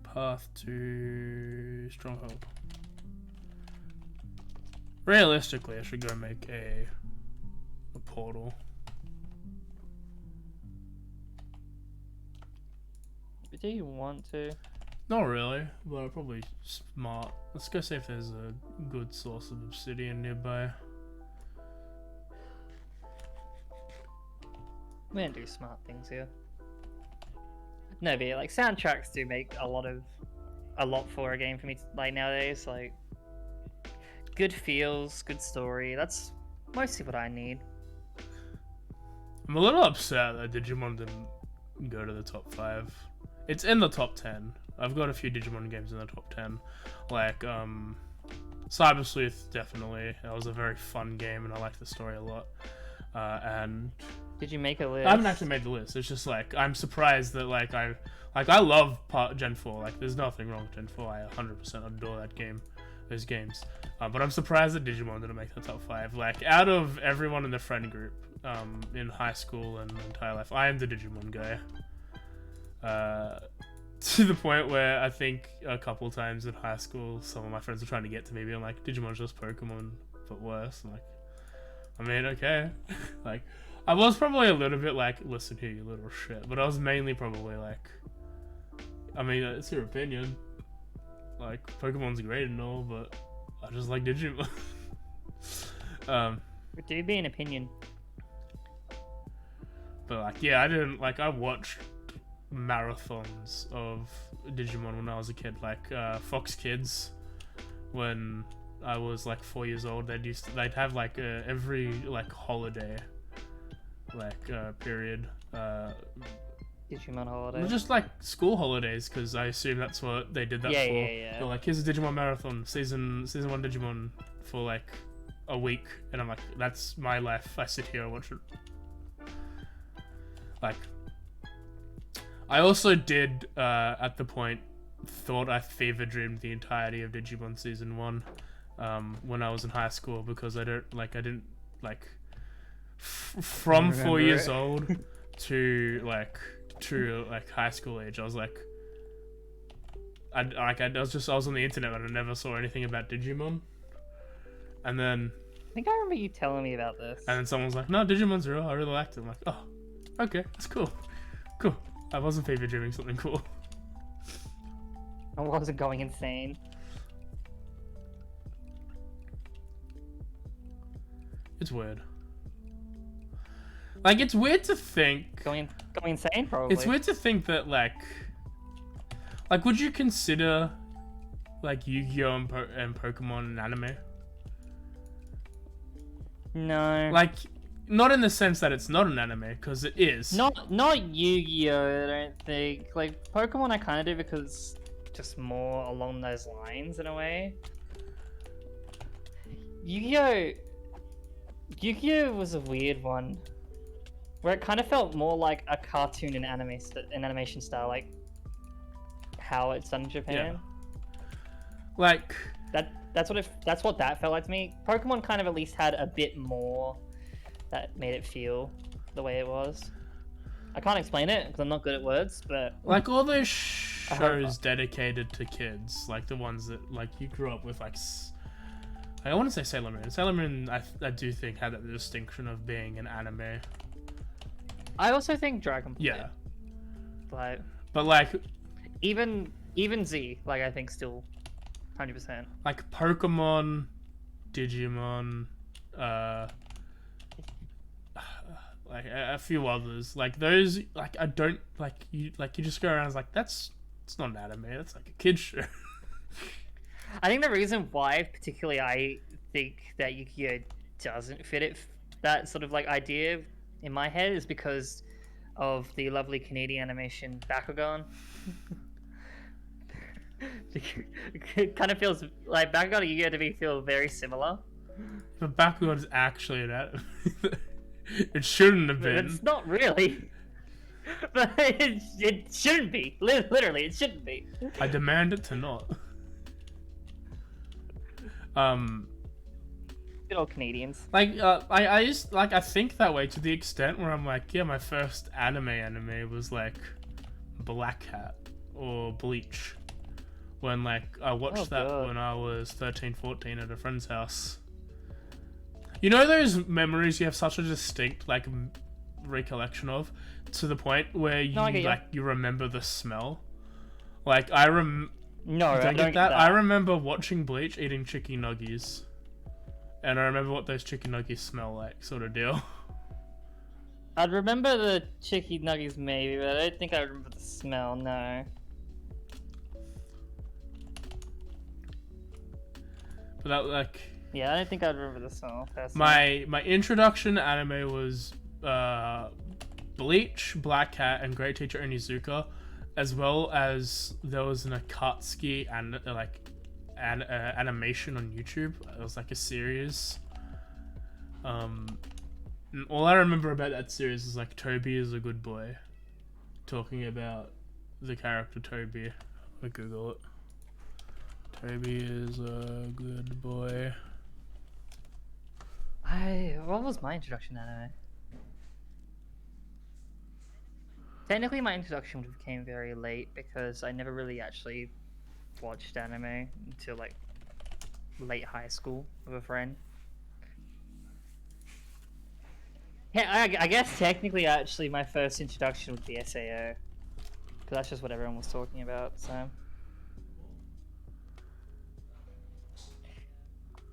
path to stronghold. Realistically, I should go make a portal. Do you want to? Not really, but I'm probably smart. Let's go see if there's a good source of obsidian nearby. We don't do smart things here. No, but yeah, like soundtracks do make a lot for a game for me. Like nowadays, like good feels, good story. That's mostly what I need. I'm a little upset that Digimon didn't go to the top 5. It's in the top 10. I've got a few Digimon games in the top 10. Like, Cyber Sleuth, definitely. That was a very fun game, and I liked the story a lot. And Did you make a list? I haven't actually made the list. It's just like I'm surprised that I love Gen 4. Like, there's nothing wrong with Gen 4. I 100% adore that game, those games. But I'm surprised that Digimon didn't make the top 5. Like, out of everyone in the friend group, in high school and entire life, I am the Digimon guy. To the point where I think a couple times in high school, some of my friends were trying to get to me, being like, Digimon's just Pokemon, but worse. I'm like, I mean, okay. Like, I was probably a little bit like, listen here, you little shit. But I was mainly probably like, I mean, it's your opinion. Like, Pokemon's great and all, but I just like Digimon. It do be an opinion. But like, yeah, I watched marathons of Digimon when I was a kid. Like, Fox Kids, when I was like 4 years old, they'd have like every like holiday, like period. Digimon holiday. Just like school holidays, because I assume that's what they did that for. Yeah. They're like, here's a Digimon marathon, season 1 Digimon for like a week, and I'm like, that's my life. I sit here and watch it. Like, I also did at the point thought I fever dreamed the entirety of Digimon season 1 when I was in high school, because I didn't from 4 years old to like high school age, I was like, I was on the internet and I never saw anything about Digimon, and then I think I remember you telling me about this. and then someone was like, no, Digimon's real, I really liked it. I'm like, oh, okay, that's cool. I wasn't fever dreaming something cool. I wasn't going insane. It's weird. Like, it's weird to think. Going insane, probably. It's weird to think that like, would you consider like Yu-Gi-Oh and Pokemon an anime? No. Like, not in the sense that it's not an anime, because it is. Not Yu-Gi-Oh, I don't think. Like, Pokemon I kind of do because just more along those lines in a way. Yu-Gi-Oh was a weird one, where it kind of felt more like a cartoon in animation style, like how it's done in Japan. Yeah. Like, that's what that felt like to me. Pokemon kind of at least had a bit more that made it feel the way it was. I can't explain it because I'm not good at words, but like all those shows dedicated to kids, like the ones that like you grew up with, like I want to say Sailor Moon. Sailor Moon, I do think had that distinction of being an anime. I also think Dragon Ball. Yeah. Like, but like even Z, like I think still 100%. Like Pokemon, Digimon, like a few others, like those, like I don't you just go around and like it's not an anime, that's like a kid's show. I think the reason why particularly I think that Yu-Gi-Oh doesn't fit that sort of like idea in my head is because of the lovely Canadian animation Bakugan. It kind of feels like Bakugan and Yu-Gi-Oh to me feel very similar. But Bakugan is actually an anime. It shouldn't have been. It's not really. But it shouldn't be. Literally, it shouldn't be. I demand it to not. Good old Canadians. Like, I just, like, I think that way to the extent where I'm like, yeah, my first anime was, like, Black Hat or Bleach. When, like, I watched that when I was 13, 14 at a friend's house. You know those memories you have such a distinct, like, recollection of? To the point where you remember the smell? Like, No, I don't get that. I remember watching Bleach, eating chicken nuggies. And I remember what those chicken nuggies smell like, sort of deal. I'd remember the chicken nuggies maybe, but I don't think I remember the smell, no. But that, like, Yeah, I don't think I'd remember this one. Personally. My introduction to anime was Bleach, Black Cat, and Great Teacher Onizuka, as well as there was an Akatsuki and animation on YouTube. It was like a series. And all I remember about that series is like Toby is a good boy, talking about the character Toby. I Google it. Toby is a good boy. What was my introduction to anime? Technically, my introduction came very late because I never really actually watched anime until like late high school with a friend. Yeah, I guess technically, actually, my first introduction would be SAO, because that's just what everyone was talking about. So,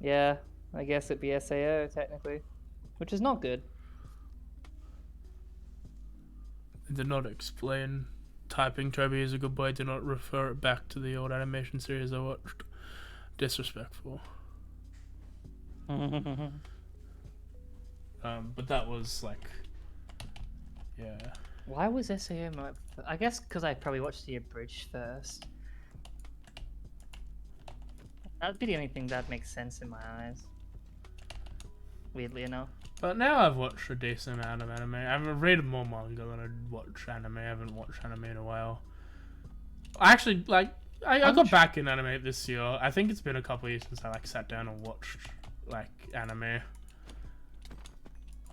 yeah, I guess it'd be SAO technically, which is not good. It did not explain typing Toby is a good boy. Did not refer it back to the old animation series I watched. Disrespectful. But that was like, yeah. Why was SAO my... I guess because I probably watched the abridged first. That'd be the only thing that makes sense in my eyes. Weirdly enough. But now I've watched a decent amount of anime. I've read more manga than I'd watch anime. I haven't watched anime in a while. I actually, like, I got back in anime this year. I think it's been a couple of years since I, like, sat down and watched, like, anime.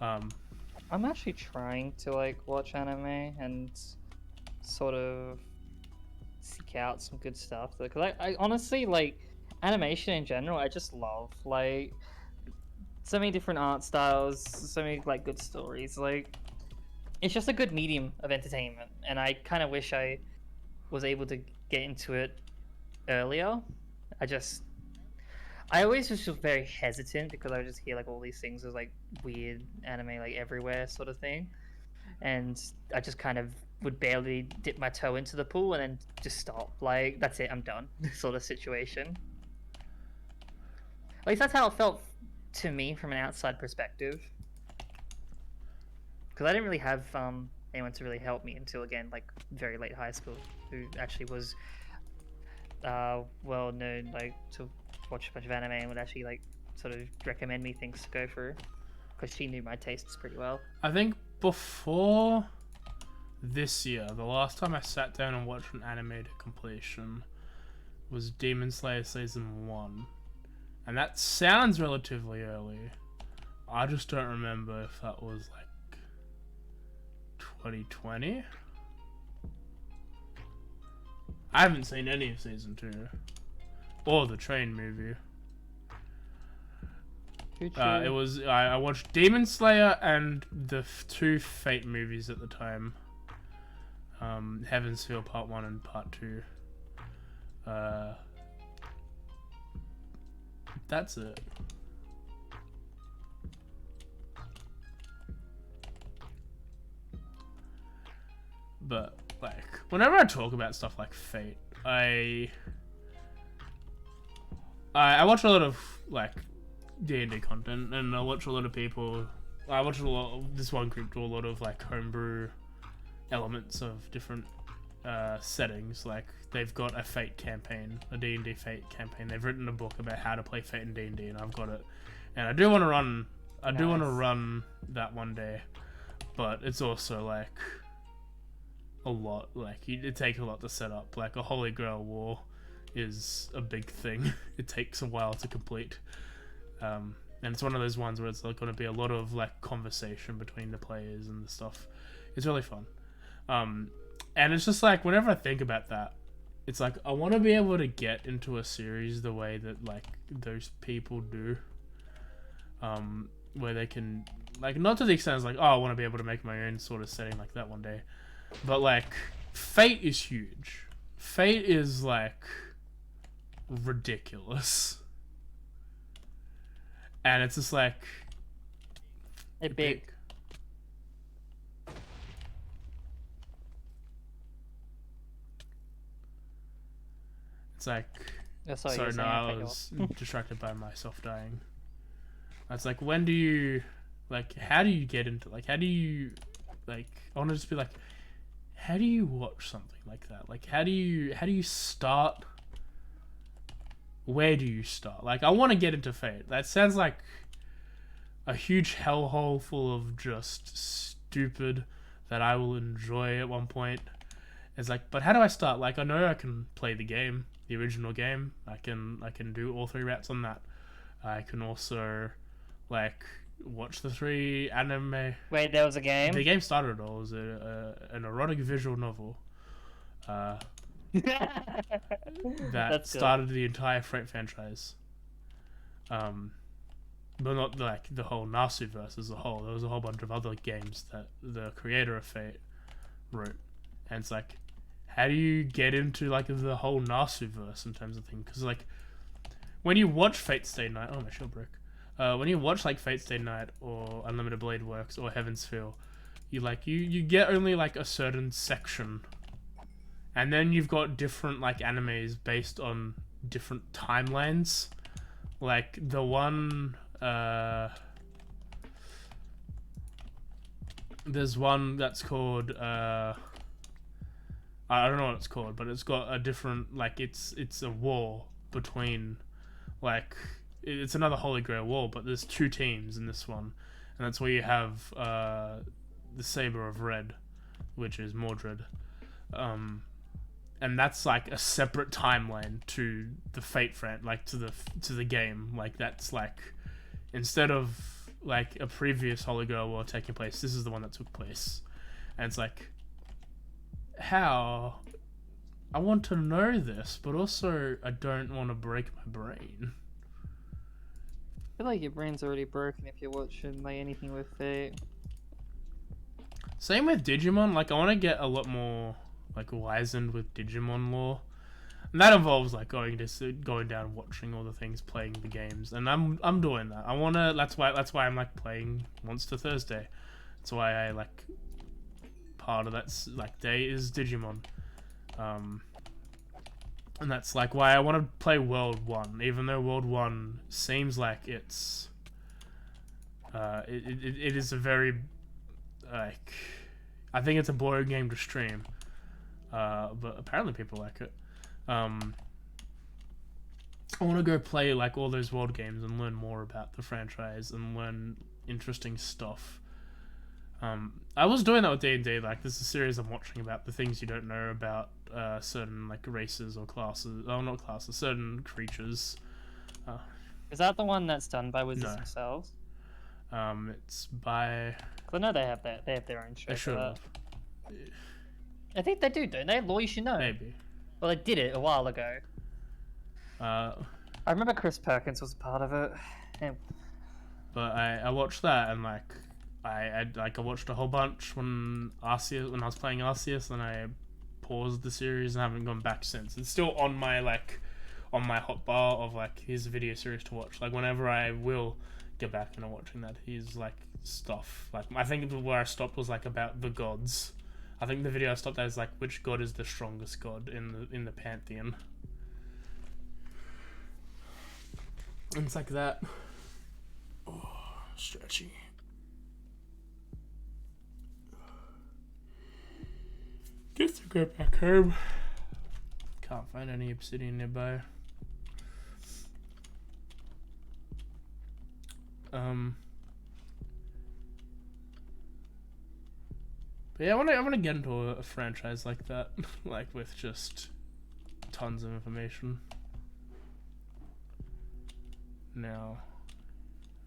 I'm actually trying to, like, watch anime and sort of seek out some good stuff. Because I honestly, like, animation in general, I just love. Like, so many different art styles, so many, like, good stories. Like, it's just a good medium of entertainment. And I kind of wish I was able to get into it earlier. I always just feel very hesitant because I just hear like all these things as like weird anime like everywhere sort of thing, and I just kind of would barely dip my toe into the pool and then just stop. Like that's it, I'm done. Sort of situation. At least that's how it felt to me from an outside perspective. Because I didn't really have anyone to really help me until again like very late high school, who actually was well known like to watch a bunch of anime and would actually like sort of recommend me things to go through because she knew my tastes pretty well. I think before this year, the last time I sat down and watched an anime to completion was Demon Slayer Season 1. And that sounds relatively early. I just don't remember if that was like 2020. I haven't seen any of Season 2. Or the Train movie. It was I watched Demon Slayer and the two Fate movies at the time. Heaven's Feel Part 1 and Part 2. That's it. But like whenever I talk about stuff like Fate, I watch a lot of like D&D content, and I watch a lot of people. I watch a lot of this one group do a lot of like homebrew elements of different settings. Like they've got a Fate campaign, a D&D Fate campaign. They've written a book about how to play Fate in D&D, and I've got it. And I do want to run. I do want to run that one day, but it's also like a lot. Like it takes a lot to set up. Like a Holy Grail War is a big thing. It takes a while to complete, and it's one of those ones where it's like going to be a lot of like conversation between the players and the stuff. It's really fun, and it's just like whenever I think about that, it's like I want to be able to get into a series the way that like those people do, where they can like not to the extent it's like oh I want to be able to make my own sort of setting like that one day, but like Fate is huge. Fate is like ridiculous, and it's just like big. It's like Oh, sorry, sorry, no, saying I was distracted by myself dying. It's like, when do you, like, how do you get into, like, how do you, like, I want to just be like, how do you watch something like that? Like, how do you start? Where do you start? Like, I want to get into Fate. That sounds like a huge hellhole full of just stupid that I will enjoy at one point. It's like, but how do I start? Like, I know I can play the game, the original game. I can do all 3 routes on that. I can also, like, watch the 3 anime. Wait, there was a game? The game started it all. It was an erotic visual novel that That's started the entire Fate franchise. But not like the whole Nasuverse as a whole. There was a whole bunch of other games that the creator of Fate wrote, and it's like, how do you get into like the whole Nasuverse in terms of things? Because like, when you watch Fate Stay Night, oh my shield broke. When you watch like Fate Stay Night or Unlimited Blade Works or Heaven's Feel, you get only like a certain section, and then you've got different like animes based on different timelines. Like the one, there's one that's called I don't know what it's called, but it's got a different, like, it's a war between, like, it's another Holy Grail war, but there's 2 teams in this one, and that's where you have the Saber of Red, which is Mordred, and that's like a separate timeline to the Fate friend, like to the game. Like, that's like, instead of like a previous Holy Grail war taking place, this is the one that took place, and it's like, how? I want to know this, but also I don't want to break my brain. I feel like your brain's already broken if you're watching like anything with Fate. Same with Digimon. Like, I want to get a lot more like wizened with Digimon lore, and that involves like going down, watching all the things, playing the games, and I'm doing that. I wanna. That's why I'm like playing Monster Thursday. That's why I like, part of that like day is Digimon, and that's like why I want to play World 1, even though World 1 seems like it's it is a very, like, I think it's a boring game to stream, but apparently people like it. I want to go play like all those world games and learn more about the franchise and learn interesting stuff. I was doing that with D&D. Like, there's a series I'm watching about the things you don't know about certain like races or classes. Oh, not classes. Certain creatures. Is that the one that's done by wizards No. themselves? It's by. I know they have that. They have their own show. They should for have. that. I think they do, don't they? Law, you should know. Maybe. Well, they did it a while ago. Uh, I remember Chris Perkins was a part of it. And but I watched that, and like I watched a whole bunch when I was playing Arceus, and I paused the series and haven't gone back since. It's still on my hotbar of like, here's a video series to watch. Like, whenever I will get back into watching that, here's like stuff. Like, I think where I stopped was like about the gods. I think the video I stopped at is like, which god is the strongest god in the pantheon. And it's like that. Oh, stretchy. Guess to go back home. Can't find any obsidian nearby. But yeah, I want to get into a franchise like that, like with just tons of information. Now,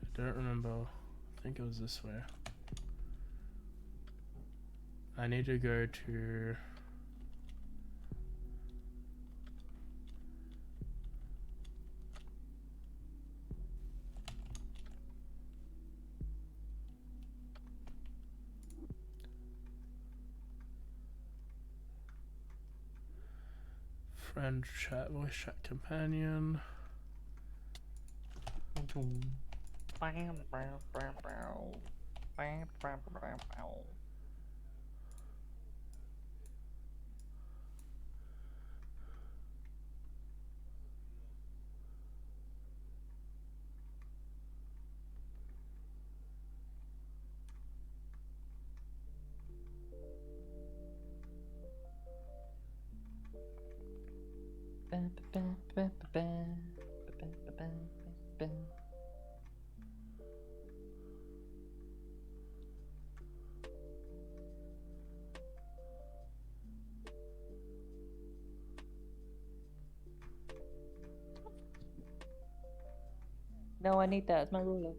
I don't remember. I think it was this way. I need to go to. Friend chat, voice chat companion. No, I need that as my ruler.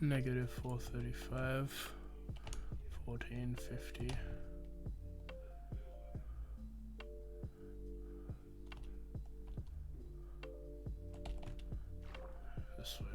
Negative 435. 1450. This way.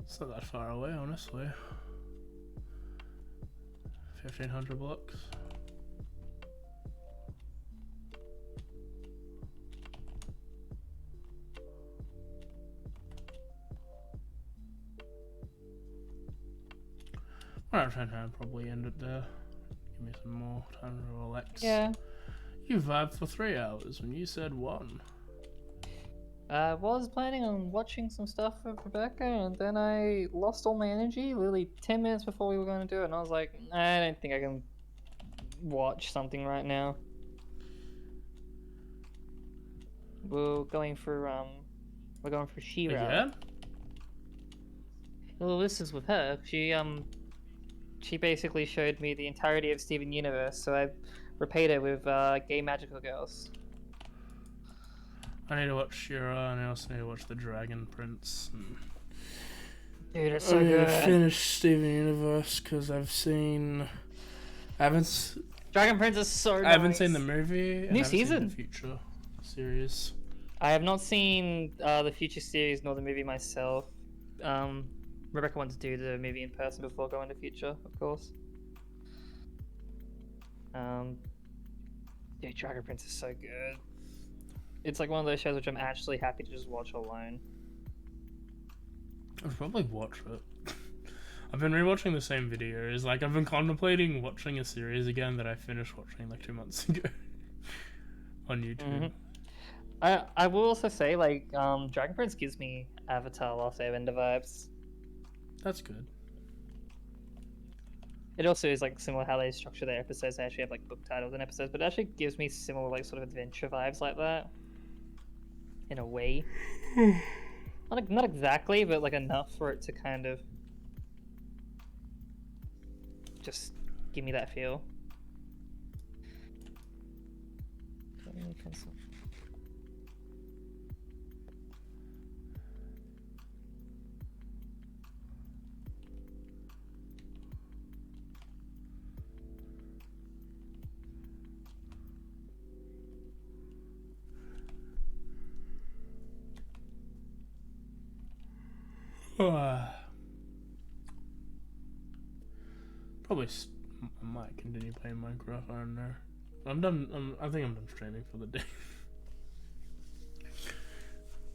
It's not that far away, honestly. 1500 blocks. Alright, I'll probably end it there. Give me some more time to relax. Yeah. You vibed for 3 hours when you said 1. I was planning on watching some stuff with Rebecca, and then I lost all my energy literally 10 minutes before we were going to do it, and I was like, I don't think I can watch something right now. We're going for She-Ra. Again? Well, this is with her. She basically showed me the entirety of Steven Universe, so I repaid her with Gay Magical Girls. I need to watch She-Ra, and I also need to watch The Dragon Prince. Dude, it's so I need good. to finish Steven Universe because I haven't Dragon Prince is so I haven't nice. seen the movie. New I haven't seen season. the future series. I have not seen the future series nor the movie myself. Rebecca wants to do the movie in person before going to future, of course. Yeah, Dragon Prince is so good. It's like one of those shows which I'm actually happy to just watch alone. I'll probably watch it. I've been rewatching the same videos. Like, I've been contemplating watching a series again that I finished watching like 2 months ago on YouTube. Mm-hmm. I will also say, like, Dragon Prince gives me Avatar Last Airbender vibes. That's good. It also is like similar how they structure their episodes. They actually have like book titles and episodes, but it actually gives me similar like sort of adventure vibes like that. In a way. Not exactly, but like enough for it to kind of just give me that feel. Probably I might continue playing Minecraft. I don't know. I'm done. I think I'm done streaming for the day.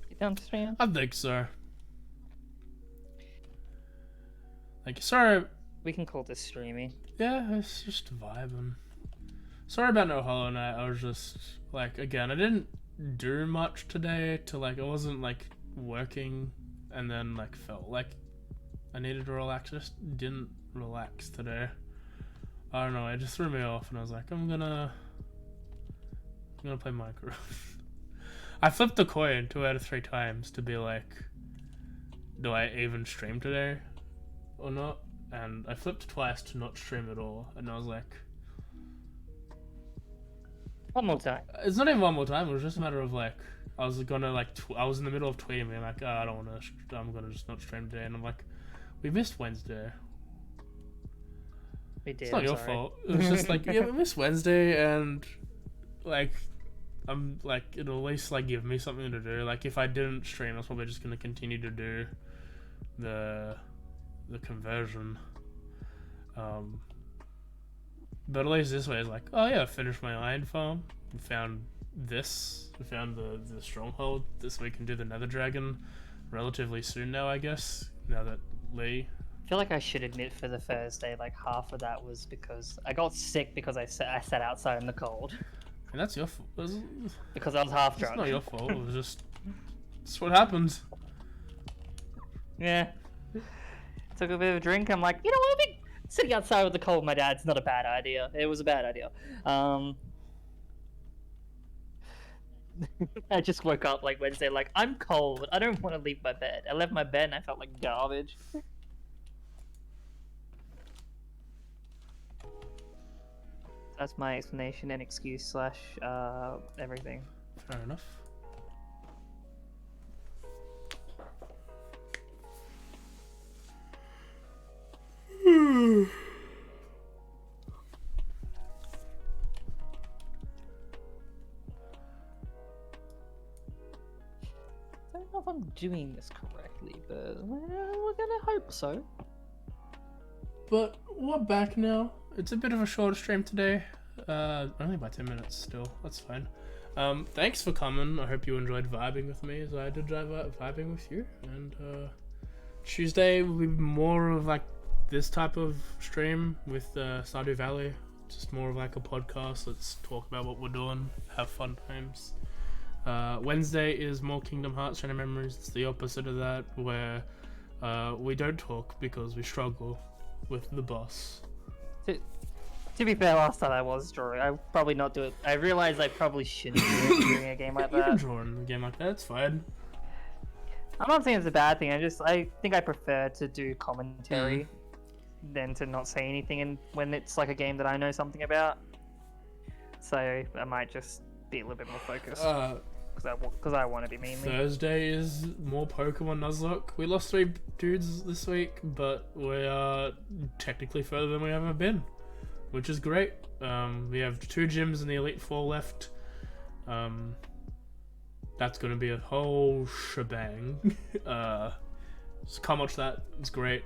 You done stream? I think so. Like, sorry. We can call this streaming. Yeah, it's just vibing. Sorry about no Hollow Knight. I was just like, again, I didn't do much today. I wasn't like working, and then like felt like I needed to relax. I just didn't relax today. I don't know. It just threw me off, and I was like, I'm gonna play Minecraft. I flipped the coin 2 out of 3 times to be like, do I even stream today or not? And I flipped twice to not stream at all, and I was like, One more time. it's not even one more time. It was just a matter of like, I was gonna like, I was in the middle of tweeting, being like, oh, I don't want to. I'm gonna just not stream today, and I'm like, we missed Wednesday. We did. It's not I'm your sorry. fault. It was just like, yeah, we missed Wednesday, and like, I'm like, it'll at least like give me something to do. Like, if I didn't stream, I was probably just gonna continue to do the conversion. But at least this way is like, oh yeah, I finished my iron farm, found this. We found the stronghold. This we can do the Nether Dragon relatively soon now, I guess. Now that Lee. I feel like I should admit for the Thursday, like half of that was because I got sick because I sat outside in the cold. And that's your fault. Because I was half It's drunk. not your fault. It was just. It's what happens. Yeah. Took a bit of a drink. I'm like, you know what? I think sitting outside with the cold with my dad's not a bad idea. It was a bad idea. I just woke up like Wednesday, like, I'm cold. I don't want to leave my bed. I left my bed and I felt like garbage. That's my explanation and excuse slash everything. Fair enough. I don't know if I'm doing this correctly, but we're gonna hope so. But we're back now. It's a bit of a shorter stream today. Only by 10 minutes still. That's fine. Thanks for coming. I hope you enjoyed vibing with me as I did vibing with you. And Tuesday will be more of like this type of stream with Stardew Valley. Just more of like a podcast. Let's talk about what we're doing. Have fun times. Wednesday is more Kingdom Hearts Shadow Memories. It's the opposite of that, where we don't talk because we struggle with the boss. To be fair, last time I was drawing. I probably not do it. I realized I probably shouldn't do it during a game like You can that. draw in a game like that. It's fine. I'm not saying it's a bad thing. I think I prefer to do commentary than to not say anything, and when it's like a game that I know something about. So I might just be a little bit more focused because I want to be mainly. Thursday is more Pokemon Nuzlocke. We lost 3 dudes this week, but we are technically further than we ever been, which is great. We have 2 gyms in the Elite 4 left. That's going to be a whole shebang. So come watch that. It's great.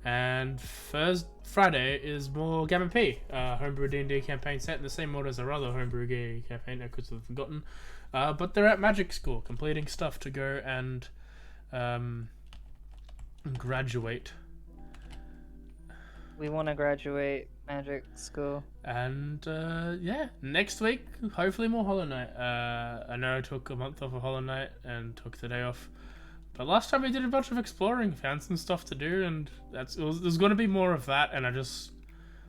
And Friday is more Gamma P, homebrew D&D campaign set in the same mode as our other homebrew campaign, because I've forgotten. But they're at Magic School, completing stuff to go and graduate. We want to graduate Magic School. And yeah, next week, hopefully more Hollow Knight. I know I took a month off of Hollow Knight and took the day off. But last time we did a bunch of exploring, found some stuff to do, and there's going to be more of that. And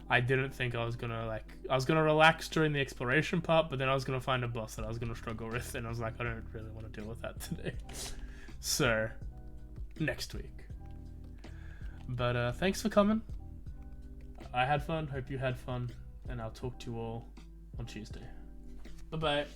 I didn't think I was gonna relax during the exploration part, but then I was gonna find a boss that I was gonna struggle with, and I was like, I don't really want to deal with that today. So next week. But thanks for coming. I had fun. Hope you had fun, and I'll talk to you all on Tuesday. Bye bye.